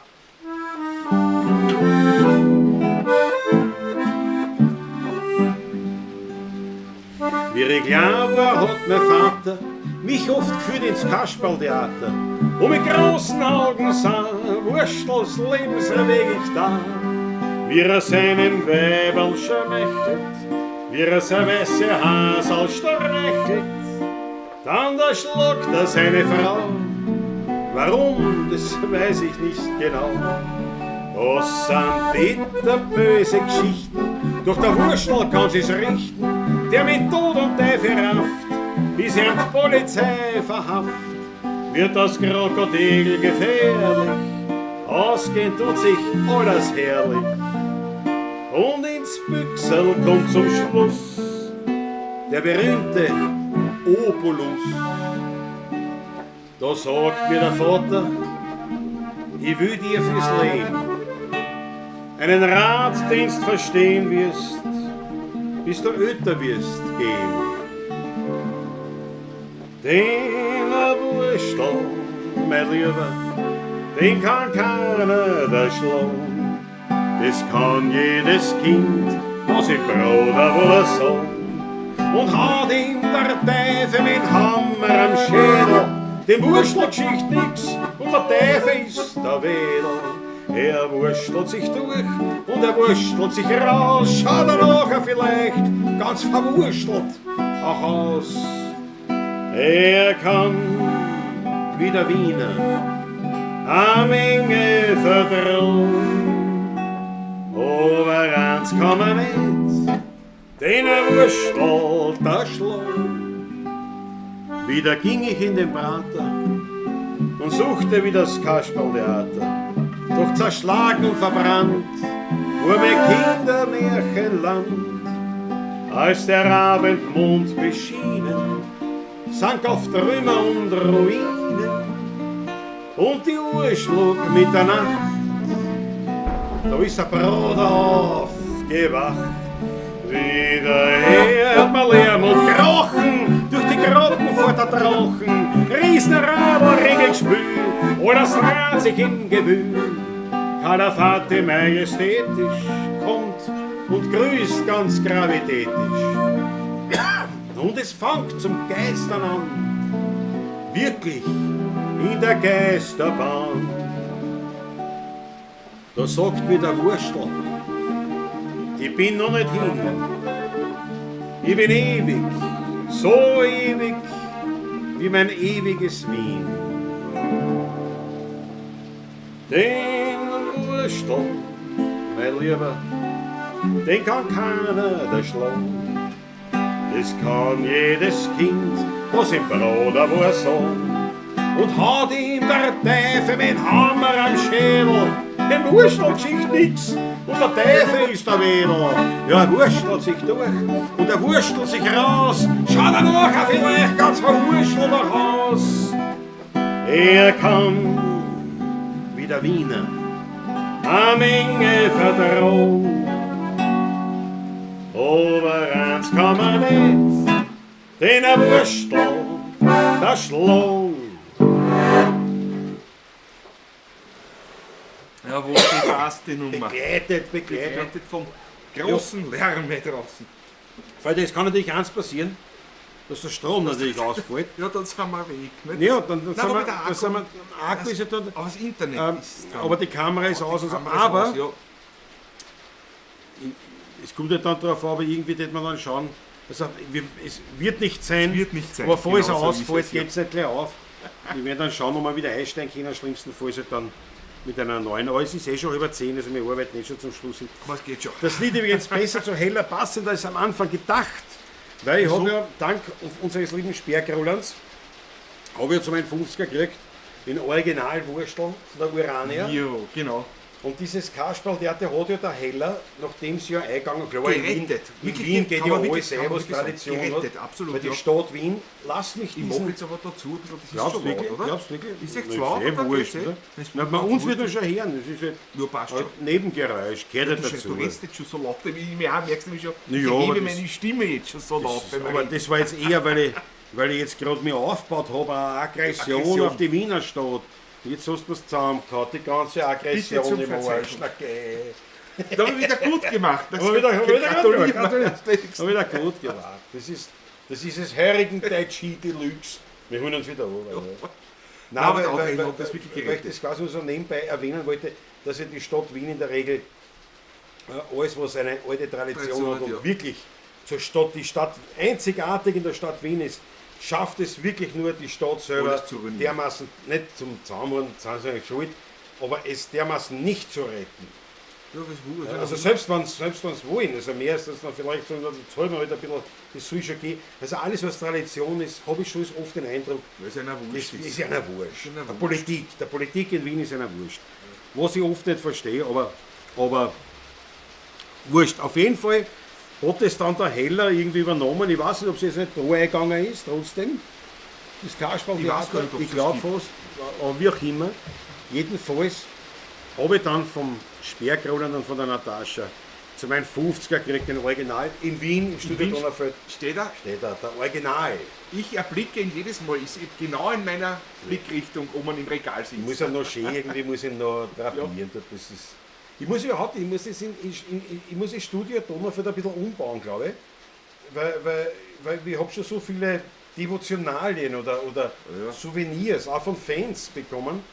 Wie ich glaube, hat mein Vater mich oft geführt ins Kasperltheater. Und mit großen Augen sah Wurstels Lebensweg ich da. Wie seinen Weberl schmächelt, wie sein weiße Hasel streichelt. Dann da schluckt seine Frau. Warum, das weiß ich nicht genau. Das sind bitterböse Geschichten, doch der Wurstel kann sie's richten, der mit Tod und Teufel rafft, bis er die Polizei verhaftet, wird das Krokodil gefährlich, ausgehen tut sich alles herrlich. Und ins Büchsel kommt zum Schluss der berühmte Obolus. Da sagt mir der Vater, ich will dir fürs Leben einen Rat, den du verstehen wirst, bis du älter wirst gehen. Den Wurstel, mein Lieber, den kann keiner da schlagen. Das kann jedes Kind, was im Bruder wohl so. Und haut ihm der Teufel mit Hammer am Schädel. Dem Wurstelgeschicht nix und der Teufel ist der Wedel. Er wurstelt sich durch und er wurstelt sich raus. Schaut er nachher vielleicht ganz verwurstelt auch aus. Er kann wie der Wiener eine Menge verdrehen, aber eins kann man nicht, den er wurstelt der Schlag. Wieder ging ich in den Prater und suchte wie das Kasperltheater. Doch zerschlagen und verbrannt war mein Kindermärchenland. Als der Abendmond beschienen, sank auf Trümmer und Ruinen und die Uhr schlug Mitternacht. Da ist der Bruder aufgewacht. Wieder hört man Lärm und Krochen, durch die Grotten fährt der Trochen. Riesenradl, Regelspül, oder das Rad sich im Gewühl. Kalafate majestätisch kommt und grüßt ganz gravitätisch. Und es fängt zum Geistern an, wirklich in der Geisterbahn. Da sagt mir der Wurstel, ich bin noch nicht hin, ich bin ewig, so ewig wie mein ewiges Wien. Den Wurstel, mein Lieber, den kann keiner da schlagen. Das kann jedes Kind, was im Bruder war so. Und hat ihm der Teufel mit Hammer am Schädel. Dem Wurstelgeschicht nix und der Teufel ist der Wedel. Ja, er wurstelt sich durch und er wurstelt sich raus. Schaut er nachher vielleicht ganz verwurstelt nach Haus. Er kann wie der Wiener eine Menge vertrauen, aber eins kann man nicht, den er Wurstel, das Schlang. Ja, wo die passt die Nummer? Begleitet. Begleitet vom großen Lärm hier draußen. Weil das kann natürlich eins passieren, dass der Strom natürlich ausfällt. Ja, dann sind wir weg. Nicht? Ja, dann Nein, sind aber wir, der dann sind wir, Akku ist ja da, Aber das Internet ist dann. aber die Kamera ist aus und so. Kamera ist Aber aus, ja. es kommt ja dann darauf an, aber irgendwie wird man dann schauen, also, es wird nicht sein, Es wird nicht sein, aber falls genau er so ist ausfällt, es, ja. geht es nicht gleich auf. Wir werden dann schauen, ob wir wieder einsteigen können, schlimmsten Fall halt dann mit einer neuen, aber es ist eh schon über 10, also wir arbeiten eh schon zum Schluss hin. Was geht schon? Das Lied übrigens besser, so heller, passender als am Anfang gedacht. Weil ich habe ja, dank unseres lieben Sperrgrollands, habe ich ja zu meinen 50er gekriegt, den Originalwurstel von der Urania. Ja, genau. Und dieses Kasperl-Theater hat ja der Heller, nachdem sie ja eingegangen, klar, in Wien, Gerettet. in Wirklich, Wien geht kann ja man alles wirklich- ein, kann man was wirklich sagen, Tradition gerettet, hat. absolut, Weil die ja. Stadt Wien, lass mich Ich mag diesen... jetzt aber dazu, das ist Glaubst schon du laut, wirklich? oder? Glaubst du wirklich? Ist echt Na, zu laut, eh oder? wurscht, Geht's eh? oder? Das Na, bei macht uns wird wurscht. das schon hören, das ist halt, Ja, passt schon. Nebengeräusch, gehört ja Du dazu. redest jetzt schon so laut, wie ich mich auch merkst, du schon. Ja, ich aber hebe das- meine Stimme jetzt schon so laut. beim Aber Reden. das war jetzt eher, weil ich jetzt gerade mir aufgebaut habe, eine Aggression Aggression. auf die Wiener Stadt. Jetzt hast du es zusammengehauen, die ganze Aggression Bitte zum im Arsch. Verzeihen. Na, geh. Da habe ich wieder gut gemacht. Das Hab ich wieder gratuliere. gut gemacht. Das ist Habe ich da gut gemacht. Das ist das Heurigen Tai Chi Deluxe. Wir holen uns wieder an. Nein, aber weil, der weil, Adrian weil, hat das wirklich weil ich gerettet. das quasi nur so nebenbei erwähnen wollte, dass ja die Stadt Wien in der Regel alles, was eine alte Tradition hat und ja. wirklich zur Stadt, die Stadt einzigartig in der Stadt Wien ist, schafft es wirklich nur die Stadt selber Alles zu ruinieren. dermaßen, nicht zum Zaumhauen, sind sie schuld, aber es dermaßen nicht zu retten. Ja, das ist gut. Also selbst wenn es wollen, also mehr ist das dann vielleicht so, dann zahlen wir halt ein bisschen, das soll schon gehen. Also alles, was Tradition ist, habe ich schon oft den Eindruck, Weil es einer wurscht das ist. ist einer wurscht. Ist einer Der wurscht. Politik in Wien ist einer wurscht. Was ich oft nicht verstehe, aber wurscht. Auf jeden Fall hat es dann der Heller irgendwie übernommen. Ich weiß nicht, ob es jetzt nicht da eingegangen ist, trotzdem. Das Kasperl, Ich weiß gar nicht, ob ich es glaube das fast, aber wie auch immer. Jedenfalls habe ich dann vom Sperrgrolland und von der Natascha zu meinen 50er gekriegt, den Original in Wien, im Studio Wien Donaufeld. Steht da? Steht da, der Original. Ich erblicke ihn jedes Mal, ist genau in meiner Blickrichtung, ob man im Regal Ich sitzt. muss ja noch schön, irgendwie muss ich noch drapieren. Das ist, ich muss überhaupt, ich muss das Studio Donaufeld ein bisschen umbauen, glaube ich. Weil ich habe schon so viele Devotionalien oder Ja. Souvenirs, auch von Fans bekommen.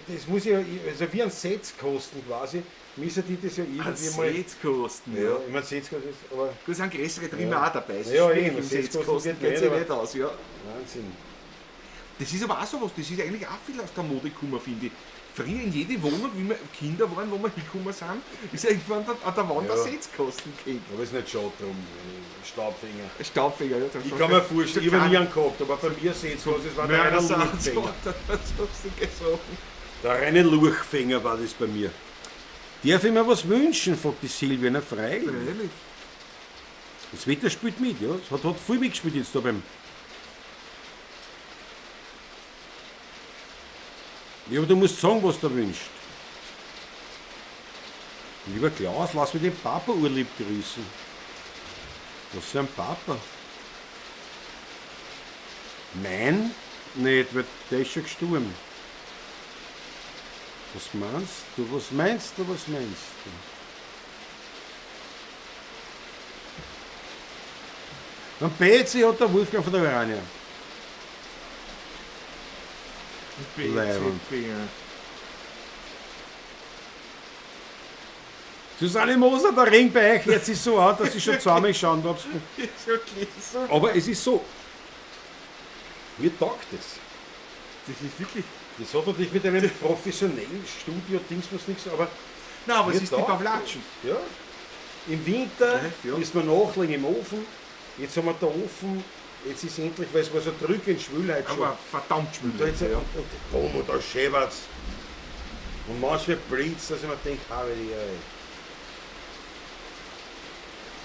Das muss ja, also wie ein Setzkosten quasi, müssen die das ja irgendwie mal... Setzkosten, ja. Ja, ich meine Setzkosten ist, aber Da sind größere drin Ja. auch dabei. Es ist Ja, schwierig eben, im Setzkosten Setzkosten geht geht nicht, sich aber- nicht aus, ja. Wahnsinn. Das ist aber auch so was, das ist eigentlich auch viel aus der Mode gekommen, finde ich. Früher in jede Wohnung, wie wir Kinder waren, wo wir hingekommen sind, ist irgendwann an der Wand Ja. der Setzkosten gekriegt. Aber ist nicht schade drum, Staubfinger. Ein Staubfänger, ja. Ich kann mir vorstellen, ich habe nie einen gehabt, aber bei mir Setzkosten, es war der reine Lurchfänger. Der reine Lurchfänger war das bei mir. Darf ich mir was wünschen, fragt die Silvia, na freilich. Freilich. Das Wetter spielt mit, ja. Es hat viel mitgespielt jetzt da beim. Ja, aber du musst sagen, was du wünschst. Lieber Klaus, lass mich den Papa urlieb grüßen. Was für ein Papa? Nein, nicht, weil der ist schon gestorben. Was meinst du? Was meinst du? Was meinst du? Und Betsy hat der Wolfgang von der Urania. Leibend. Susanne Moser, der Ring bei euch jetzt ist so an, dass ich schon zweimal schauen habe. Aber es ist so. Mir taugt es. Das ist wirklich. Das hat natürlich mit einem professionellen Studio-Dings was nichts, aber Nein, aber es mir ist die taugt Pavlatschen. es. Ja. Im Winter Ja. ist man nachlegen im Ofen. Jetzt haben wir den Ofen, jetzt ist endlich, weil es war so drückend schwül heute schon. Aber verdammt Und schwül. da, jetzt, Ja. und boom, und da schäbert's. Und manchmal blitzt, dass ich mir denke, habe die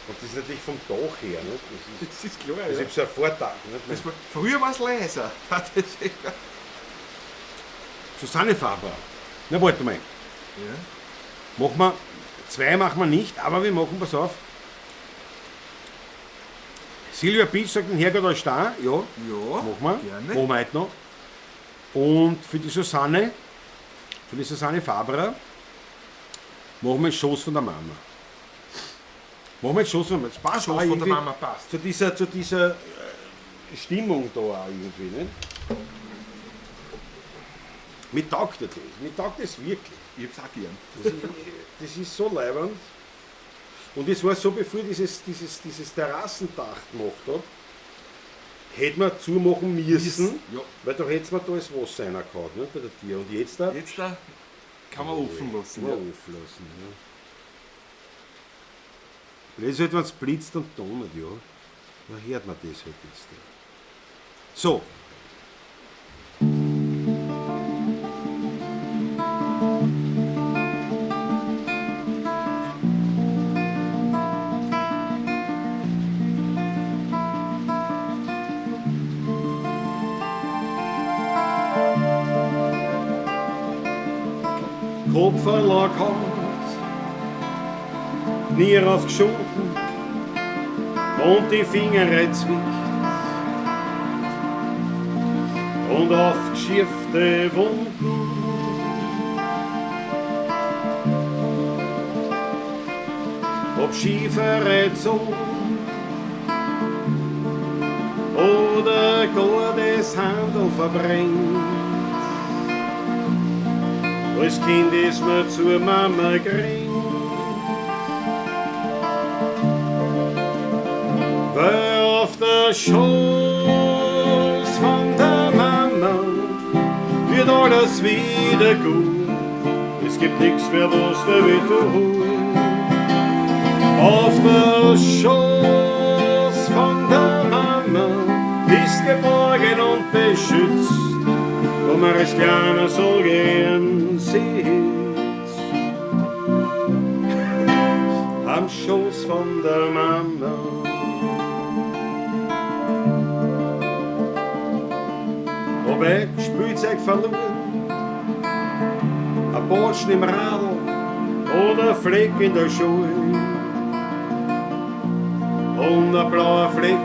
Und das ist natürlich vom Dach her. Nicht? Das ist klar, Das ja. ist so ein Vortag. Nicht? Das war, früher war es leiser. Das ist- Susanne Faber. Na, warte mal. Ja. Machen wir, 2 machen wir nicht, aber wir machen, pass auf. Silvia Pitsch sagt, den Herrgott als Star, ja, Ja, machen wir. gerne. Machen wir heute noch. Und für die Susanne Faber, machen wir Schoß von der Mama. Machen wir jetzt Schoß von der Mama. Das passt Schoß auch von der irgendwie Mama passt. zu dieser Stimmung da auch irgendwie. Nicht? Mir taugt das. Mir taugt das wirklich. Ich hab's auch gern. Das ist so leibend. Und es war so, bevor ich dieses Terrassendach gemacht habe, hätte man zumachen müssen, Ja. weil da hätte man da das Wasser reingehauen, ne, bei der Tür. Und jetzt da Jetzt da kann man offen lassen. mal Ja. auflassen. Ja. Das ist halt, wenn es blitzt und donnert, ja. Da hört man das halt jetzt. Ja. So. Kopfverlag hat, nie aufgeschoben und die Finger zwickt und aufgeschiffte Wunden. Ob schiefere Zonen oder gar das Handel verbrennt. Als Kind ist mir zur Mama gering, weil auf der Schoß von der Mama wird alles wieder gut. Es gibt nichts mehr, was der will tun. Auf der Schoß von der Mama ist geborgen und beschützt, wo man als Kleiner so gern sitzt. Am Schoß von der Mama. Ob ich Spielzeug verloren, ein Borschen im Radl oder ein Fleck in der Schuhe und ein blauer Fleck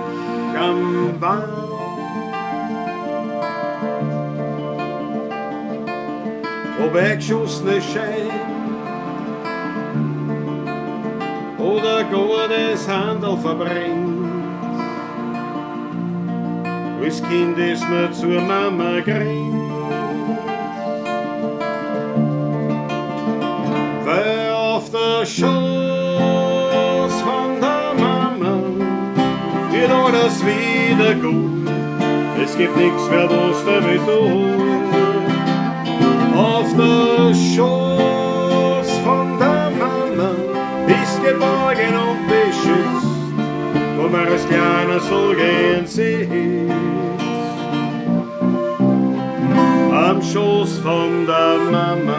am Wand. Ob geschossene Schein oder gar das Handel verbrennt. Als Kind ist mir zur Mama gerannt, weil auf der Schoß von der Mama wird alles wieder gut. Es gibt nichts mehr, was der will tun. Auf der Schoß von der Mama ist geborgen und beschützt, wo man als Kleiner so gern sitzt. Am Schoß von der Mama.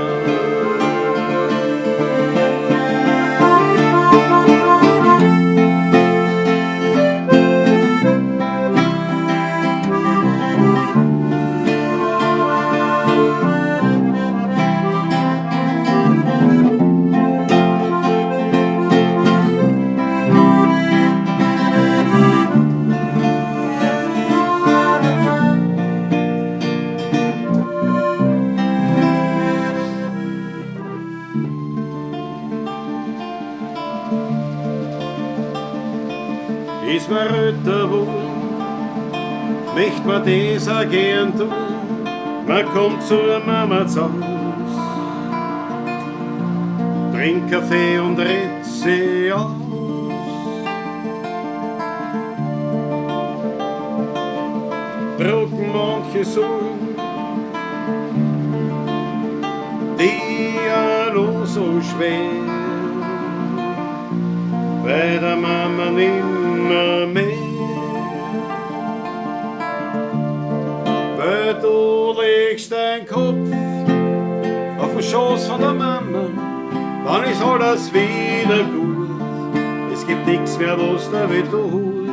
Ist mir älter worden, möcht man das auch gern tun. Man kommt zur Mama zu Haus, trinkt Kaffee und redet sie aus. Drucken manche Sorgen, die ja noch so schwer, bei der Mama nimmer mehr. Weil du legst deinen Kopf auf den Schoß von der Mama, dann ist alles wieder gut. Es gibt nichts mehr, was der will tun.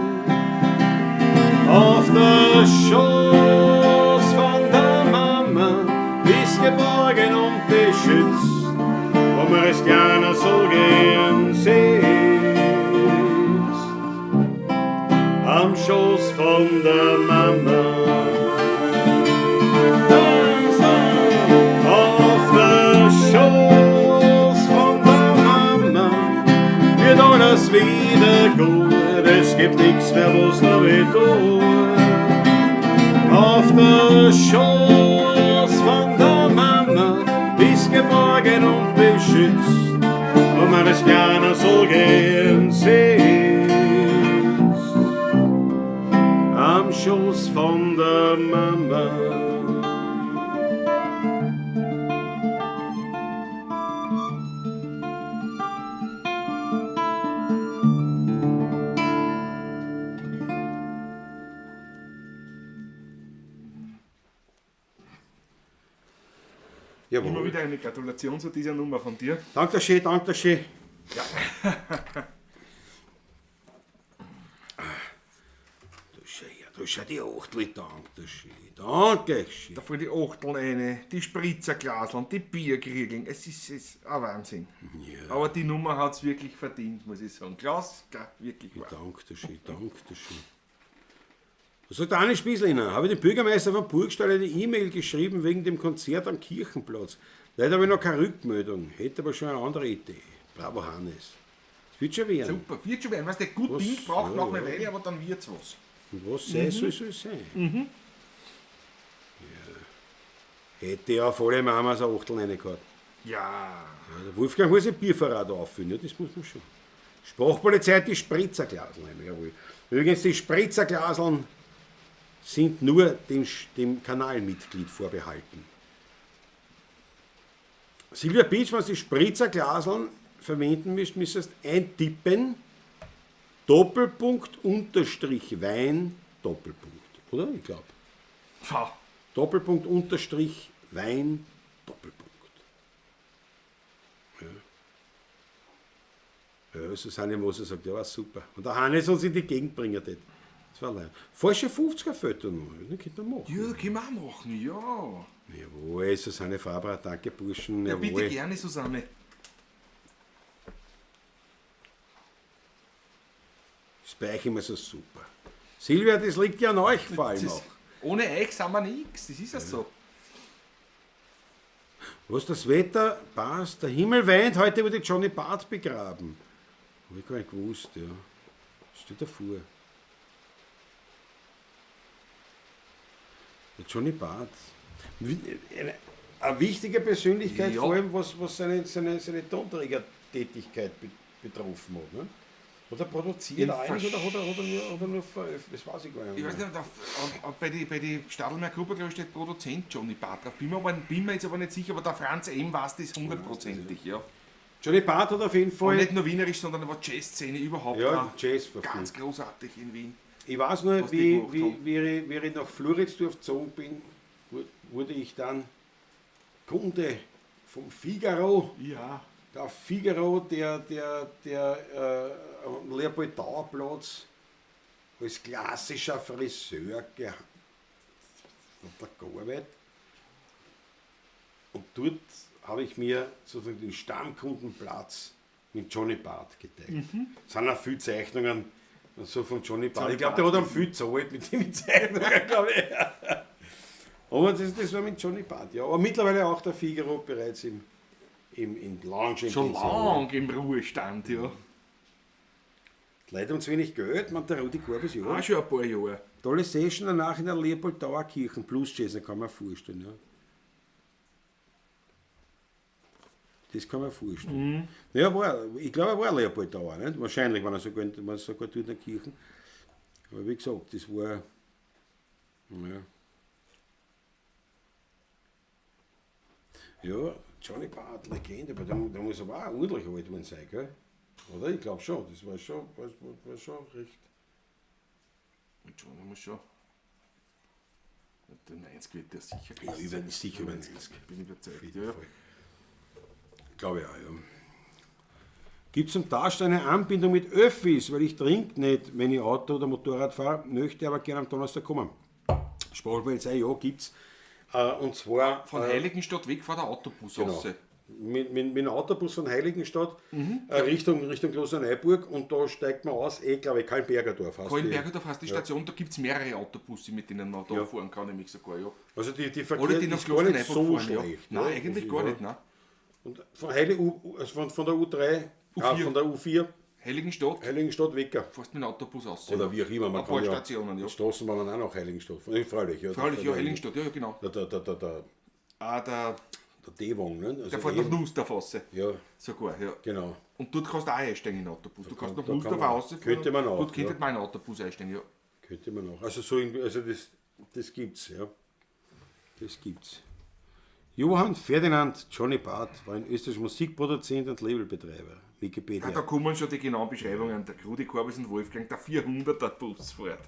Auf der Schoß von der Mama ist geborgen gehen. Auf der Schoß von der Mama bist geborgen und beschützt, und man es gerne so gern sitzt. Am Schoß von der Mama. Immer Jawohl. wieder eine Gratulation zu dieser Nummer von dir. Dankeschön, Dankeschön. Du schau die Achtel, Dankeschön. Dankeschön. Da voll die Achteln rein, die Spritzerglaseln, die Bierkriegeln. Es ist ein Wahnsinn. Ja. Aber die Nummer hat es wirklich verdient, muss ich sagen. Klaus, wirklich wahr. Dankeschön, Dankeschön. Was sagt der Anne Spiesliner? Habe ich dem Bürgermeister von Burgstall eine E-Mail geschrieben wegen dem Konzert am Kirchenplatz. Leider habe ich noch keine Rückmeldung. Hätte aber schon eine andere Idee. Bravo, Hannes. Es wird schon werden. Super, wird schon werden. Weißt du, gut Was? Ding braucht Ja, noch eine ja. Weile, aber dann wird's was. Und was sei, soll sein. Ja. Hätte ja volle Mamas eine Achtel reingehauen. Ja. Ja, der Wolfgang muss ein Bierverrat auffüllen, ja, das muss man schon. Sprachpolizei, die Spritzerglaseln, jawohl. Übrigens, die Spritzerglaseln sind nur dem Kanalmitglied vorbehalten. Silvia Beach, wenn Sie Spritzerglaseln verwenden müsstest eintippen, Doppelpunkt, Unterstrich, Wein, Doppelpunkt. Oder? Ich glaube. Pah. Doppelpunkt, Unterstrich, Wein, Doppelpunkt. Ja, Susanne Moser sagt, ja, war super. Und der Hannes uns in die Gegend bringen dort. Das war leid. Falsche 50er-Foto noch, das könnte man machen. Ja, das können wir auch machen, ja. Jawohl, Susanne Faber, danke Burschen. Ja, Jawohl. bitte gerne, Susanne. Das Beichen ist so super. Silvia, das liegt ja an euch vor allem Das auch. ist, ohne euch sind wir nichts, das ist ja so. Was das Wetter passt, der Himmel weint, heute wurde Johnny Bart begraben. Habe ich gar nicht gewusst, ja. Steht davor. Der Johnny Bart. Eine wichtige Persönlichkeit, Ja. vor allem was seine Tonträgertätigkeit betroffen hat. Ne? Hat er produziert In eigentlich oder hat er nur veröffentlicht? Das weiß ich gar nicht. Ich weiß nicht, bei die Stadelmeier Gruppe, glaube ich, steht Produzent Johnny Bart drauf. Bin mir jetzt aber nicht sicher, aber der Franz M. weiß das hundertprozentig, ja. Johnny Bart hat auf jeden Und Fall. nicht nur wienerisch, sondern aber Jazzszene überhaupt Ja, auch Jazz war ganz viel. großartig in Wien. Ich weiß nur, was die gemacht wie haben. ich nach Floridsdorf gezogen bin, wurde ich dann Kunde vom Figaro. Ja. Der Figaro, der am Leopold-Dauer-Platz als klassischer Friseur hat er gearbeitet. Und dort habe ich mir sozusagen den Stammkundenplatz mit Johnny Bart geteilt. Es sind auch viele Zeichnungen so von Johnny Bart. Johnny Ich glaube, der Bart. hat am viel gezahlt mit den Zeichnungen, glaube ich. Aber das war mit Johnny Bart, ja. Aber mittlerweile auch der Figaro bereits in Lounge. Schon lang im Ruhestand, ja. Leider uns wenig Geld, man der Rudi Korbis, ja. Auch schon ein paar Jahre. Tolle Session danach in der Leopold-Dauer Kirchen, plus Jazz, kann man vorstellen, ja. Das kann man vorstellen. Ja, ich glaube, er war Leopold-Dauer, nicht? Wahrscheinlich, wenn er sogar dort in der Kirche. Aber wie gesagt, das war. Ja. Ja, Johnny Bart, Legende, aber der muss aber auch ordentlich alt man sein, gell? Oder? Ich glaube schon, das war schon recht. Und schon, muss schon. Der 90 wird der sicher Ja, sicher über 90. 90. Bin überzeugt, Auf jeden ja. Fall. Glaube ich auch, ja. Gibt es zum Tausch eine Anbindung mit Öffis, weil ich trinke nicht, wenn ich Auto oder Motorrad fahre, möchte aber gerne am Donnerstag kommen. Sprachpolizei, ja, gibt's. Und zwar Von Heiligenstadt weg vor der Autobus genau, raus. mit dem Autobus von Heiligenstadt Richtung Klosterneuburg und da steigt man aus, glaube ich, Kallenbergerdorf. heißt die. Kallenbergerdorf heißt die Station, da gibt es mehrere Autobusse, mit denen man da Ja. fahren kann, nämlich sogar, ja. Also die Oder Verkehr die nach ist gar nicht so Klosterneuburg fahren, ja. schlecht. Nein, ne? eigentlich Das gar ist, nicht, nein. Und von der U3, U4. von der U4 Heiligenstadt, Heiligenstadt, Wecker. fährst mit dem Autobus aus. Oder wie auch immer. Man Ein paar kann Stationen, ja. Die Straßenbahn auch nach Heiligenstadt. Freilich, ja. Freilich, ja, Heiligenstadt, ja, genau. Der Der D-Wagen, ne? Also fährt nach Nussdorf. Ja, sogar, ja. genau. Und dort kannst du auch einsteigen in den Autobus. Du kannst nach da Nussdorf kann man- rausfahren. könnte man auch, Dort könnte ja. mein Autobus einsteigen, ja. Könnte man auch. Also so irgendwie, also das gibt's, ja. Das gibt's. Johann Ferdinand Johnny Barth war ein österreichischer Musikproduzent und Labelbetreiber. Wikipedia. Ja, da kommen schon die genauen Beschreibungen. Der Rudi Korbis und Wolfgang, der 400er Bus fährt.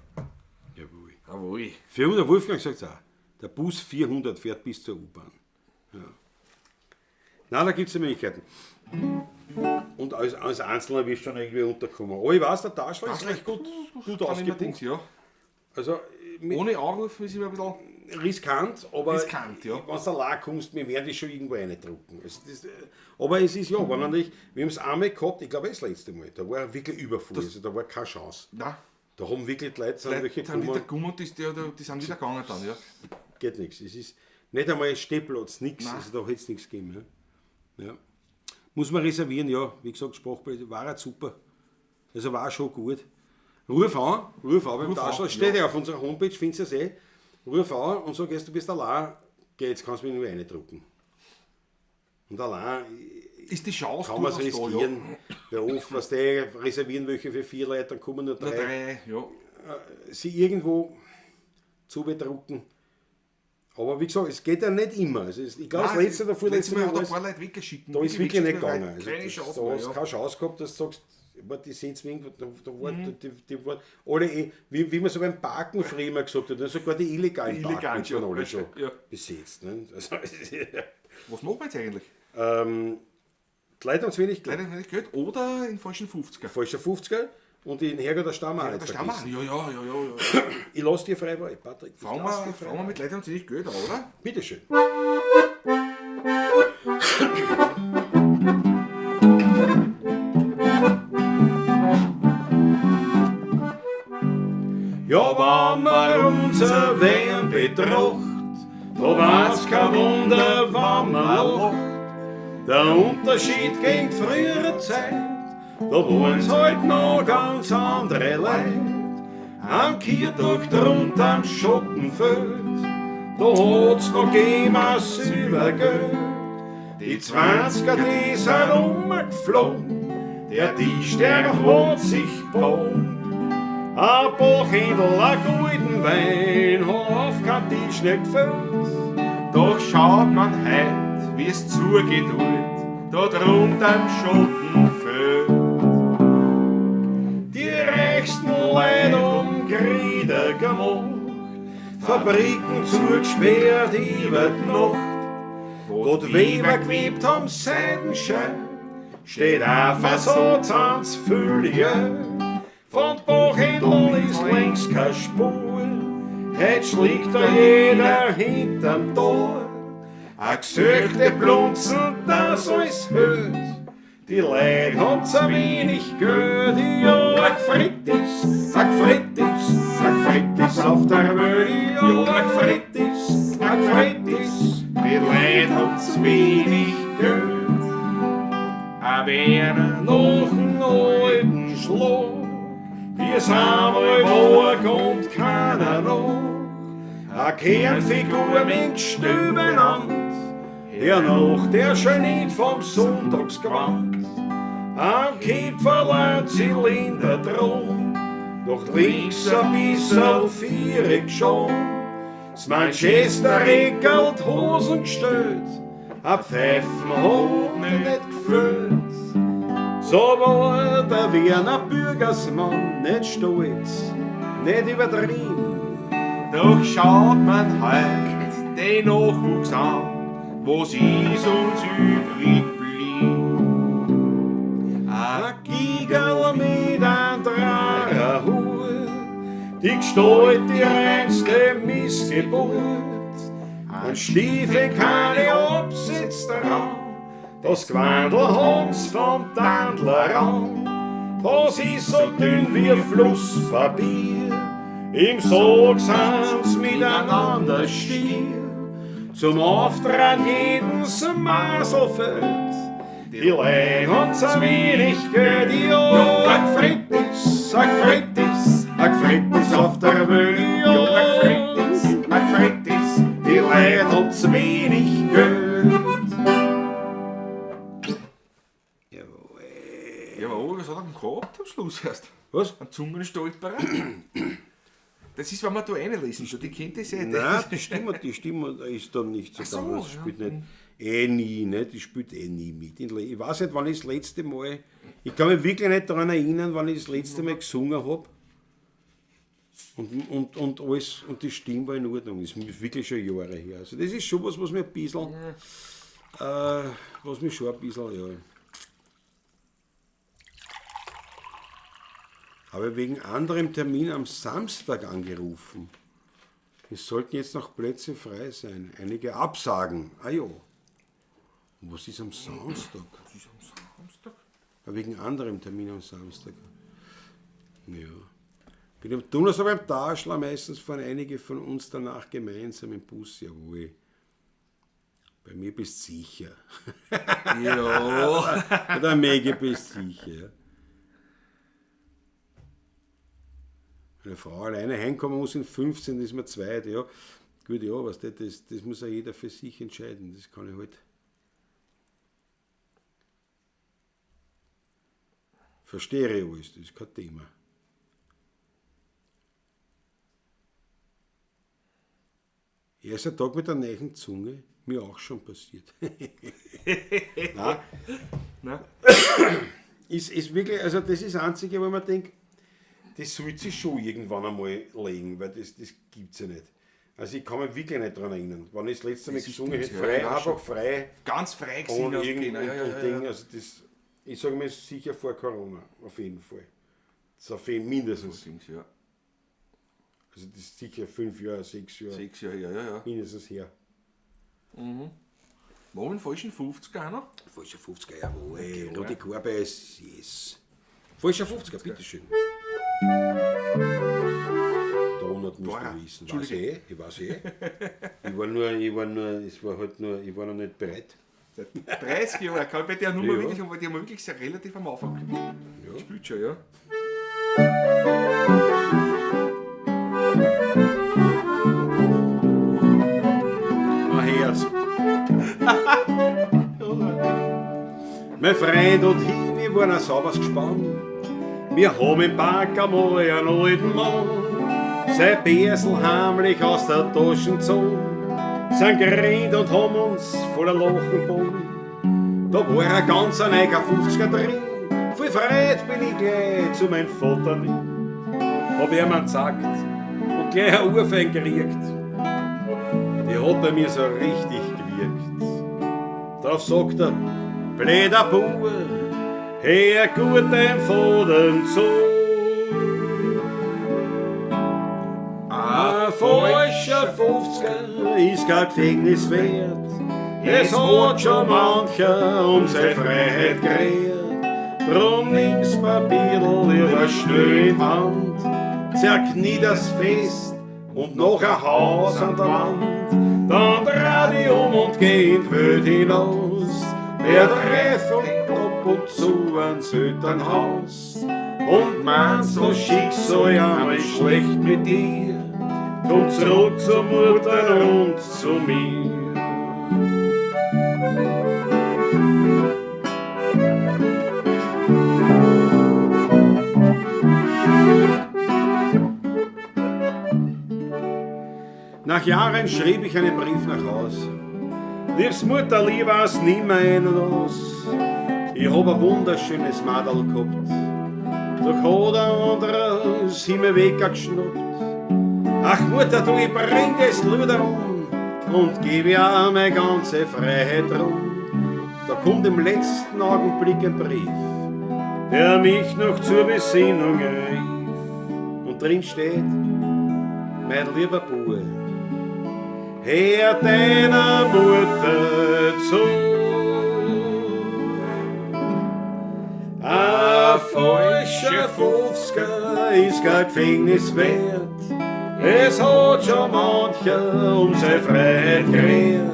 Jawohl. Jawohl. 400, Wolfgang sagt es auch. Der Bus 400 fährt bis zur U-Bahn. Ja. Nein, da gibt es Möglichkeiten. Und als Einzelner wirst du schon irgendwie unterkommen. Aber ich weiß, der Taschler ist recht gut ausgebucht. Ja. Also Ohne Anrufen ist immer ein bisschen. riskant, aber Riskant, ja. wenn du allein kommst, wir werden dich schon irgendwo reindrucken. Aber es ist ja, wenn man nicht, wir haben es einmal gehabt, ich glaube das letzte Mal, da war er wirklich übervoll, also da war keine Chance. Nein, Da haben wirklich die Leute die Leute welche sind wieder gekommen, gekommen und die sind wieder gegangen dann, ja. geht nichts. Es ist nicht einmal ein Stehplatz, nichts, Nein. also da hätte es nichts gegeben. Ja. Muss man reservieren, ja, wie gesagt, Sprachbild war halt super, also war schon gut. Ruf an beim Taschler, steht ja auf unserer Homepage, findest du es ruf an und sag, du bist allein, geh, jetzt kannst du mich nur reindrucken. Und allein Ist die Chance kann man es durchaus da, riskieren. Ja, oft, was die reservieren welche für 4 Leute, dann kommen nur 3. Nur 3, ja. Sie irgendwo zu bedrucken. Aber wie gesagt, es geht ja nicht immer. Also ich glaube, das letzte oder vorletzte Mal, hat ein alles, paar Leute weggeschicken. da ist wirklich nicht gegangen. Also, keine Also, Chance da mehr, hast du ja. keine Chance gehabt, dass du sagst, die sind irgendwo, da waren, die waren alle, wie man so beim Parken früher immer gesagt hat, sogar die illegalen Die illegalen, Parkplätze waren alle ja. schon Ja. besetzt. Ne? Also, Was machen wir jetzt eigentlich? die Leute haben zu wenig Geld. Leider nicht Geld oder in falschen 50er. Falscher 50er und in Herger der Stamm auch Ja, nicht der Stamm vergessen. ja. Ich lasse dir frei, Patrick. Ich Fangen lass dir wir frei. mit Leuten und nicht Geld an, oder? Bitteschön. Ja, wenn man unser Wehen betracht, da war's kein Wunder, wenn man lacht. Der Unterschied gegen die frühere Zeit, da waren's halt noch ganz andere Leute. Am Kirtag drunter am Schottenfeld, da hat's noch gegeben ein Silbergeld. Die 20er, die sind umgeflogen, der Tisch, der hat sich gebogen. Ein Bachhändel, ein golden Wein, hat auf kein Tisch nicht gefällt. Doch schaut man heut, wie es zugeht, da drunter im Schottenfeld. Die reichsten Leute um Grieder gemacht, Fabriken zugesperrt über die Nacht. Wo die Weber gewebt haben Seidenschein, steht auf so ganz Fülle. Von Bachhändeln ist längst keine Spur, heut schlägt da jeder hinterm Tor. A gesöchte Blunzen, das alles hört, die Leute haben zu wenig Geld. Ja, a Frittis auf der Welt. Ja, a Frittis, die Leute haben zu wenig Geld. A Werner noch einen alten Schlag, wir sind mal Tag und keiner noch. A Kernfigur mit Stübenand, der noch der Geniet vom Sonntagsgewand. Am Kipferl ein Zylinder drum, doch links ein bissl vierig schon. Das Manchester regelt Hosen gestellt, a Pfeifen hat nicht gefüllt. So war der Wiener Bürgersmann nicht stolz, nicht übertrieben. Doch schaut man heut den Nachwuchs an, was ist uns übrig blieb. A Gigerl mit ein Drager Hut, die Gestalt die reinste Missgeburt. Ein Stiefel keine Absitz daran, das Gewandl haben's vom Tandler an. Das ist so dünn wie Flusspapier, im Sog sind's miteinander stier. Zum Auftragen jedens Maselfeld, Die Leute haben zu wenig gehört, ja, Agfretis auf der Wöhne, ja, Agfretis, die Leute haben zu wenig gehört. Jawohl, was hat er denn gehabt am Schluss erst? Was? Ein Zungenstolperer? Das ist, wenn man da reinlesen schon, die kennt das ja. Nein, die Stimme ist dann nicht so da. Das spielt nicht. Nie, ne? Die spielt nie mit. Ich weiß nicht, wann ich das letzte Mal. Ich kann mich wirklich nicht daran erinnern, wann ich das letzte Mal gesungen habe. Und alles, und die Stimme war in Ordnung. Das ist wirklich schon Jahre her. Also das ist schon was mir ein bisschen. Was mich schon ein bisschen, ja. Habe wegen anderem Termin am Samstag angerufen. Es sollten jetzt noch Plätze frei sein. Einige Absagen. Ah ja. Und was ist am Samstag? Was ist am Samstag? Wegen anderem Termin am Samstag. Ja. Bin am Donnerstag beim Taschler, meistens fahren einige von uns danach gemeinsam im Bus. Jawohl. Bei mir bist du sicher. Ja. Bei der Mege bist du sicher. Ja. Wenn eine Frau alleine heimkommen muss in 15, das ist mir zweit. Ja. Gut, ja, was das muss ja jeder für sich entscheiden. Das kann ich halt. Für Stereo ist das kein Thema. Erster Tag mit der neuen Zunge, mir auch schon passiert. Nein. Nein. Ist wirklich, also das ist das Einzige, wo man denkt, das sollte sich schon irgendwann einmal legen, weil das gibt es ja nicht. Also ich kann mich wirklich nicht daran erinnern, wann ich das letzte Mal gesungen hätte, frei, einfach schon. Frei. Ganz frei Und gesehen. Ding, also das, ich sage mir sicher vor Corona, auf jeden Fall. Das ist auf jeden mindestens. Ja. Also das ist sicher 5 Jahre, 6 Jahre. 6 Jahre, ja. Mindestens her. Mhm. War in falschen 50er noch? Falscher 50er, jawohl. Rudi Korbeis, yes. Falscher 50er, bitteschön. Donut müsst ihr wissen. Ich weiß eh. Ich war noch nicht bereit. Seit 30 Jahren, kann ich bei der Nummer wirklich, aber die haben wir wirklich sehr relativ am Anfang. Ja. Spielt schon, ja. Mein Herz. Mein Freund und ich, wir waren ein sauberes Gespann. Wir haben im Park einmal einen alten Mann, sein Bärsel heimlich aus der Tasche gezogen, sind gerannt und haben uns voller Lachen gebogen. Da war ein ganz neuer 50er drin, voll Freude bin ich gleich zu meinem Vater mit. Hab er mir gesagt und gleich ein Ohrfein gekriegt. Die hat bei mir so richtig gewirkt. Darauf sagt er, blöder Bauer, hör gut dein Vater zu. Ein falscher 50er ist kein Gefängnis wert. Es hat schon mancher um seine Freiheit gerät. Drum nimm's Papierl lieber schnell in die Hand, zerknie das fest und noch ein Haus an der Wand. Dann dreh dich um und geh in die Welt hinaus. Er trefft ab und zu ans Elternhaus und meinst, was Schicksal einmal schlecht mit dir. Komm zurück zur Mutter und zu mir. Nach Jahren schrieb ich einen Brief nach Haus. Liebs Mutter, lieber es nimmer ein los. Ich hab ein wunderschönes Madel gehabt. Doch hat ein anderer sie mir weggeschnappt. Ach Mutter, du, ich bring das Luder um und gebe ja meine ganze Freiheit rum. Da kommt im letzten Augenblick ein Brief, der mich noch zur Besinnung rief. Und drin steht, mein lieber Bub, hör deiner Mutter zu. Ein falscher 50er ist kein Gefängnis wert. Es hat schon mancher um seine Freiheit gerät.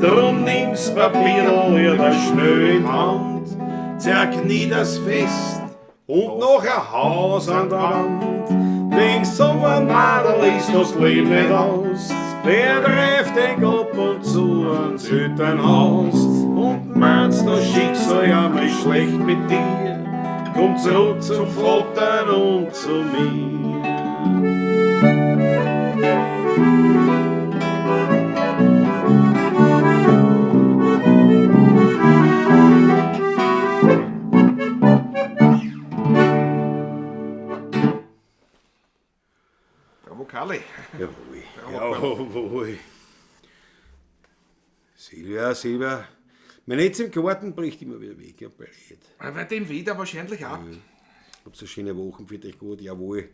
Drum nimm's Papier lieber schnell in die Hand, zerkniet das Fest und noch ein Haus an der Wand. Wegen so ein Madel ist das Leben nicht aus. Wer trifft den ab und zu ans Hüttenhaus und meinst, das Schicksal ja mal schlecht mit dir, komm zurück zum Vater und zu mir. Bravo, Karli. Jawohl. Silvia. Mein Netz im Garten bricht immer wieder weg. Ja, blöd. Aber dem Wetter wahrscheinlich auch. Hab so schöne Wochen für dich gut. Jawohl.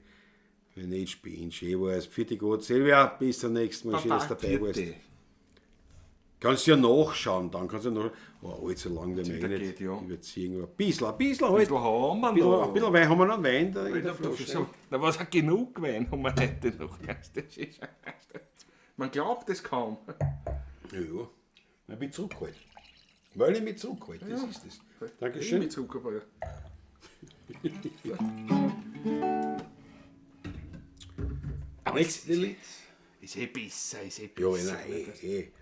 Wenn nicht spielen, schön war's. Für dich gut. Silvia, bis zum nächsten Mal. Schön, dass du dabei warst. Kannst du ja nachschauen, dann kannst du noch. Oh, allzu lang der Wein nicht überziehen. Aber ein bisschen halt. Ein bisschen haben wir noch. Ein bisschen Wein haben wir noch Wein da in der Flasche. So, da war es auch genug Wein, haben wir heute noch. Man glaubt es kaum. Ja, ich bin zurückgeholt. Weil ich mich zurückgeholt, das ist das. Dankeschön. Mit Zucker, ja. Nächste Lied. Ist besser. Ja, nein,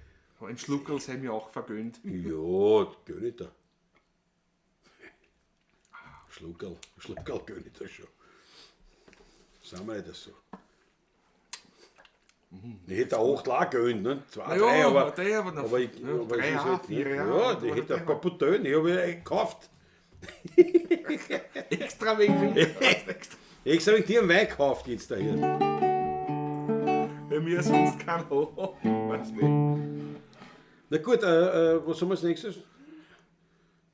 Ein Schluckerl sei mir auch vergönnt. Ja, gönn ich da. Schluckerl gönn ich da schon. Sagen wir nicht so. Ich hätte auch 8 Lage gönnt, ne? 2, 3, aber ich ist halt 4 ja, die hätte ein paar Putönen, ich habe ja gekauft. Extra wegen mir. Extra wegen dir einen Wein gekauft jetzt da hier. Bei mir sonst kein Ho. Weiß nicht. Na gut, was haben wir als nächstes?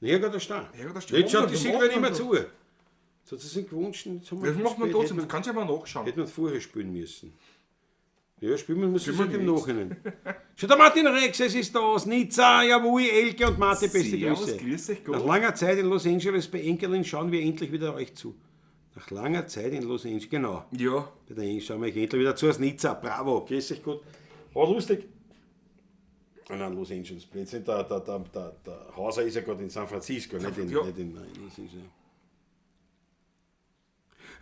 Herrgott der Stein. Jetzt schaut die Silvia nicht mehr zu. Jetzt hat sie sich gewünscht. Das macht man trotzdem, das kannst du ja mal nachschauen. Hätten wir vorher spielen müssen. Ja, spielen muss es halt im Nachhinein. Schon der Martin Rex, es ist da aus Nizza, jawohl, Elke und Martin, beste Grüße. Grüß dich, Gott. Nach langer Zeit in Los Angeles bei Enkelin schauen wir endlich wieder euch zu. Nach langer Zeit in Los Angeles, genau. Ja. Bei der schauen wir euch endlich wieder zu aus Nizza, bravo, grüß dich gut. War lustig. Oh nein, Los Angeles, plötzlich der Hauser ist ja gerade in San Francisco, nicht in Los Angeles.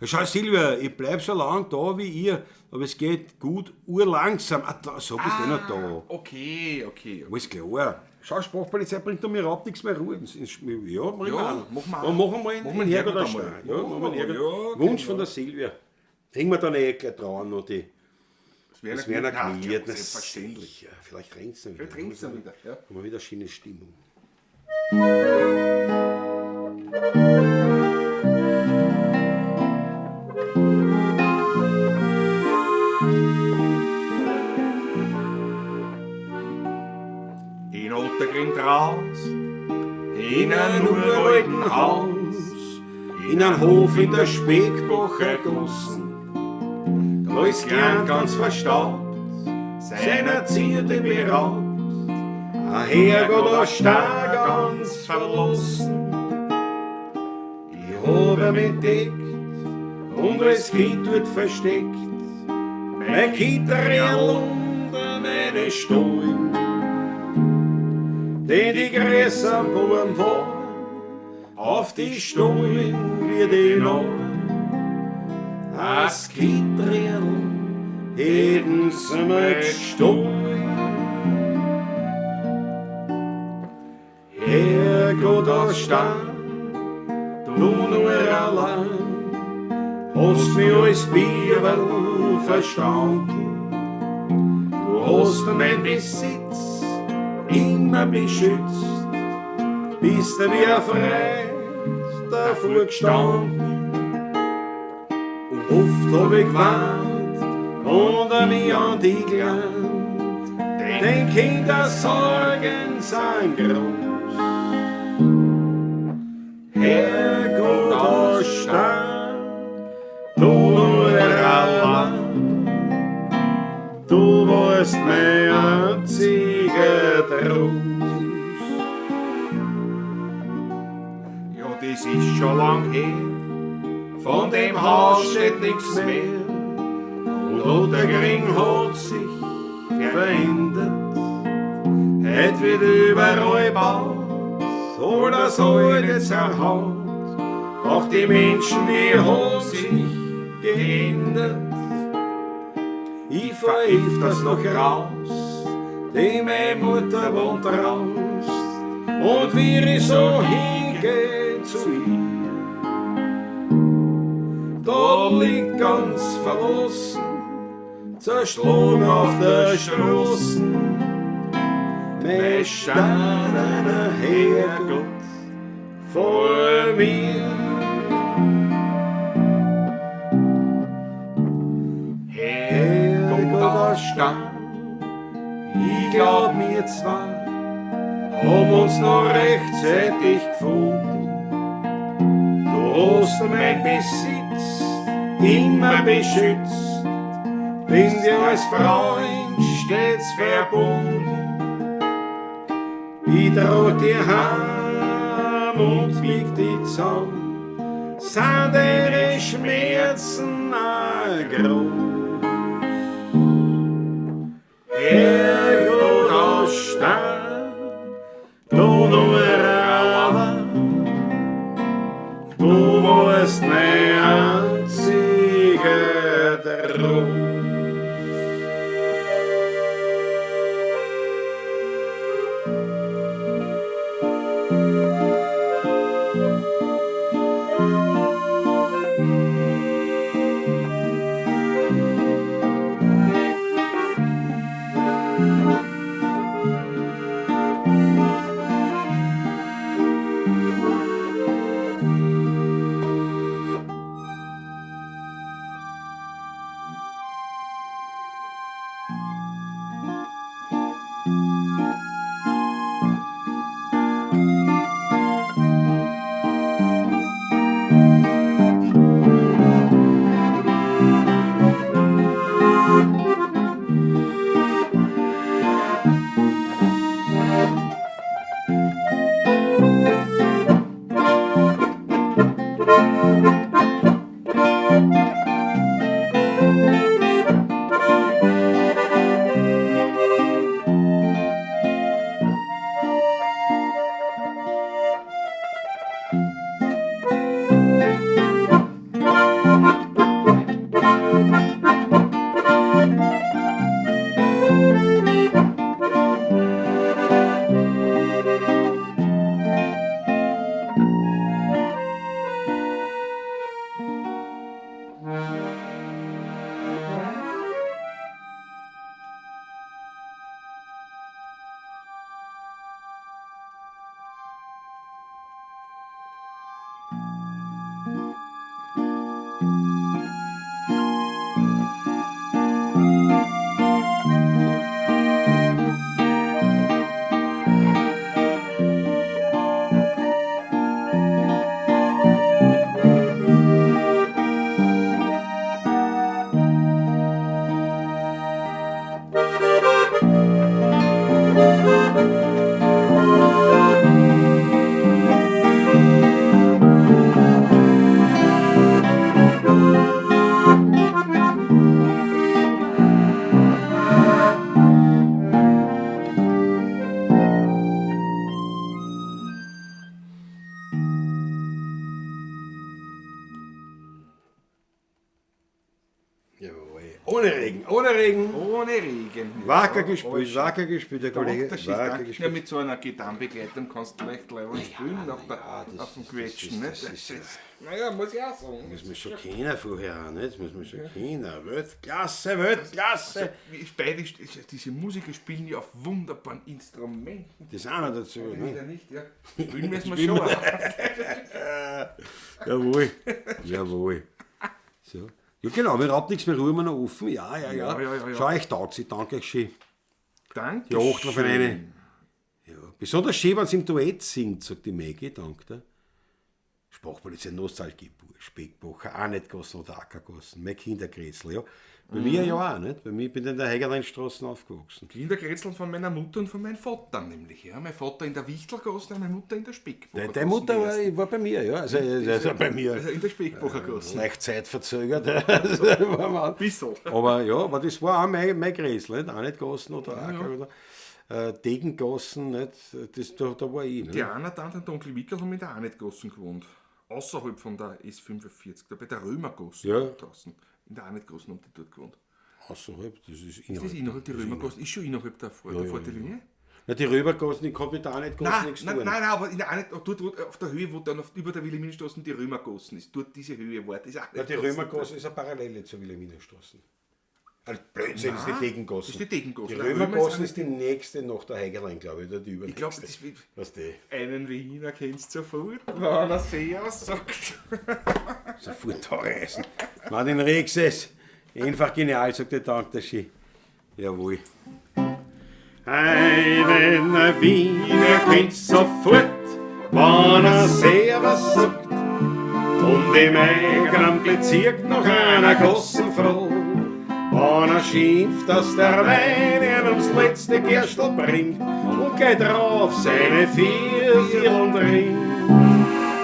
Schau Silvia, ich bleib so lang da wie ihr, aber es geht gut urlangsam. So bist du noch da. Okay. Alles klar. Schau, Sprachpolizei bringt mir überhaupt nichts mehr Ruhe. Ja, machen wir auch. Machen wir einen Herrgott der Stein. Ja, machen wir einen Herrgott. Wunsch von der Silvia. Hängen wir dann gleich dran noch die. Das wäre eine Kniet. Selbstverständlich. Vielleicht trinkt es Vielleicht trinkt es wieder. Ja. Haben wir wieder schöne Stimmung. In Ottergring draus, in einem uralten Haus, in einem Hof in der Speckbacher Gossen, da ist gern ganz verstaubt, seiner Zierde beraubt, ein Herrgott der Stein ganz verlassen. Ich habe mich entdeckt und als Kind dort versteckt, mein Kitterl unter meine Stollen, denn die größeren Buben fahren auf die Stollen wie die Norn. Das Kitterl hätten sie mir gestohlen. Herrgott der Stein, du nur allein, hast mich als Bibel verstanden. Du hast mein Besitz immer beschützt, bist du wie ein Freund davor gestanden. Oft hab ich gewarnt und an mich an die gelernt, denn Kindersorgen sind groß. Herrgott der Stein, du nur allein, du warst mein einziger Trost. Ja, das ist schon lang her, von dem Haus steht nichts mehr. Und Ottergring hat sich verändert, heute wird überall gebaut oder so jetzt erhaut. Auch die Menschen, die haben sich geändert. Ich fahr öfters noch raus, die meine Mutter wohnt raus. Und wie ich so hingehe zu ihr, da liegt ganz verlassen, zerschlagen auf der Straße, mein steinerner Herrgott vor mir. Herrgott, ich glaub mir zwar, haben uns noch rechtzeitig gefunden. Du hast mein Besitz immer beschützt, bin dir als Freund stets verbunden. Ich trau dir heim und bieg dich zusammen, sind deine Schmerzen auch groß. Herrgott aus Stein, du nur aber, du warst mein einziger Trost. Ohne Regen, ohne Regen. Ohne Regen. Wacker gespielt, der Kollege. Wacker Wacker ja, gespielt. mit so einer Gitarrenbegleitung kannst du leicht leibend spielen auf dem Quetschen. Naja, muss ich auch sagen. Muss man schon kennen vorher, nicht? Muss man schon kennen. Weltklasse, Weltklasse. Beide, diese Musiker spielen ja auf wunderbaren Instrumenten. Das auch noch dazu, ne? Wieder nicht, ja. Spielen müssen wir schon. Jawohl, jawohl. So. Ja genau, wir haben nichts mehr, ruhen wir noch offen. Ja. Ja. Schau, ich taugt sie, danke euch schön. Danke. Die Achtel von eine. Ja. Besonders schön, wenn sie im Duett singt, sagt die Maggie, danke. Sprachpolizei, Nostalgie, Speckbacher, auch nicht Gossen oder Ackergossen, mein Kindergrätzl, ja. Bei mir ja auch, nicht? Bei mir bin ich in der Hegerleinstraße aufgewachsen. Kindergrätzl von meiner Mutter und von meinem Vater nämlich. Ja. Mein Vater in der Wichtelgasse und meine Mutter in der Speckbacher. Deine Mutter war bei mir, ja. Also bei mir. Also in der Speckbacher Gasse. Leicht zeitverzögert. Ein bisschen. Aber ja, aber das war auch mein Grätzl, nicht? Auch nicht Gossen oder Acker. Oder. Degengassen, nicht? Da war ich. Die Ne? einer dann, der Onkel Wickel, haben in der Anetgassen gewohnt. Außerhalb von der S45, da bei der Römergassen Ja. draußen. In der Anetgassen haben die dort gewohnt. Außerhalb, das ist Ist das innerhalb der Römergassen? Ist schon innerhalb der Vorderlinie? Na, die Römergassen, ich kann mit der Anetgassen nichts tun. Nein, aber in der dort auf der Höhe, wo dann über der Wilhelminenstraße die Römergassen ist, dort diese Höhe war das auch Na, die Römergasse ist eine Parallele zur Wilhelminenstraße. Also Blödsinn, ist die Degengasse. ist die Degengasse. Die Der Römergasse Römer ist die nächste nach der Heigerlein, glaube ich, oder die Ich übernächste. glaube, das wird. Was die? Einen Wiener kennst du sofort, wenn er sehr sagt. Sofort da reisen. Martin Rexes, einfach genial, sagt der Dank, der Ski. Jawohl. Einen Wiener kennst sofort, wenn er Servus sagt. Und im eigenen Bezirk noch einer Gassenfrau. Wenn er schimpft, dass der Wein ihn ums letzte Gerstl bringt und geht drauf seine Vierteln trinkt.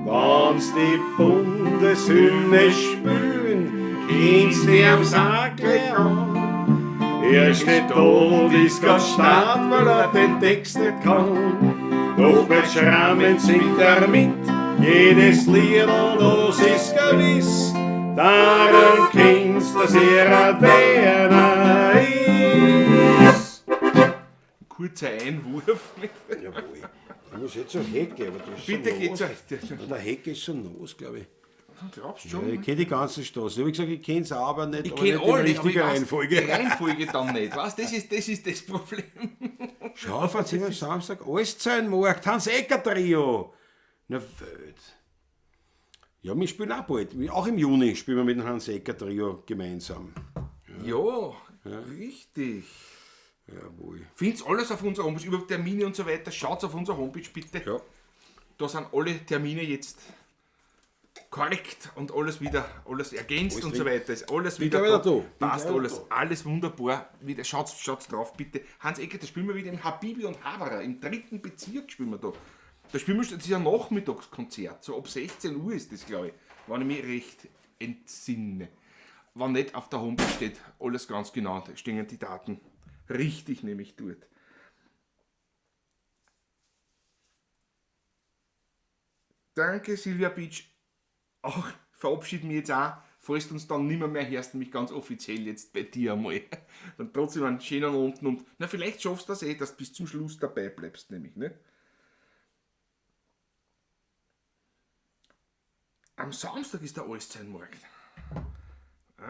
Wenn's die Bundeshymne spülen, kennst du am Sackel an. Er steht da und ist ganz stark, weil er den Text nicht kann. Doch bei Schrammen singt er mit, jedes Lied, das ist gewiss. Daran kennst, dass er ein Werner ist. Kurzer Einwurf. Jawohl. Ich muss jetzt zum Hecke, aber das ist Bitte so geht's nass. euch. Der Hecke ist so nass, glaube ich. Glaubst du Ja, schon? ich kenne die ganzen Straßen. Ich habe gesagt, ich kenne es auch, aber nicht, Ich aber kenne nicht in alle, der aber ich richtigen weiß Reihenfolge. die Reihenfolge dann nicht. Weißt? Das ist das Problem. Schau, verzeihen am Samstag, alles Markt, Hans Ecker Trio. Na, Welt. Ja, wir spielen auch bald. Auch im Juni spielen wir mit dem Hans Ecker Trio gemeinsam. Ja, richtig. Jawohl. Find's alles auf unserer Homepage, über Termine und so weiter. Schaut auf unserer Homepage bitte. Ja. Da sind alle Termine jetzt korrekt und alles wieder, alles ergänzt und so weiter. Ist alles wieder gleich da. wieder da. Passt Bin gleich alles, wieder da. alles wunderbar. Wieder, schaut's drauf bitte. Hans Ecker, da spielen wir wieder im Habibi und Haberer, im 3. Bezirk spielen wir da. Da spielen wir, das ist ein Nachmittagskonzert, so ab 16 Uhr ist das, glaube ich, wenn ich mich recht entsinne. Wenn nicht auf der Homepage steht, alles ganz genau, da stehen die Daten richtig nämlich dort. Danke Silvia Beach, auch verabschieden mich jetzt auch, falls du uns dann nimmer mehr hörst, nämlich ganz offiziell jetzt bei dir einmal. Dann trotzdem einen schönen unten und na vielleicht schaffst du das dass du bis zum Schluss dabei bleibst, nämlich, ne? Am Samstag ist der Allsteinmarkt.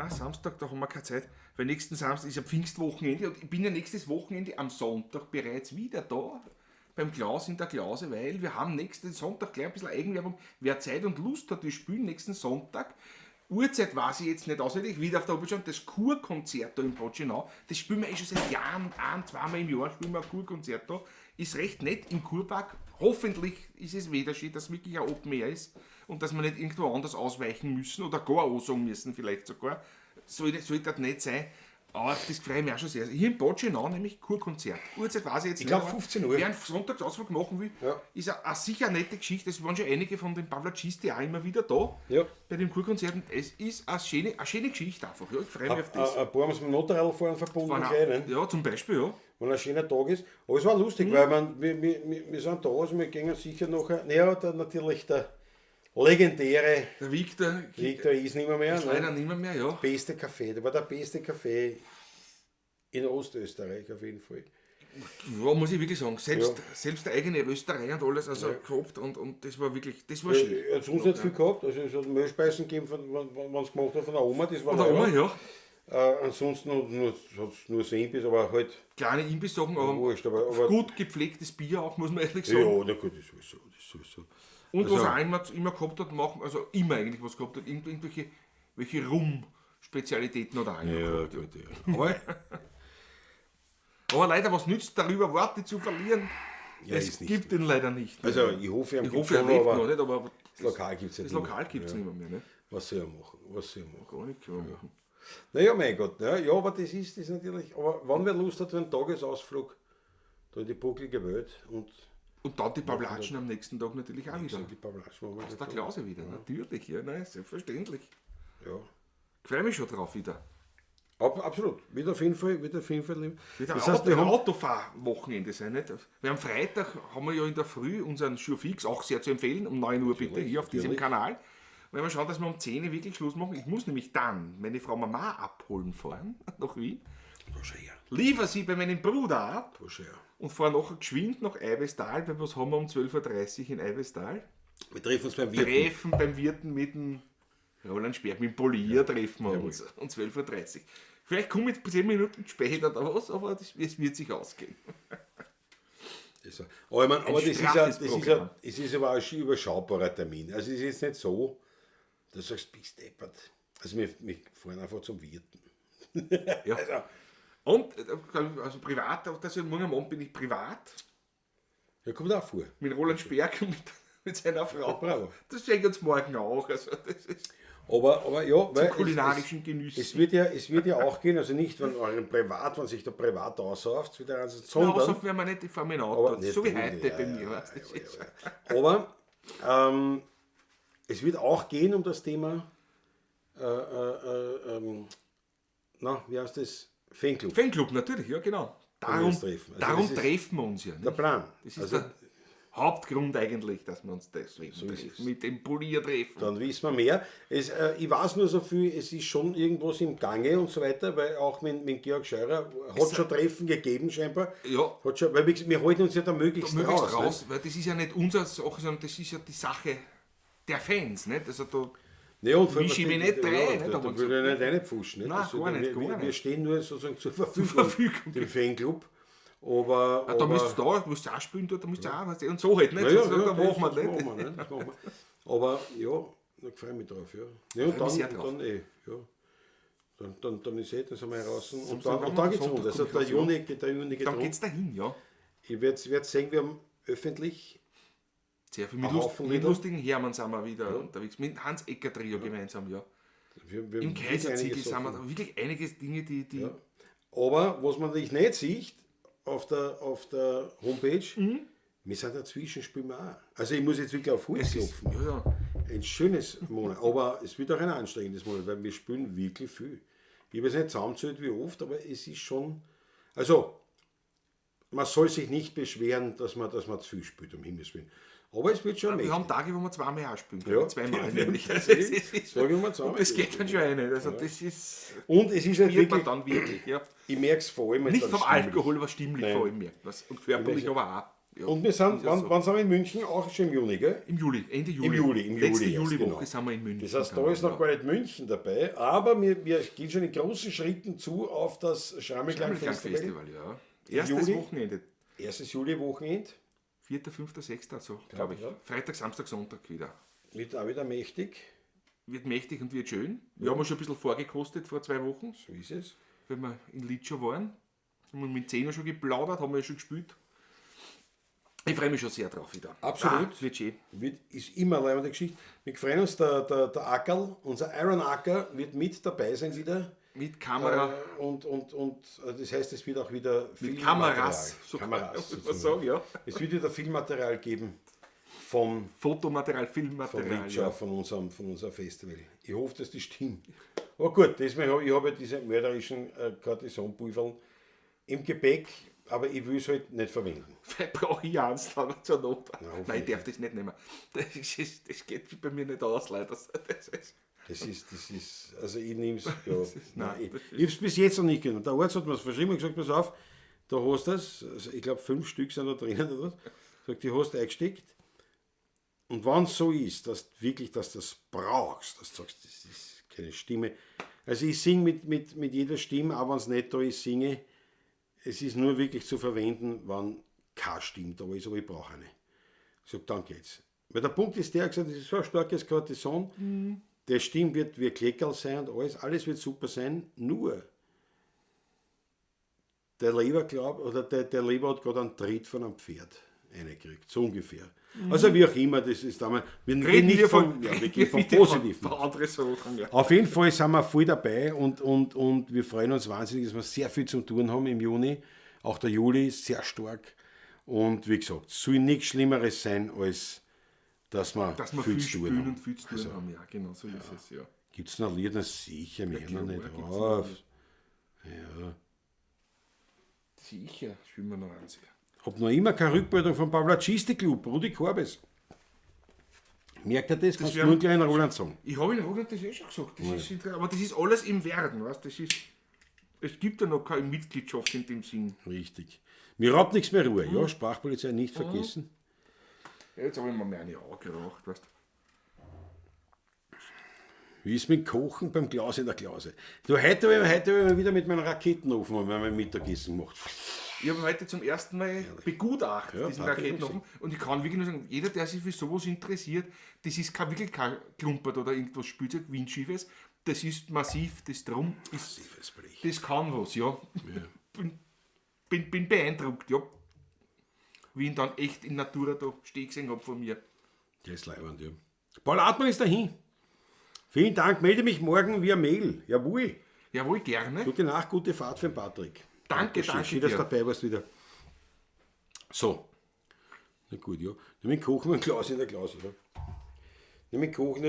Samstag, da haben wir keine Zeit, weil nächsten Samstag ist ja Pfingstwochenende und ich bin ja nächstes Wochenende am Sonntag bereits wieder da beim Klaus in der Klause, weil wir haben nächsten Sonntag gleich ein bisschen Eigenwerbung. Wer Zeit und Lust hat, wir spielen nächsten Sonntag. Uhrzeit weiß ich jetzt nicht auswendig, wieder auf der Homepage, das Kurkonzert da in Botschenau. Das spielen wir schon seit Jahren, zweimal im Jahr spielen wir ein Kurkonzert da. Ist recht nett im Kurpark. Hoffentlich ist es wieder schön, dass es wirklich ein Open Air ist und dass wir nicht irgendwo anders ausweichen müssen oder gar ansagen müssen vielleicht sogar. Sollte das nicht sein. Aber auf das freue ich mich auch schon sehr. Hier in Botschenau nämlich Kurkonzert. Uhrzeit weiß ich jetzt Ich glaube nicht, aber 15 Uhr. Wer einen Sonntagsausflug machen will, Ja. ist eine sicher eine nette Geschichte. Es waren schon einige von den Pavlacisti auch immer wieder da Ja. bei den Kurkonzerten. Es ist eine schöne Geschichte einfach. Ja, ich freue mich auf das. Ein paar haben es mit dem Motorrad fahren verbunden. Wenn gleich, ne? ja, zum Beispiel, ja. Wenn ein schöner Tag ist. Aber es war lustig, weil wir sind da, also wir gehen sicher nachher. Naja, natürlich der legendäre Der Victor Victor ist nicht mehr. ist leider nicht mehr, ja. Beste Café, der war der beste Café in Ostösterreich auf jeden Fall. Ja, muss ich wirklich sagen. Selbst der eigene Rösterei und alles also gehabt und das war wirklich, das war schön. Er hat sonst nicht viel gehabt, also es hat Mehlspeisen gegeben, wenn es gemacht hat von der Oma, das war Von der Oma, ja. ansonsten hat es nur so Imbiss, aber halt Kleine Imbisssachen, aber wurscht. Aber gut gepflegtes Bier auch, muss man ehrlich ja, sagen. na gut, das ist sowieso. Und Also- was er immer gehabt hat, also immer eigentlich was gehabt hat, welche Rum-Spezialitäten oder einer. Ja, gut, ja. Aber Aber leider, was nützt darüber Worte zu verlieren? Ja, es ist nicht gibt ihn leider nicht. also ich hoffe, ich hoffe, er lebt noch nicht, aber das Lokal gibt es das Lokal gibt es nicht mehr. Ne? Was soll er machen? Was soll er machen? Gar nicht klar machen. Naja, mein Gott, ja, aber das ist natürlich. Aber wenn wer Lust hat, einen Tagesausflug da in die bucklige Welt und Und dann die Pavlatschen am nächsten Tag natürlich auch wieder. die Pavlatschen machen wir Aus nicht der da. Klause wieder, natürlich, ja, nein, selbstverständlich. Ja. Ich freue mich schon drauf wieder. Absolut. Wird auf jeden Fall. Wird Das heißt, wir ein haben Autofahrwochenende sein, nicht? Wir am Freitag haben wir ja in der Früh unseren Surefix, auch sehr zu empfehlen, um 9 Uhr bitte, hier auf diesem Kanal. Wenn wir schauen, dass wir um 10 Uhr wirklich Schluss machen. Ich muss nämlich dann meine Frau Mama abholen fahren, nach Wien. Liefer sie bei meinem Bruder ab und fahre nachher geschwind nach Eibestal, weil was haben wir um 12.30 Uhr in Eibestal? Wir treffen uns beim Wirten. Treffen beim Wirten mit dem Roland Sperg, mit dem Polier treffen wir uns um 12.30 Uhr. Vielleicht komme ich 10 Minuten später da was, aber es wird sich ausgehen. Aber, ich meine, aber Programm. es ist aber auch ein überschaubarer Termin. Also es ist jetzt nicht so, dass du sagst, bist deppert. Also wir fahren einfach zum Wirten. Ja. Also, Und also privat, also morgen am Abend bin ich privat ja, kommt auch vor. mit Roland Sperg und mit seiner Frau. Bravo. Das sehen wir uns morgen auch. Also das ist Aber ja, weil kulinarischen Genuss. es wird ja auch gehen, also nicht, wenn sich da privat aussauft, wieder Ja, sondern, so werden wir nicht, ich fahre mit dem Auto. aber nicht So wie du, heute ja, bei mir. ja, weißt du, das ist- aber es wird auch gehen um das Thema, wie heißt das? Fanclub. Fanclub, natürlich, ja genau. Darum, uns treffen. Also darum das ist treffen wir uns ja. Der Nicht? Plan. Das ist Also, der Hauptgrund eigentlich, dass wir uns deswegen ist es. treffen. Mit dem Polier treffen. dann wissen wir mehr. Ich weiß nur so viel, es ist schon irgendwas im Gange und so weiter, weil auch mit Georg Scheurer hat schon Treffen gegeben scheinbar. Ja. Hat schon, weil wir halten uns ja da möglichst Möglichst raus. raus, weil das ist ja nicht unsere Sache, sondern das ist ja die Sache der Fans. Nicht? Also da, Ne? Ja, und vor allem, Mische ich mich was nicht die- rein, ja, nicht? da Aber will ich nicht reinpfuschen. Nicht? Nein, Also, gar nicht, wir, gar wir nicht. stehen nur sozusagen zur Verfügung, dem Fanclub. Aber, da müsst ihr auch spielen, da müsst ihr auch, weißt du, und so halt, nicht? ja, So, da machen wir das nicht. machen wir, ne? Das machen wir. Aber ja, da freue ich mich drauf. Ja, und mich sehr drauf. dann dann ist dann sind wir raus. Und Sonntag dann geht es Sonntag rund. Also kommt der raus, Juni geht Dann rund. geht's dahin, ja. Ich werde sehen, wir haben öffentlich. Sehr viel. Ein Haufen Mit wieder. lustigen Hermann sind wir wieder unterwegs. Mit Hans Ecker Trio gemeinsam, ja. Wir Im wirklich Kaiserziegel einige sind wir Sachen. da wirklich einige Dinge, die Ja. Aber was man natürlich nicht sieht auf der Homepage, wir sind dazwischen, spielen wir auch. Also ich muss jetzt wirklich auf Holz es ist, klopfen. ja, Ein schönes Monat, aber es wird auch ein anstrengendes Monat, weil wir spielen wirklich viel. Ich habe es nicht zusammengezählt wie oft, aber es ist schon. Also, man soll sich nicht beschweren, dass man zu viel spielt, um Himmels Willen. Aber es wird schon wir mächtig. haben Tage, wo wir zweimal auch spielen Ja. können. Zweimal Ja, nämlich. ja, Also es ist, Sag ich mal zweimal. und es geht dann schon eine. Also das ist. Und es ist halt Spürt man wirklich, dann wirklich, ja. ich merke es vor allem. Nicht dann vom stimmlich. Alkohol, aber stimmlich Nein. vor allem merkt man es. Und körperlich Ich weiß aber auch. Ja. Und wir sind, Ist ja so. wann sind wir in München? Auch schon im Juni, gell? Im Juli, Ende Juli. Im Juli Letzte erst, Juliwoche genau. sind wir in München. Das heißt, da ist noch gar nicht München dabei, aber wir gehen schon in großen Schritten zu auf das Schrammelklang-Festival. Festival, ja. Erstes Juli. Wochenende. Erstes Juli-Wochenende. 4., 5., 6., so, glaube ich. ja. Freitag, Samstag, Sonntag wieder. Wird auch wieder mächtig. Wird mächtig und wird schön. Wir haben schon ein bisschen vorgekostet vor 2 Wochen, So ist es. wenn wir in Litschow waren. Haben wir mit 10 schon geplaudert, haben wir ja schon gespielt. Ich freue mich schon sehr drauf wieder. Absolut. Wird schön. Ist immer eine leibende Geschichte. Wir freuen uns, der Ackerl, unser Iron Acker, wird mit dabei sein wieder. Mit Kamera, Und das heißt, es wird auch wieder mit Filmmaterial. Kameras, so Kameras, kann man sozusagen. sagen, ja. Es wird wieder Filmmaterial geben vom Fotomaterial, von Filmmaterial. Richa, Ja. von unserem Festival. Ich hoffe, dass das stimmt. Aber gut, ich habe ja diese mörderischen Cortisonpulverl im Gepäck, aber ich will es halt nicht verwenden. Vielleicht brauche ich eins dann zur Not. hoffentlich Nein, ich darf das nicht nehmen. Das geht bei mir nicht aus, leider. Das ist, also ich nehme es, ja. nein, Ich habe es bis jetzt noch nicht genommen. Der Arzt hat mir es verschrieben und gesagt, pass auf, da hast du das, also ich glaube 5 Stück sind da drinnen oder was. Sagt, die hast du eingesteckt. Und wenn es so ist, dass du das brauchst, dass du sagst, das ist keine Stimme. Also ich singe mit jeder Stimme, auch wenn es nicht da ist, singe. Es ist nur wirklich zu verwenden, wenn keine Stimme da ist, aber ich brauche eine. Ich sage, dann geht's. Weil der Punkt ist der, gesagt, das ist so ein starkes Cortison, der Stimm wird wie Kleckerl sein und alles wird super sein, nur der Leber der Leber hat gerade einen Tritt von einem Pferd reingekriegt, so ungefähr. Also wie auch immer, das ist damals. Wir gehen nicht wir gehen vom Positiven. Von andere Sachen, ja. Auf jeden Fall sind wir voll dabei und wir freuen uns wahnsinnig, dass wir sehr viel zu tun haben im Juni. Auch der Juli ist sehr stark. Und wie gesagt, es soll nichts Schlimmeres sein, als dass wir viel zu tun spielen haben. und viel zu tun haben. Ja, genau, so ist es, ja. Gibt es noch Lieder? Sicher, wir hören noch nicht klar, gibt's drauf. Ja. Sicher, schwimmen wir noch eins. Hab noch immer keine Rückmeldung vom Pavlacisti Club, Rudi Korbes. Merkt er das? Kannst du nur einen kleinen Roland sagen. Ich habe in Roland das schon gesagt. Das ist interessant, aber das ist alles im Werden. Weißt? Es gibt ja noch keine Mitgliedschaft in dem Sinn. Richtig. Mir raubt nichts mehr Ruhe. Ja, Sprachpolizei nicht vergessen. Ja, jetzt habe ich mir mehr eine angeraucht. Weißt? Wie ist mit dem Kochen beim Klaus in der Klause? Du, heute hab ich wieder mit meinem Raketenofen mein Mittagessen gemacht. Ich habe heute zum ersten Mal begutachtet, diesen Raketenofen. Und ich kann wirklich nur sagen, jeder, der sich für sowas interessiert, das ist wirklich kein Klumpert oder irgendwas Spielzeug, Windschiefes. Das ist massiv, das drum ist, Massives Blech. das kann was, ja. Bin beeindruckt, ja. Wie ich ihn dann echt in Natura da stehen gesehen habe von mir. Der ist leibend, ja. Paul Artmann ist dahin. Vielen Dank, melde mich morgen via Mail. Jawohl. Jawohl, gerne. Gute Nacht, gute Fahrt für den Patrick. Danke Schön, dass du dir. dabei warst wieder. So. Na gut, ja. Nämlich kochen wir ein Glas in der Klause. Ja. Nämlich kochen,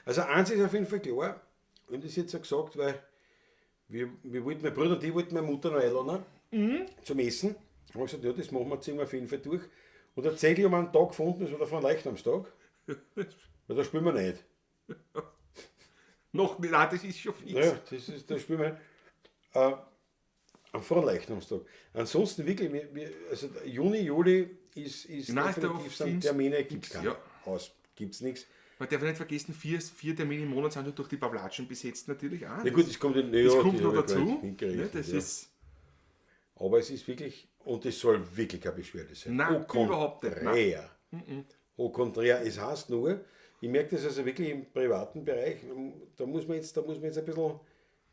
also eins ist auf jeden Fall klar, ich habe das jetzt auch gesagt, weil wir wollten, mein Bruder und ich wollten meine Mutter noch einladen zum Essen. Ich habe gesagt, ja, das machen wir, ziehen wir auf jeden Fall durch. Und tatsächlich haben wir einen Tag gefunden, das war der Fronleichnamstag. Weil da spielen wir nicht. Noch nicht, nein, das ist schon fix. Ja, da spielen wir am Fronleichnamstag. Ansonsten wirklich, also Juni, Juli ist Nein, definitiv da sind Termine, gibt es keine. ja. Gibt's nichts. Man darf nicht vergessen, vier Termine im Monat sind durch die Pavlatschen besetzt natürlich auch. Ja gut, das kommt, das kommt noch dazu. Ja, Das ist, aber es ist wirklich, und es soll wirklich keine Beschwerde sein. Nein, überhaupt nicht. Contraire. Au contraire, es heißt nur, ich merke das also wirklich im privaten Bereich, da muss man jetzt ein bisschen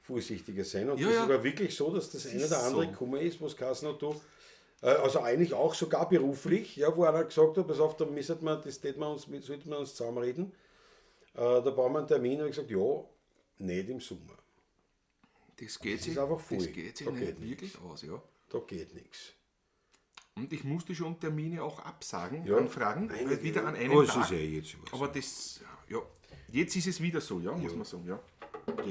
vorsichtiger sein. Und Ja, das ja. ist aber wirklich so, dass das eine ist oder andere so. gekommen ist, was Kassen hat, also eigentlich auch sogar beruflich, ja, wo einer gesagt hat, pass auf, da sollte man uns zusammenreden. Da brauchen wir einen Termin, und ich gesagt, ja, nicht im Sommer. das geht ist sich, einfach voll. das geht sich Da nicht geht wirklich aus, ja. Da geht nichts. Und ich musste schon Termine auch absagen, Ja. anfragen, weil wieder an einem Oh, es Tag. ist ja jetzt was. Aber das, ja, jetzt ist es wieder so, ja, muss man sagen, ja. Das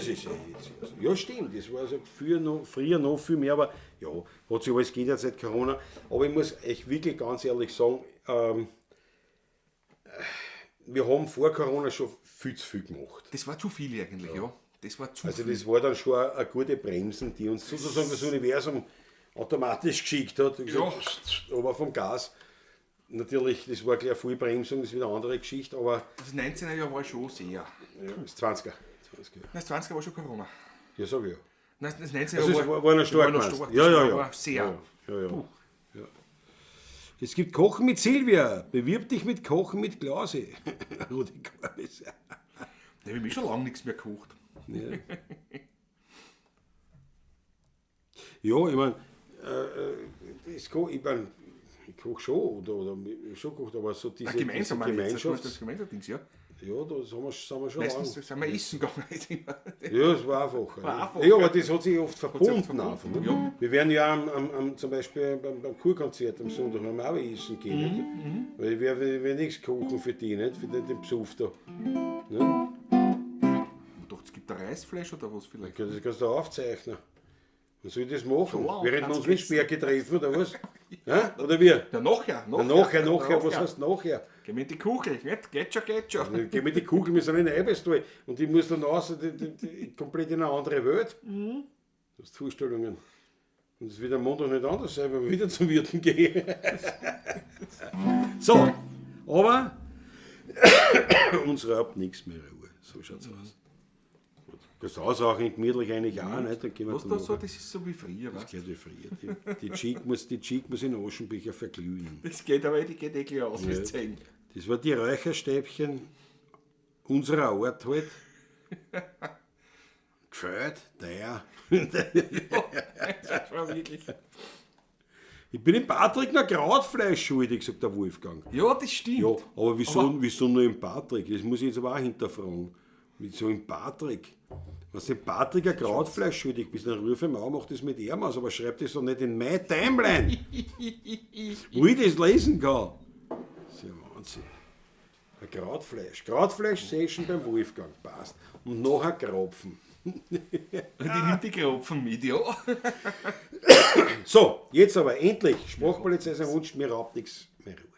ist ja jetzt. Ja, stimmt, das war also früher noch viel mehr, aber ja, hat sich alles geht ja seit Corona. Aber ich muss echt wirklich ganz ehrlich sagen, wir haben vor Corona schon viel zu viel gemacht. Das war zu viel eigentlich, ja. Das war zu Also viel. das war dann schon eine gute Bremsen, die uns sozusagen das Universum automatisch geschickt hat. Und gesagt, aber vom Gas. Natürlich, das war gleich eine Vollbremsung, das ist wieder eine andere Geschichte, aber Das 19er Jahr war schon sehr. ja, das 20er. Das 20er war schon Corona. Ja, sag ich ja. Nein, das 19er Also es Jahr war noch stark. noch meinst du? stark. Ja, Das ja, ja. war sehr. Ja. Es gibt Kochen mit Silvia. Bewirb dich mit Kochen mit Klause. Rudi Korbes. Da habe ich schon lange nichts mehr gekocht. Ja, ja ich meine, ich koche schon, oder schon gekocht, aber so diese Gemeinsam, diese das Gemeinschafts... Gemeinschaftdings, ja. Ja, da sind wir schon Meistens lang. sind wir essen gegangen. Ja, es war einfacher. War ja. einfacher. Ja, aber das hat sich oft sich verbunden. oft verbunden, Einfach, ne? ja. Wir werden ja zum Beispiel beim Kurkonzert am Sonntag haben wir auch essen gehen. Nicht? Weil ich werde nichts kochen für die, nicht? Für den Psuff da. Ne? Doch, es gibt ein Reisfleisch oder was vielleicht? Das kannst du aufzeichnen. Man soll das machen. Schon, Während wir kannst uns du mit Sperke treffen, oder was? Ja? Oder wir? Ja, nachher. Nachher, was heißt nachher? Geh mit die Kugel, nicht? Geht schon. Dann geh mit die Kugel, wir sind in Eibestal und ich muss dann raus, komplett in eine andere Welt. Du hast Vorstellungen. Und es wird am Montag nicht anders sein, wenn wir wieder zum Wirten gehen. So, aber uns raubt nichts mehr Ruhe. So schaut's aus. Du kannst ausrauchen, gemütlich eigentlich auch nicht. Dann gehen wir Was zum da so, Nachher. das ist so wie früher, Das weißt? geht wie früher. Die Cheek muss in Aschenbecher verglühen. Das geht aber, die geht gleich aus, wie es zeigen. Das war die Räucherstäbchen unserer Art halt. Gefällt, der. Das war wirklich. Ich bin dem Patrick noch Krautfleisch schuldig, sagt der Wolfgang. Ja, das stimmt. Ja, aber wieso nur im Patrick? Das muss ich jetzt aber auch hinterfragen. Wieso im Patrick? Wenn du dem Patrick ein Krautfleisch schuldig bist, dann rufe ich mal an, mach das mit ihm aus, aber schreib das doch nicht in meine Timeline, wo ich das lesen kann. Das ist ja Wahnsinn. Ein Krautfleisch. Krautfleisch-Session beim Wolfgang passt. Und nachher Kropfen. Die nimmt die Kropfen mit, ja. So, jetzt aber endlich. Sprachpolizei sein Wunsch, mir raubt nichts mehr Ruhe.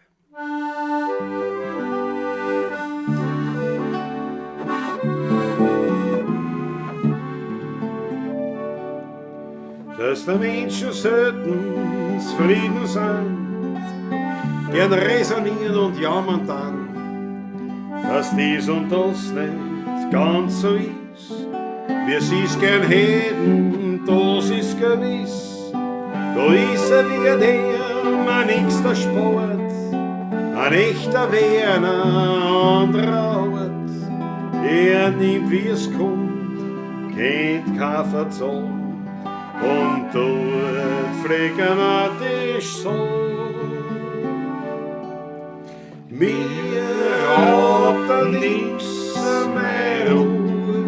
Dass der Menschen selten zufrieden sind, gern resonieren und jammern dann, dass dies und das nicht ganz so ist, wie sie's gern hätten, das ist gewiss. Da ist er wie der, man nix da spart, ein echter Werner, anderer Ort. Er nimmt wie es kommt, kennt kein Verzahl. Und dort phlegmatisch so. Mir hat er nix mehr Ruhe,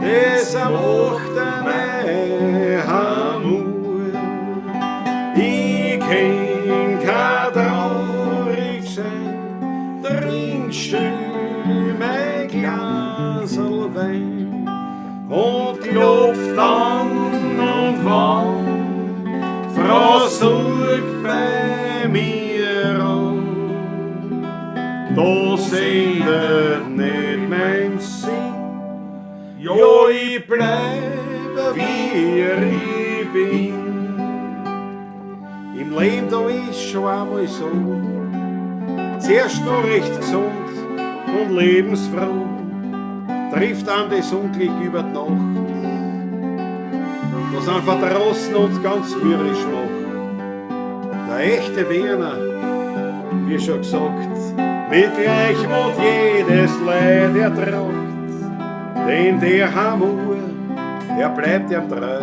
das macht er mehr Hamur. Ich kenn kein traurig sein, trinkst du mein Glasl Wein und klopft an und wann versucht bei mir an. Da sendet nicht mein Sinn, ja, ich bleibe wie ich bin. Im Leben da ist schon einmal so, zuerst noch recht gesund und lebensfroh, trifft an das Unglück über die Nacht, das einen verdrossen und ganz mürrisch macht. Der echte Werner, wie schon gesagt, mit Gleichmut jedes Leid ertragt, denn der Hamur, der bleibt ihm treu,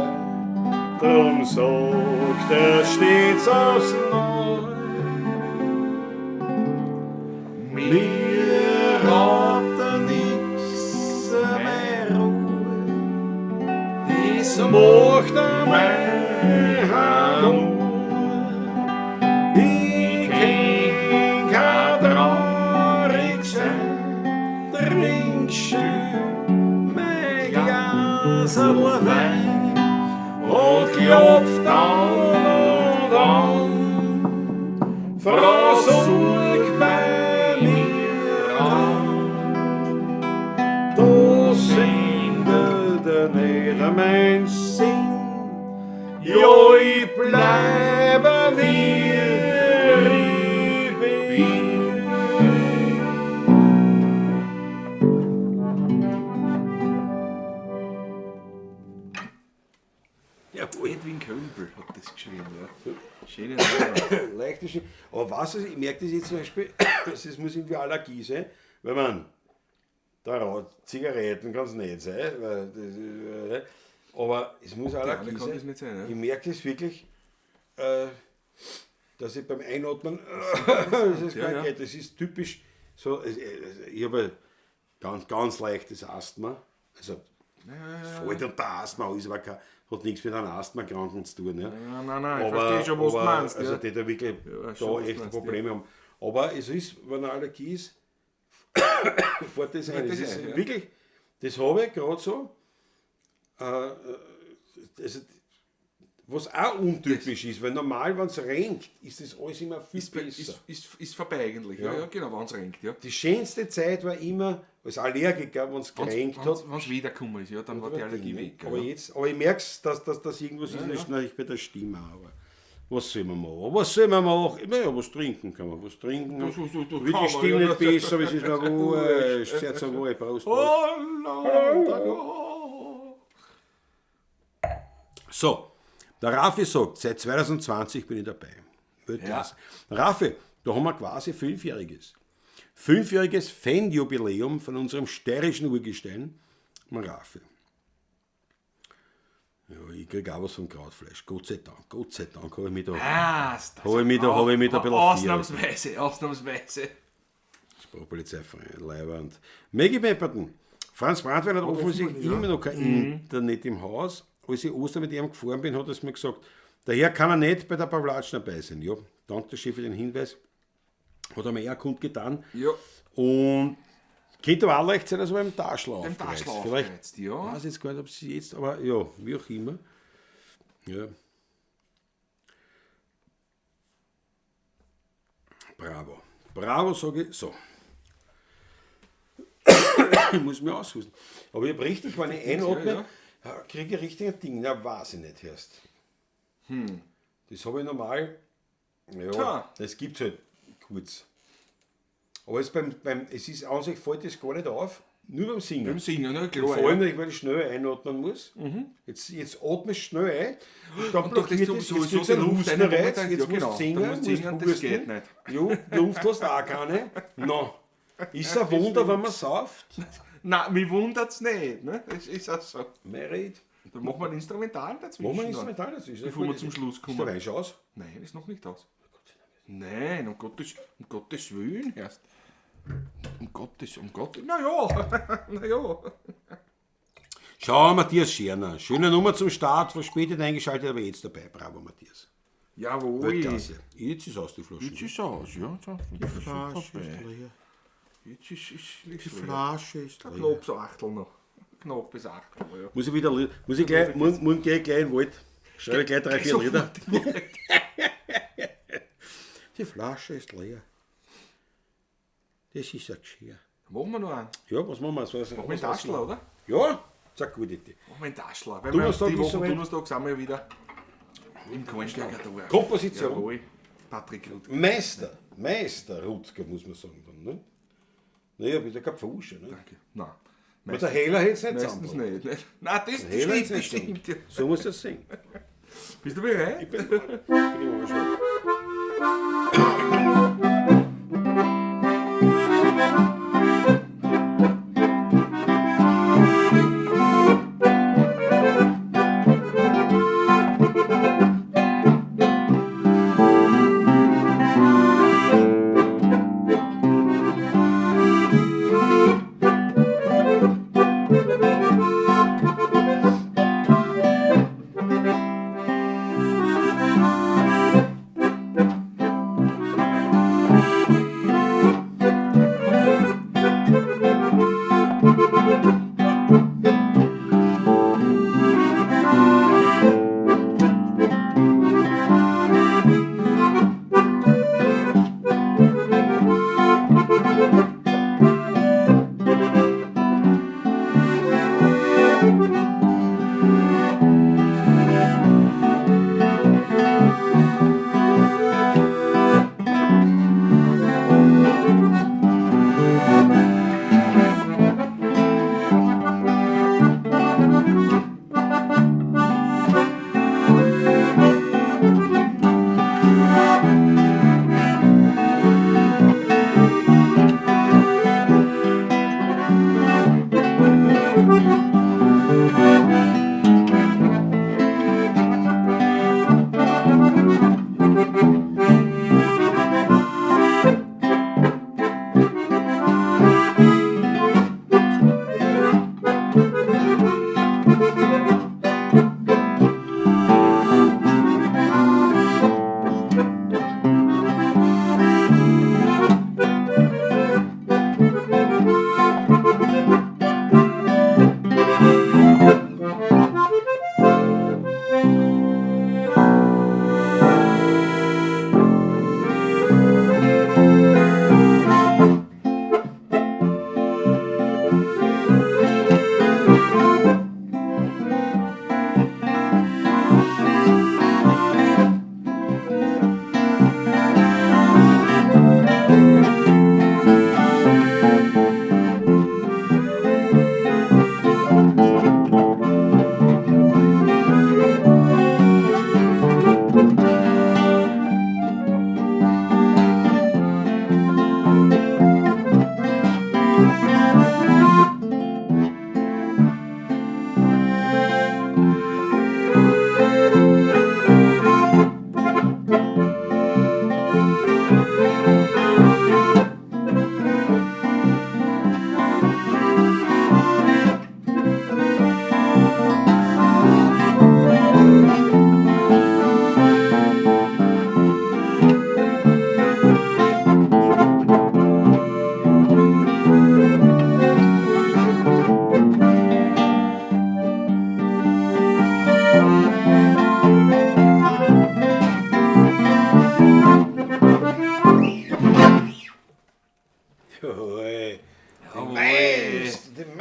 drum sagt er stets aufs Neue. Mir raubt er nix mehr Ruhe, das macht er mein Hamur. Ich kenn kein traurig sein, trinkst du mein Glasl Wein und klopft an und an, versucht bei mir an. Da sendet er nicht mein Sinn, ja, ich bleibe wie ich bin. Ja, Edwin Kölnbel hat das geschrieben, ja. Schöne Sache. Leichte Schiene. Aber was, ich merke das jetzt zum Beispiel, das muss irgendwie Allergie sein, weil man, da raucht Zigaretten kann es nicht sein, weil das, aber es muss Allergie kann sein. das nicht sein, ja. Ich merke das wirklich, dass ich beim Einatmen, Ja. geht. Das ist typisch so, ich habe ganz leichtes Asthma, also fällt unter Asthma, ist aber hat nichts mit einem Asthma-Kranken zu tun. Ja. Nein, ich verstehe schon, was du meinst. Also Ja. die da wirklich Ja, da schon, was echt du meinst, Probleme haben. Aber es ist, wenn eine Allergie ist, fährt das ein. Das ist ja. wirklich, das habe ich gerade so. Also, was auch untypisch ist, weil normal, wenn es renkt, ist das alles immer viel besser. Ist vorbei eigentlich, ja, genau, wenn es renkt, ja. Die schönste Zeit war immer als Allergiker, wenn es gerenkt hat. Wenn es wiedergekommen ist, ja, dann war die Allergie weg. Aber, ja. aber ich merke es, dass das irgendwas ist, nicht nur bei der Stimme. Aber was soll man machen? Was soll man machen? Naja, was trinken kann man. Was trinken. Du Wird kann die man, Stimme ja. nicht besser, aber es ist mir wurscht. Sehr zur Wohl, Prost. So, der Raffi sagt, seit 2020 bin ich dabei. Ja. Raffi, da haben wir quasi 5-jähriges. 5-jähriges Fanjubiläum von unserem steirischen Urgestein, dem Raffi. Ja, ich kriege auch was vom Krautfleisch. Gott sei Dank habe ich mich da, habe ich mich da ein bisschen Ausnahmsweise. Sprachpolizeiverein, Leiwand. Maggie Pepperton. Franz Brandwein hat offensichtlich immer noch kein Internet im Haus. Als ich Ostern mit ihm gefahren bin, hat er es mir gesagt, daher kann er nicht bei der Pavlatschen dabei sein. Ja, danke der Chef für den Hinweis. Hat er mir eher kundgetan. Ja. Und Könnte aber auch leicht sein, dass man im Taschel Dem aufreißt. Taschel Vielleicht, aufreizt, ja. ich weiß jetzt gar nicht, ob sie jetzt, aber ja, wie auch immer. Ja. Bravo. Bravo, sage ich so. Ich muss mir aushusten. Aber ich habe richtig, wenn ich einatme, kriege ich richtig ein Ding. Na, weiß ich nicht erst. Das habe ich normal. Ja, Tja. das gibt es halt kurz. Aber jetzt es ist an sich fällt das gar nicht auf, nur beim Singen. Beim Singen, ne? Vor Klar, allem, ja. weil ich schnell einatmen muss. Jetzt atme ich schnell ein. Und dann Und durch das blockiert du es, sowieso jetzt kriegst die du einen Luft Hustenreiz, rein, jetzt ja, musst genau. du singen, Du musst singen, das husten. geht nicht. Ja, Luft hast du auch keine. No. Ist ein Wunder, wenn man sauft. Nein, mich wundert es nicht. Ne? Das ist auch so. Merit. Dann machen wir ein Instrumental dazwischen. Wo man dann. Instrumental dazwischen. Bevor wir zum Schluss Ist der kommen. Wein schon aus? Nein, ist noch nicht aus. Nein, um Gottes Willen erst. Um Gottes. Naja. Schau, Matthias Scherner. Schöne Nummer zum Start, verspätet eingeschaltet, aber jetzt dabei. Bravo, Matthias. Jawohl. Weltklasse. Jetzt ist aus die Flasche. Jetzt ist aus, ja. Die Flasche ist leer. Jetzt ist Die Flasche ist leer. knapp so Achtel noch. Knapp bis Achtel, ja. Muss ich gleich, muss gleich in den Wald. Schreibe gleich 3-4 Lieder. Die Flasche ist leer. Das ist ein Geschirr. Machen wir noch einen. Ja, was machen wir? So, Machen wir einen Taschler, oder? Ja, das ist eine gute Idee. Machen wir einen Taschler. Weil Donnerstag die ist Woche soweit. Donnerstag sind wir ja wieder im Kornberger Tor. Komposition. Jawohl. Patrick Ludwig. Meister Rutger, muss man sagen. Dann, ne? Naja, bitte keine Pfusche. Ne? Danke. Nein. Aber der Hehler hätte es nicht Meistens zusammengebracht. nicht. Nein, das Der Hehler hätte stimmt, es das nicht stimmt. Ja. So muss das singen. Bist du bereit? Ich bin immer schon.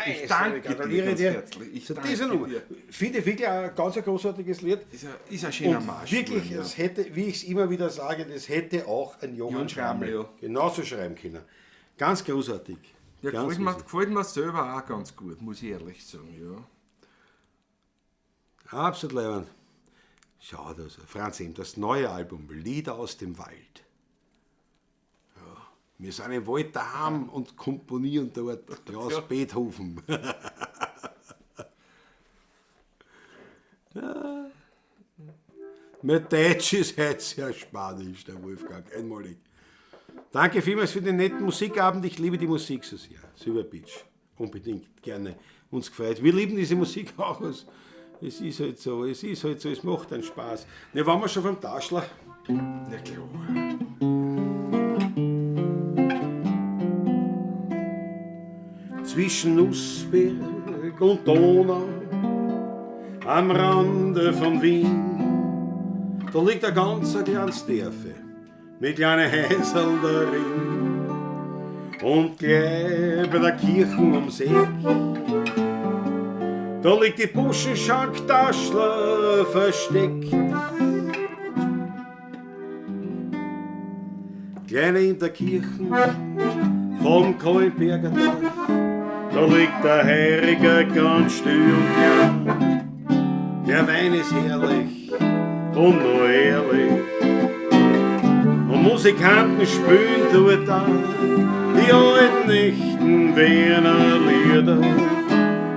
Ich danke dir gratuliere ganz dir herzlich. Ich zu danke dieser Nummer. dir. Finde ich wirklich ein ganz großartiges Lied. Ist ein schöner Und Marsch. wirklich, ja. es hätte, wie ich es immer wieder sage, das hätte auch ein Johann Johann Schrammel Schrammel, ja. genauso schreiben können. Ganz großartig. Ja, Ganz gefällt mir selber auch ganz gut, muss ich ehrlich sagen. Ja. Absolut leibend. Schau da so. Franz Ehm, das neue Album Lieder aus dem Wald. Ja, wir sind im Wald daheim und komponieren dort Klaus Ja. Beethoven. Ja. Mein Deutsch ist heute sehr spanisch, der Wolfgang, einmalig. Danke vielmals für den netten Musikabend. Ich liebe die Musik so sehr. Silver Beach. Unbedingt, gerne. Uns gefreut. Wir lieben diese Musik auch. Es ist halt so, es macht einen Spaß. Ne, waren wir schon vom Taschler? Ja, klar. Zwischen Nussberg und Donau, am Rande von Wien, da liegt ein ganz kleines Dörfe mit kleinen Häuseln darin. Und gleich bei der Kirche am See, da liegt die Buschenschank Taschler versteckt. Gleich in der Kirche vom Kollenberger Dorf, da liegt der Heiriger ganz still und klein. Der Wein ist herrlich und nur ehrlich. Und Musikanten spielen dort an die alten echten Wiener Lieder.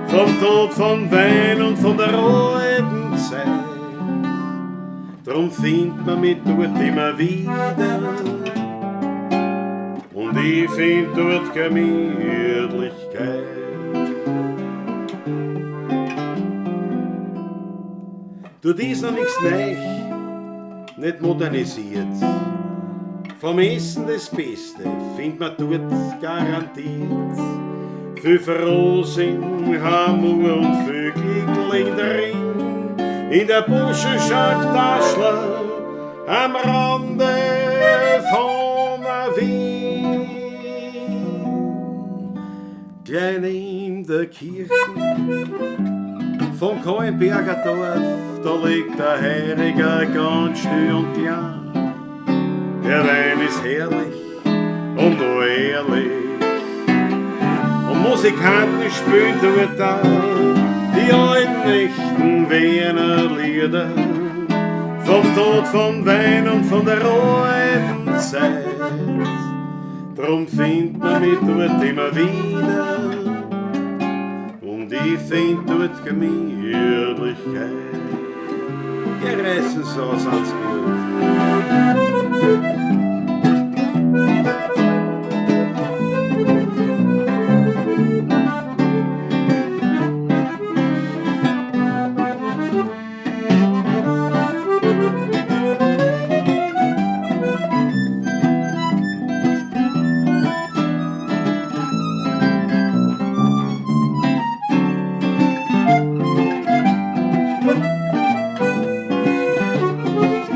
Vom Tod, vom Wein und von der alten Zeit. Drum findet man mich dort immer wieder. Und ich find dort Gemütlichkeit. Dort ist noch nichts neu, nicht modernisiert. Vom Essen das Beste findet man dort garantiert. Viel Frohsinn, Hamur und Vögel drin. In der Buschenschank Taschler am Rande von Wien. Gleich neben der Kirche vom Kollenberger Dorf, da liegt der Heiriger ganz still und klein. Der Wein ist herrlich und nur ehrlich. Und Musikanten spielen dort da die alten echten Wiener Lieder. Vom Tod, vom Wein und von der alten Zeit. Drum findet man mich dort immer wieder. Und ich find dort Gemütlichkeit. Die reißen so sonst gut.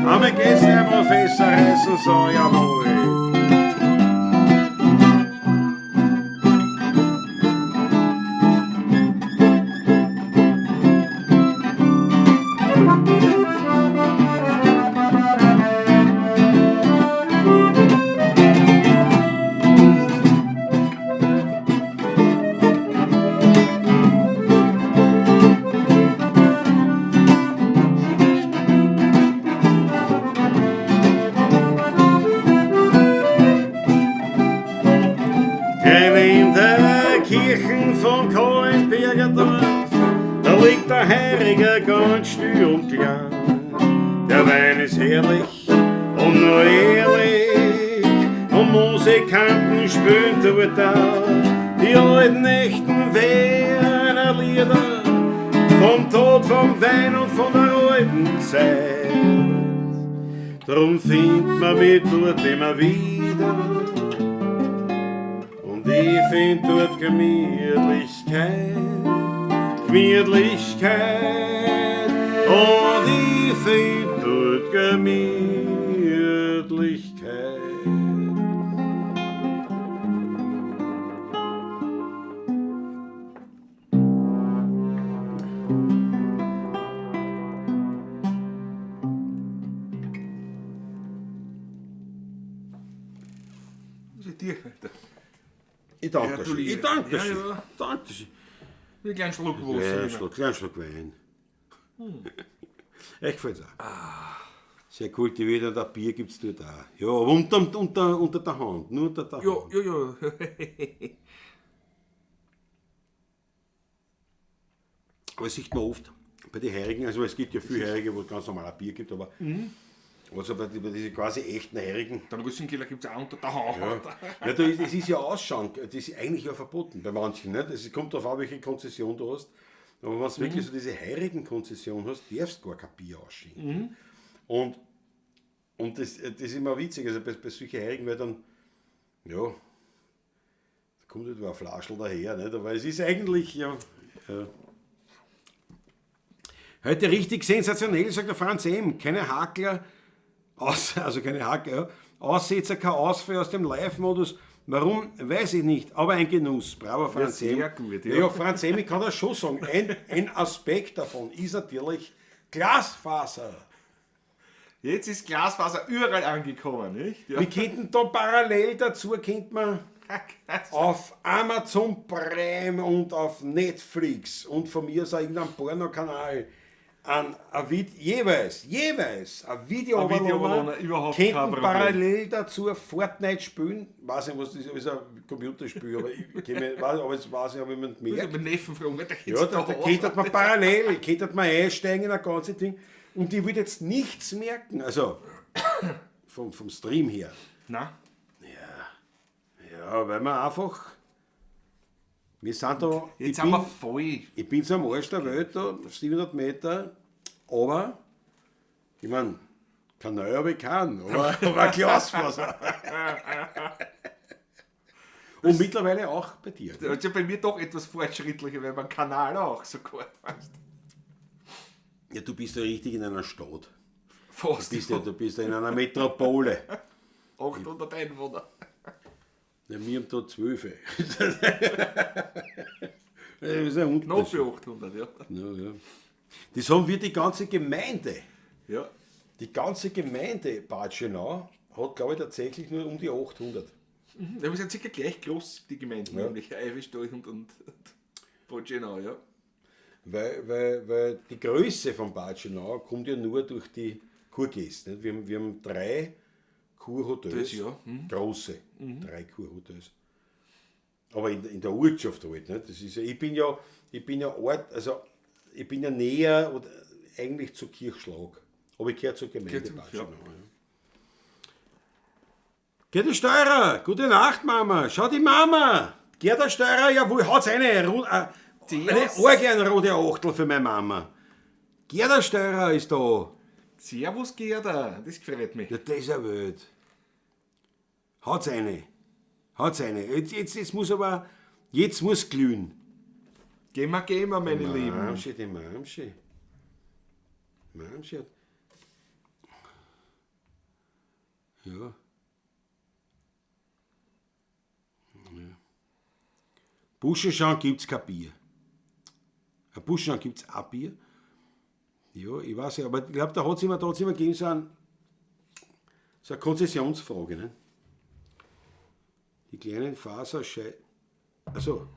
Arme Gäste, Herr Professor, heißen so, jawohl. In der Kirche von Kollenberger Dorf, da liegt der Heiriger ganz still und klein. Der Wein ist herrlich und nur ehrlich, und Musikanten spielen dort auch die alten echten Wiener Lieder. Vom Tod, vom Wein und von der alten Zeit. Drum findet man mich dort immer wieder. Und ich find dort Gemütlichkeit, Gemütlichkeit. Und ich find dort Gemütlichkeit. Dir. Ich danke Ja, du schön. Ich Liebe. danke Ja, schön. ja. Danke schön. Einen kleinen Schluck Kleinen Wasser. Schluck, kleinen Schluck Wein. Echt gefällt es auch. Sehr kultiviert und ein Bier gibt es dort auch. Ja, aber unter der Hand. Nur unter der Hand. Ja. Aber das sieht man oft bei den Herigen, also es gibt ja viele Herige, wo es ganz normal ein Bier gibt, aber also bei diese quasi echten Herigen, Den Russenkiller gibt es auch unter der Hand. ja, das ist ja Ausschank, das ist eigentlich ja verboten bei manchen. Nicht? Es kommt darauf an, welche Konzession du hast. Aber wenn du wirklich so diese Heirigen-Konzession hast, darfst du gar kein Bier ausschenken. Und das ist immer witzig, also bei solchen Herigen, weil dann, ja, da kommt halt ein Flaschel daher, nicht? Aber es ist eigentlich, ja. Heute richtig sensationell, sagt der Franz M. Keine Hakler, also keine Hacker, ja. Aussetzer, kein Ausfall aus dem Live-Modus. Warum, weiß ich nicht, aber ein Genuss. Bravo, Franz M. sehr gut, ja. Ja, Franz M., ich kann das schon sagen. Ein Aspekt davon ist natürlich Glasfaser. Jetzt ist Glasfaser überall angekommen, nicht? Ja. Wir könnten da parallel dazu, könnte man auf Amazon Prime und auf Netflix und von mir aus auch irgendeinem Pornokanal jeweils ein Video Videobelohner, überhaupt kein könnten Problem. parallel dazu Fortnite spielen. Weiß nicht, was das ist, ist ein Computerspiel, aber ich weiß nicht, ob jemand Ich merkt. habe meinen Neffen fragen, der geht's Ja, da könnte man parallel, könnte man einsteigen in ein ganzes Ding und die würde jetzt nichts merken, also vom Stream her. Nein. Ja, weil wir einfach, wir sind da, Jetzt sind wir voll. ich bin so am Arsch der Welt, da, 700 Meter, aber, ich meine, Kanal habe ich keinen, aber Glasfaser. Und mittlerweile auch bei dir. Das ist ja bei mir doch etwas fortschrittlicher, weil mein Kanal auch sogar. Ja, du bist ja richtig in einer Stadt. Fast. Du bist ja in einer Metropole. 800 Einwohner. Ja, wir haben da 12. Das ist ein Noch Unterschied. für 800, ja. Ja. Das haben wir die ganze Gemeinde. Ja. Die ganze Gemeinde Bad Schönau hat, glaube ich, tatsächlich nur um die 800. Ja, wir sind circa gleich groß, die Gemeinden, Ja. nämlich Eifelstall und Botschenau, ja. Weil die Größe von Bad Schönau kommt ja nur durch die Kurgäste. Nicht? Wir haben 3 Kurhotels, Das ja. große, 3 Kurhotels. Aber in der Ortschaft halt. Nicht? Das ist ja, ich bin ja näher oder eigentlich zu Kirchschlag. Aber ich gehöre zur Gemeinde Gehört zum- Bad ja. Schönau. Ja. Geht der Steuerer, gute Nacht, Mama. Schau die Mama. Geht der Steuerer, jawohl, haut's eine rote Achtel für meine Mama. Geht der Steuerer ist da. Servus, Gerda, das gefreut mich. Ja, das ist eine Welt. Haut's eine. Haut's eine. Jetzt muss aber, jetzt muss glühen. Gehen wir, meine Lieben. Mamsche, die Mamsche. Mamsche hat... Ja. Buschenschank gibt's kein Bier. Ein Buschenschank gibt's auch Bier. Ja, ich weiß ja, aber ich glaube, da hat es immer gegeben so eine Konzessionsfrage. Ne? Die kleinen Faserschei. Achso.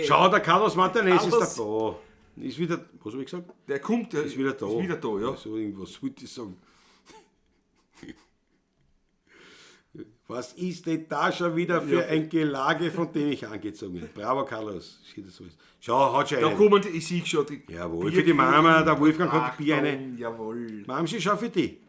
Schau, der Carlos Martinez ist Carlos. da. Ist wieder, was habe ich gesagt? Der kommt, der Ist wieder da. Ist wieder da, ja. So irgendwas wollte ich sagen. Was ist denn da schon wieder für ein Gelage, von dem ich angezogen bin? Bravo, Carlos. Schau, haut schon Da rein. kommen, ich sehe schon die. Jawohl, für die Mama, der Wolfgang hat Bier eine. Achtung, Jawohl. Mamschi, schau für die.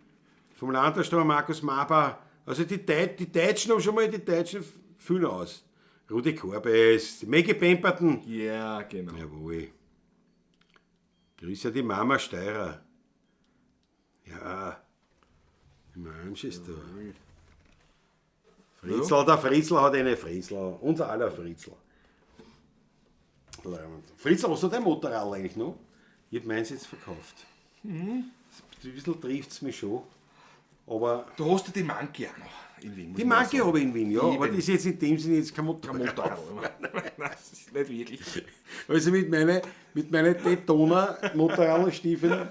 Vom Landessteuer Markus Maber. Also die Deutschen haben schon mal die Deutschen viel aus. Rudi Korbes, die Maggie Pemperton. Ja, genau. Jawohl. Grüße die Mama Steirer. Ja. Die Mamschi ist da. Fritzl, der Fritzl hat eine Fritzl. Unser aller Fritzl. Fritzl, hast du dein Motorrad eigentlich noch? Ich habe meins jetzt verkauft. Ein bisschen trifft es mich schon. Aber Du hast ja die Manke auch noch in Wien. muss die man Marke sagen. habe ich in Wien, ja. Eben. Aber das ist jetzt in dem Sinne jetzt kein Kein Motorrad. Motorrad. Nein, das ist nicht wirklich. Also mit meinen Daytona-Motorradstiefeln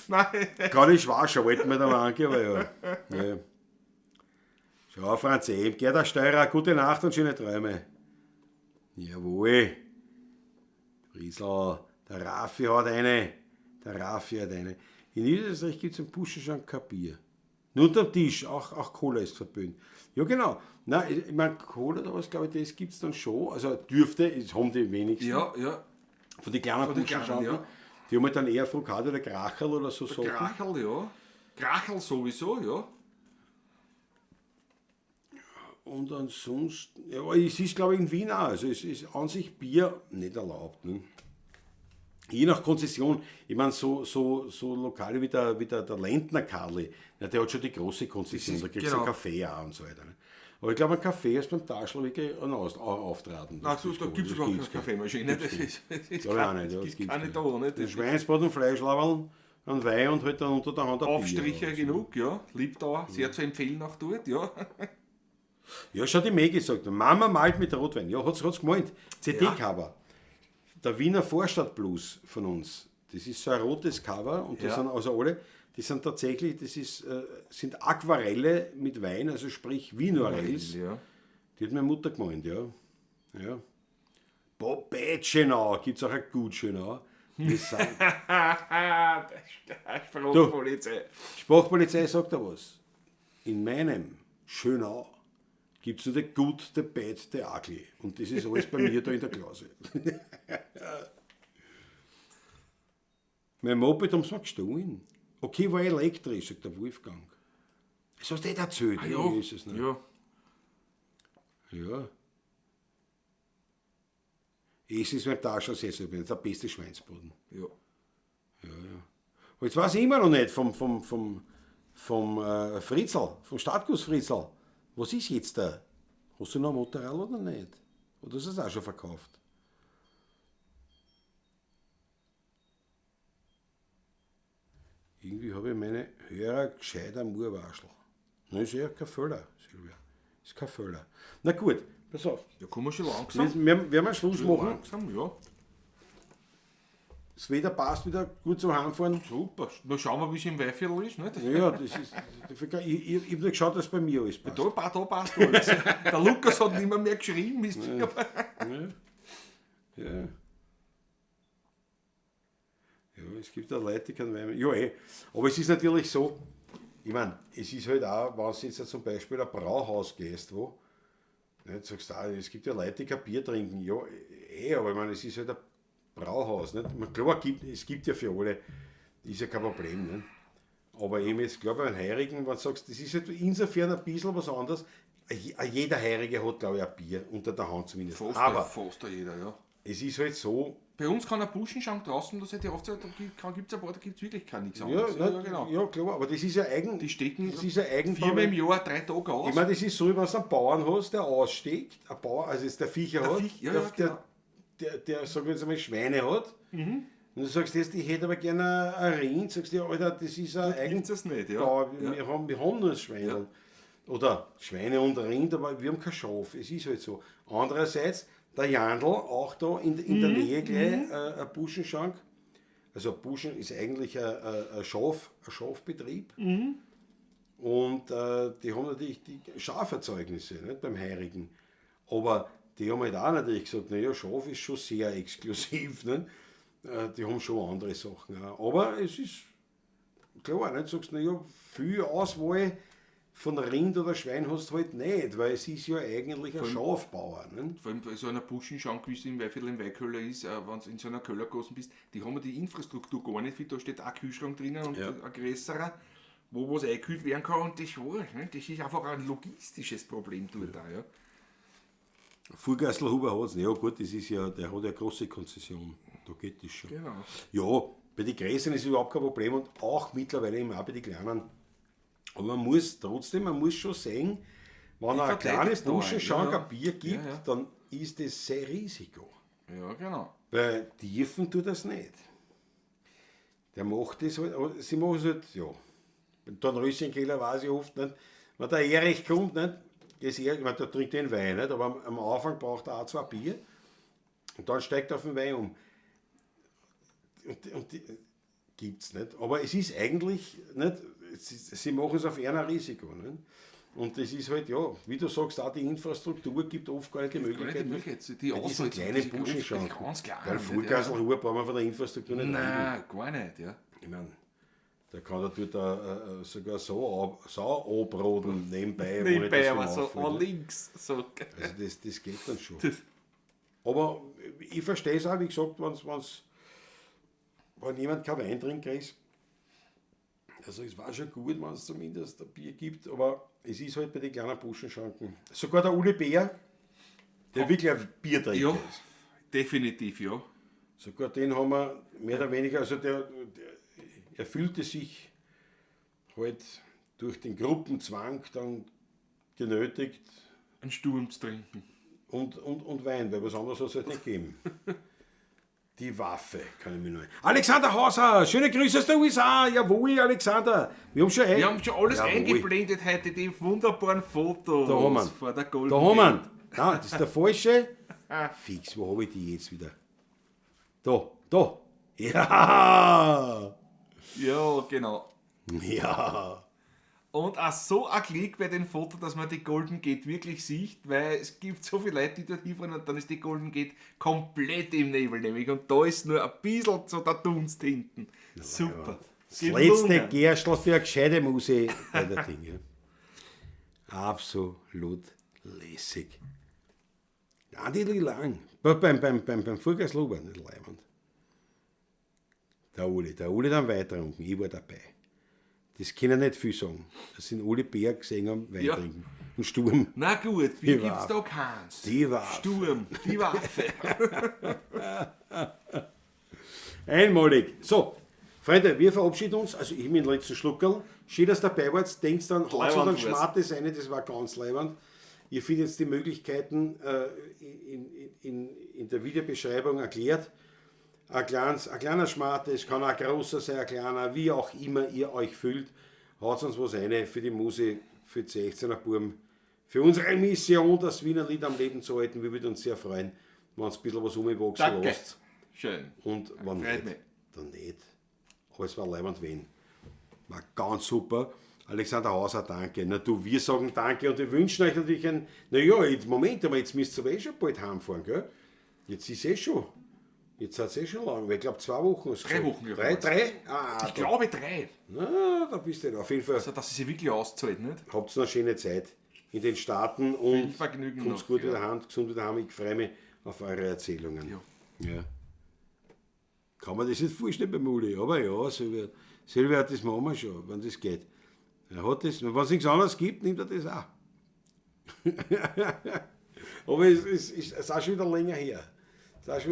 Nein. kann ich schwarz schalten mit der Marke, aber ja. Schau, Franzi, geh der Steuerer, gute Nacht und schöne Träume. Jawohl. Riesel, der Raffi hat eine. Der Raffi hat eine. In Niederösterreich gibt es im Buschenschank kein Bier. Nur unterm Tisch, auch Cola ist verböhnt. Ja, genau. Nein, ich meine, Cola oder was, glaube ich, das gibt es dann schon. Also dürfte, das haben die wenigsten. Ja, ja. Von den kleinen Buschenschanken. Ja. Die haben halt dann eher Frukade oder Kracherl oder so Sachen. Krachel, ja. Krachel sowieso, ja. Und ansonsten, ja, aber es ist glaube ich in Wien auch, also es ist an sich Bier nicht erlaubt. Ne? Je nach Konzession, ich meine so Lokale wie der Lentner Karli, ja, der hat schon die große Konzession, da kriegst du einen Kaffee auch und so weiter. Ne? Aber ich glaube ein Kaffee ist beim Taschel wirklich ein Auftraten. Nein, da gibt es gar keine Kaffeemaschine, das gibt keine da, nicht? Den Schweinsbraten, Fleischlaberl, ein Wein und halt dann unter der Hand ein Aufstriche Bier. genug, ja. Liebdauer, sehr zu empfehlen auch dort, ja. Ja, schon die May gesagt. Mama malt mit Rotwein. Ja, hat's gemeint. CD-Cover. Der Wiener Vorstadtblues von uns. Das ist so ein rotes Cover und das sind also alle, die sind tatsächlich, sind Aquarelle mit Wein, also sprich Vinorels. Ja. Die hat meine Mutter gemeint, ja. Bobetschenau, gibt es auch ein Gutschenau. Das sind Sprachpolizei. Sprachpolizei sagt da was. In meinem Schönau gibt es nur the good, the bad, the ugly. Und das ist alles bei mir da in der Klause. Mein Moped haben sie mir gestohlen. Okay, war elektrisch, sagt der Wolfgang. Das hast du nicht erzählt. Ah, Wie ja. ist es nicht? Ja. Ja. Es ist mein Taschensessel, der beste Schweinsbraten. Ja. Und jetzt weiß ich immer noch nicht vom Fritzl, vom Stadtguss Fritzl. Was ist jetzt da? Hast du noch ein Motorrad oder nicht? Oder hast du es auch schon verkauft? Irgendwie habe ich meine Hörer gescheiter Murwaschel. Nein, ist ja kein Fehler, Silvia. Ist kein Fehler. Na gut, pass auf. Ja, kommen wir schon langsam. Wir werden Schluss machen. Langsam, ja. Das Wetter passt wieder gut zum Heimfahren. Super. Na schauen wir, wie es im Weifel ist, nicht? Ja, das ist. Ich habe nur geschaut, dass bei mir alles passt. Da passt alles. Der Lukas hat nicht mehr geschrieben. Ist Ja, es gibt ja Leute, die können Wein. Ja, aber es ist natürlich so, ich meine, es ist halt auch, wenn du jetzt zum Beispiel ein Brauhaus gehst, wo, nicht, sagst du, es gibt ja Leute, die kein Bier trinken. Ja, aber ich meine, es ist halt ein Brauhaus. Nicht? Klar, es gibt ja für alle, ist ja kein Problem. Nicht? Aber eben jetzt, glaube ich, bei einem Heirigen, wenn du sagst, das ist halt insofern ein bisschen was anderes. Jeder Heirige hat, glaube ich, ein Bier unter der Hand zumindest. Fast jeder, ja. Es ist halt so. Bei uns kann ein Buschenschank draußen, das hätte ich oft gesagt, da gibt es ein paar, da gibt es wirklich gar nichts anderes. Genau. Ja, klar, aber das ist ja eigen. Die stecken das ist ja Eigenbau. 4-mal im Jahr, 3 Tage aus. Ich meine, das ist so, wenn du einen Bauern hast, der aussteigt, ein Bauer, also jetzt der Viecher hat, genau. der sagen wir jetzt einmal, Schweine hat. Und du sagst jetzt, ich hätte aber gerne ein Rind, sagst du, Alter, das ist ein Eigenbau. Wir haben nur das Schwein. Ja. Oder Schweine und Rind, aber wir haben kein Schaf. Es ist halt so. Andererseits, der Jandl, auch da in der Nähe gleich ein Buschenschank. Also ein Buschen ist eigentlich ein Schafbetrieb. Und die haben natürlich die Schaferzeugnisse nicht, beim Heirigen. Aber die haben halt auch natürlich gesagt, naja, Schaf ist schon sehr exklusiv. Nicht? Die haben schon andere Sachen. Auch. Aber es ist klar, nicht? Du sagst, naja, viel Auswahl von Rind oder Schwein hast du halt nicht, weil es ist ja eigentlich ein Schafbauer. Nicht? Vor allem bei so einer Buschenschank, wie es im Weifel im Weiköller ist, wenn du in so einer Kellergasse bist, die haben die Infrastruktur gar nicht fit. Da steht auch ein Kühlschrank drinnen und ein größerer, wo was eingekühlt werden kann. Und das war, ne? Das ist einfach ein logistisches Problem dort auch. Ja. Furgastl Huber hat es. Ja gut, das ist ja, der hat ja eine große Konzession. Da geht das schon. Genau. Ja, bei den Gräsern ist überhaupt kein Problem und auch mittlerweile eben auch bei den Kleinen. Aber man muss schon sehen, wenn ein kleines Buschenschank ein Bier gibt, dann ist das sein Risiko. Ja, genau. Weil dürfen tut das nicht. Der macht das halt, aber sie machen es halt, ja. Beim Dornröschenkeller weiß ich oft nicht, wenn der Erich kommt, nicht, das ich meine, der trinkt den Wein, nicht, aber am Anfang braucht er auch 2 Bier und dann steigt er auf den Wein um. Und die gibt es nicht. Aber es ist eigentlich nicht, sie machen es auf eher ein Risiko. Nicht? Und das ist halt, ja, wie du sagst, auch die Infrastruktur gibt oft gar nicht die Möglichkeit. Die Bei diesen kleinen Burschen ganz klar. Weil Vollgasl brauchen wir von der Infrastruktur nicht reden. Nein, gar nicht, ja. Ich meine, da kann er dort sogar so anbrodeln nebenbei. ohne dass aber ihm so auffällt, an ne? links. So. Also das geht dann schon. Aber ich verstehe es auch, wie gesagt, wenn jemand kein Wein trinkt, also es war schon gut, wenn es zumindest ein Bier gibt, aber es ist halt bei den kleinen Burschenschanken. Sogar der Uli Bär, der wirklich ein Biertrinker Ja, ist. definitiv, ja. Sogar den haben wir mehr oder weniger, also der erfüllte sich halt durch den Gruppenzwang dann genötigt Einen Sturm zu trinken. und Wein, weil was anderes hat es halt nicht gegeben. Die Waffe, kann ich mich noch. Alexander Hauser, schöne Grüße aus der USA. Jawohl, Alexander. Wir haben schon alles Jawohl. eingeblendet heute, die wunderbaren Fotos Da haben wir ihn. vor der Golden Da haben wir ihn. Gate. Da, das ist der falsche. Fix, wo habe ich die jetzt wieder? Da. Ja. Ja, genau. Ja. Und auch so ein Klick bei dem Foto, dass man die Golden Gate wirklich sieht, weil es gibt so viele Leute, die dort hinfahren und dann ist die Golden Gate komplett im Nebel nämlich und da ist nur ein bisschen so der Dunst hinten. Super. Das letzte Gerstl für eine gescheite Muse bei der Dinge. Absolut lässig. Ja, nicht lang. Beim Vollgaslober, nicht leibend. Der Uli dann weitertrunken, ich war dabei. Das können nicht viel sagen. Das sind alle Bär gesehen haben, Wein Ja. trinken. Und Sturm. Na gut, wie Die gibt's Waffe. da keins? Die Waffe. Sturm, die Waffe. Einmalig. So, Freunde, wir verabschieden uns. Also ich mit dem letzten Schluckerl. Schön, dass ihr dabei wart. Denkt dann, haut so Leibend dann war's. Schmattes rein, das war ganz leibend. Ihr findet jetzt die Möglichkeiten in der Videobeschreibung erklärt. Ein kleiner Schmate, es kann auch ein großer sein, ein kleiner, wie auch immer ihr euch fühlt. Haut uns was rein für die Muse, für die 16er Buben, für unsere Mission, das Wiener Lied am Leben zu halten. Wir würden uns sehr freuen, wenn es ein bisschen was umwachsen Danke. lässt. Schön. Und wenn Freut nicht, mich. dann nicht. Aber es war leibend wen. War ganz super. Alexander Hauser, danke. Na du, wir sagen danke und wir wünschen euch natürlich ein, naja, Moment, aber jetzt müsst ihr schon bald heimfahren, gell? Jetzt ist schon. Jetzt hat es schon lang, weil ich glaube 2 Wochen. 3 Wochen, ja. Drei? Ah, Ich glaube 3. Na, da bist du ja. Auf jeden Fall Also, dass es sich wirklich auszahlt, nicht? habt ihr noch eine schöne Zeit in den Staaten Viel und Vergnügen kommt's noch, gut ja. wieder heim, gesund wieder heim. Ich freue mich auf eure Erzählungen. Ja. Kann man das nicht vorstellen beim Uli, aber ja, Silvia das machen wir schon, wenn das geht. Er hat das, wenn es nichts anderes gibt, nimmt er das auch. Aber es ist auch schon wieder länger her. Das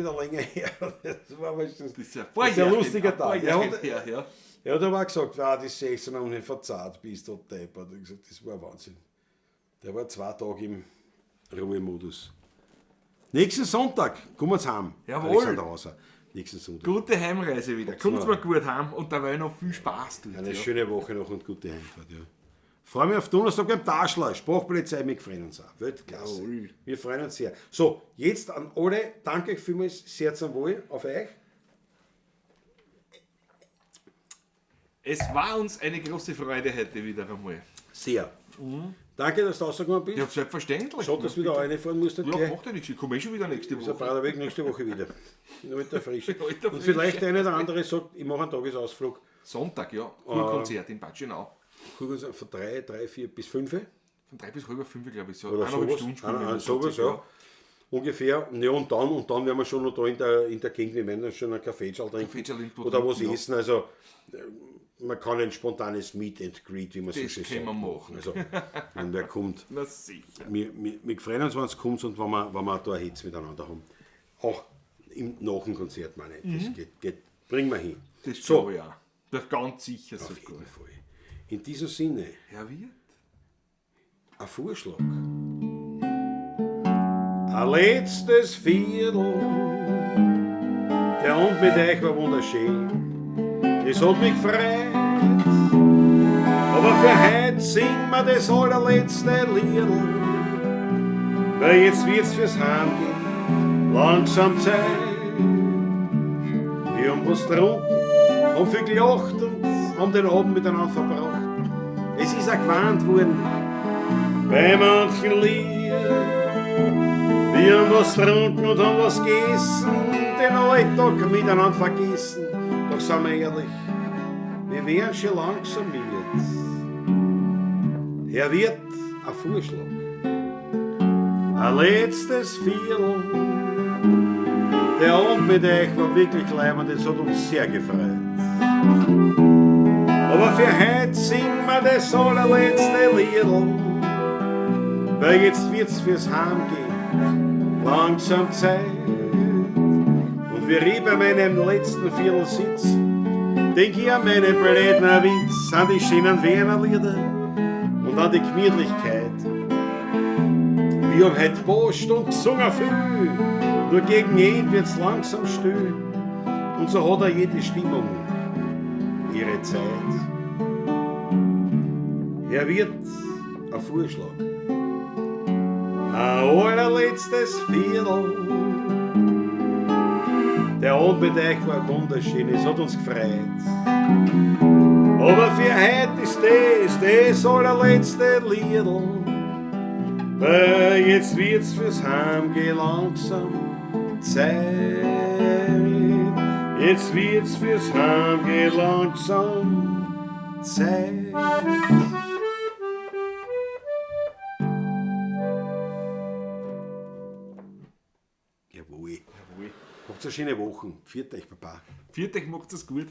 war aber schon, Das ist ja das ist ein lustiger Tag. Er hat, Ja. er hat aber auch gesagt, die 16 und nicht verzahlt bist, du deppert. Ich gesagt, das war Wahnsinn. Der war 2 Tage im Ruhemodus. Nächsten Sonntag kommen wir heim. Jawohl. Alexander Hauser. Nächsten Sonntag. Gute Heimreise wieder. Kommt mal gut heim und dabei noch viel Spaß dort. Eine Ja. schöne Woche noch und gute Heimfahrt. Ja. Freue mich auf Donnerstag beim Taschler. Sprachpolizei, wir freuen uns auch. Weltklasse. Jawohl. Wir freuen uns sehr. So, jetzt an alle, danke euch vielmals, sehr zum Wohl auf euch. Es war uns eine große Freude heute wieder einmal. Sehr. Danke, dass du rausgekommen bist. Ja, selbstverständlich. Schade, dass du wieder reinfahren musst. Ja, macht ja nichts. Ich komme schon wieder nächste Ist ein Woche. brauner Weg, nächste Woche wieder. In alter Frische. In alter Und Frische. vielleicht der eine oder andere sagt, ich mache einen Tagesausflug. Sonntag, ja. Kurkonzert in Bad Schönau. Gucken Sie, von 3, 4 bis 5 Von 3 bis rüber 5, glaube ich. So oder 1,5 sowas. Stunden spielen wir Sowas, Konzert, ja. Ungefähr. Ja, und dann werden wir schon noch da in der Gegend, wir werden dann schon einen Kaffeeschal trinken. Kaffeeschal irgendwo Oder was trinken, ja. essen. Also, man kann ein spontanes Meet and Greet, wie man so Das schön können sagt. wir machen. Also, wenn wer kommt. Na sicher. Wir freuen uns, wenn es kommt und wenn wir da Hits miteinander haben. Auch nach dem Konzert, meine ich. Das geht, bringen wir hin. Das So, glaube ich auch. Das ganz sicher auf sogar. jeden Fall. In diesem Sinne, Herr Wirt? ein Vorschlag. Ein letztes Viertel, der Abend mit euch war wunderschön. Das hat mich gefreut. Aber für heute singen wir das allerletzte Liedl. Weil jetzt wird's fürs Heimgehen langsam Zeit. Wir haben was getrunken, haben viel gelacht und haben den Abend miteinander verbracht. Es ist auch gewarnt worden, Bei manchen Lied, wir haben was getrunken und haben was gegessen, den Alltag miteinander vergessen. Doch sind wir ehrlich, wir werden schon langsam müde. Er wird ein Vorschlag, ein letztes Viertel. Der Abend mit euch war wirklich leibend, das hat uns sehr gefreut. Aber für heute singen wir das allerletzte Liedl, weil jetzt wird's fürs Heimgehen langsam Zeit. Und wie ich bei meinem letzten Viertel sitz, denk ich an meine Bredner Witz, an die schönen Wienerlieder und an die Gemütlichkeit. Wir haben heute Post und gesungen viel, nur gegen ihn wird's langsam still. Und so hat jede Stimmung ihre Zeit. Er wird ein Vorschlag, ein allerletztes Viertel. Der Abend mit euch war wunderschön, es hat uns gefreut. Aber für heute ist das allerletzte Liedl, weil jetzt wird's fürs Heimgehen langsam Zeit. Jetzt wird's fürs Heimgehen langsam Zeit. Jawohl. Habt eine schöne Woche. Viert euch, Papa. Viert euch, macht es gut.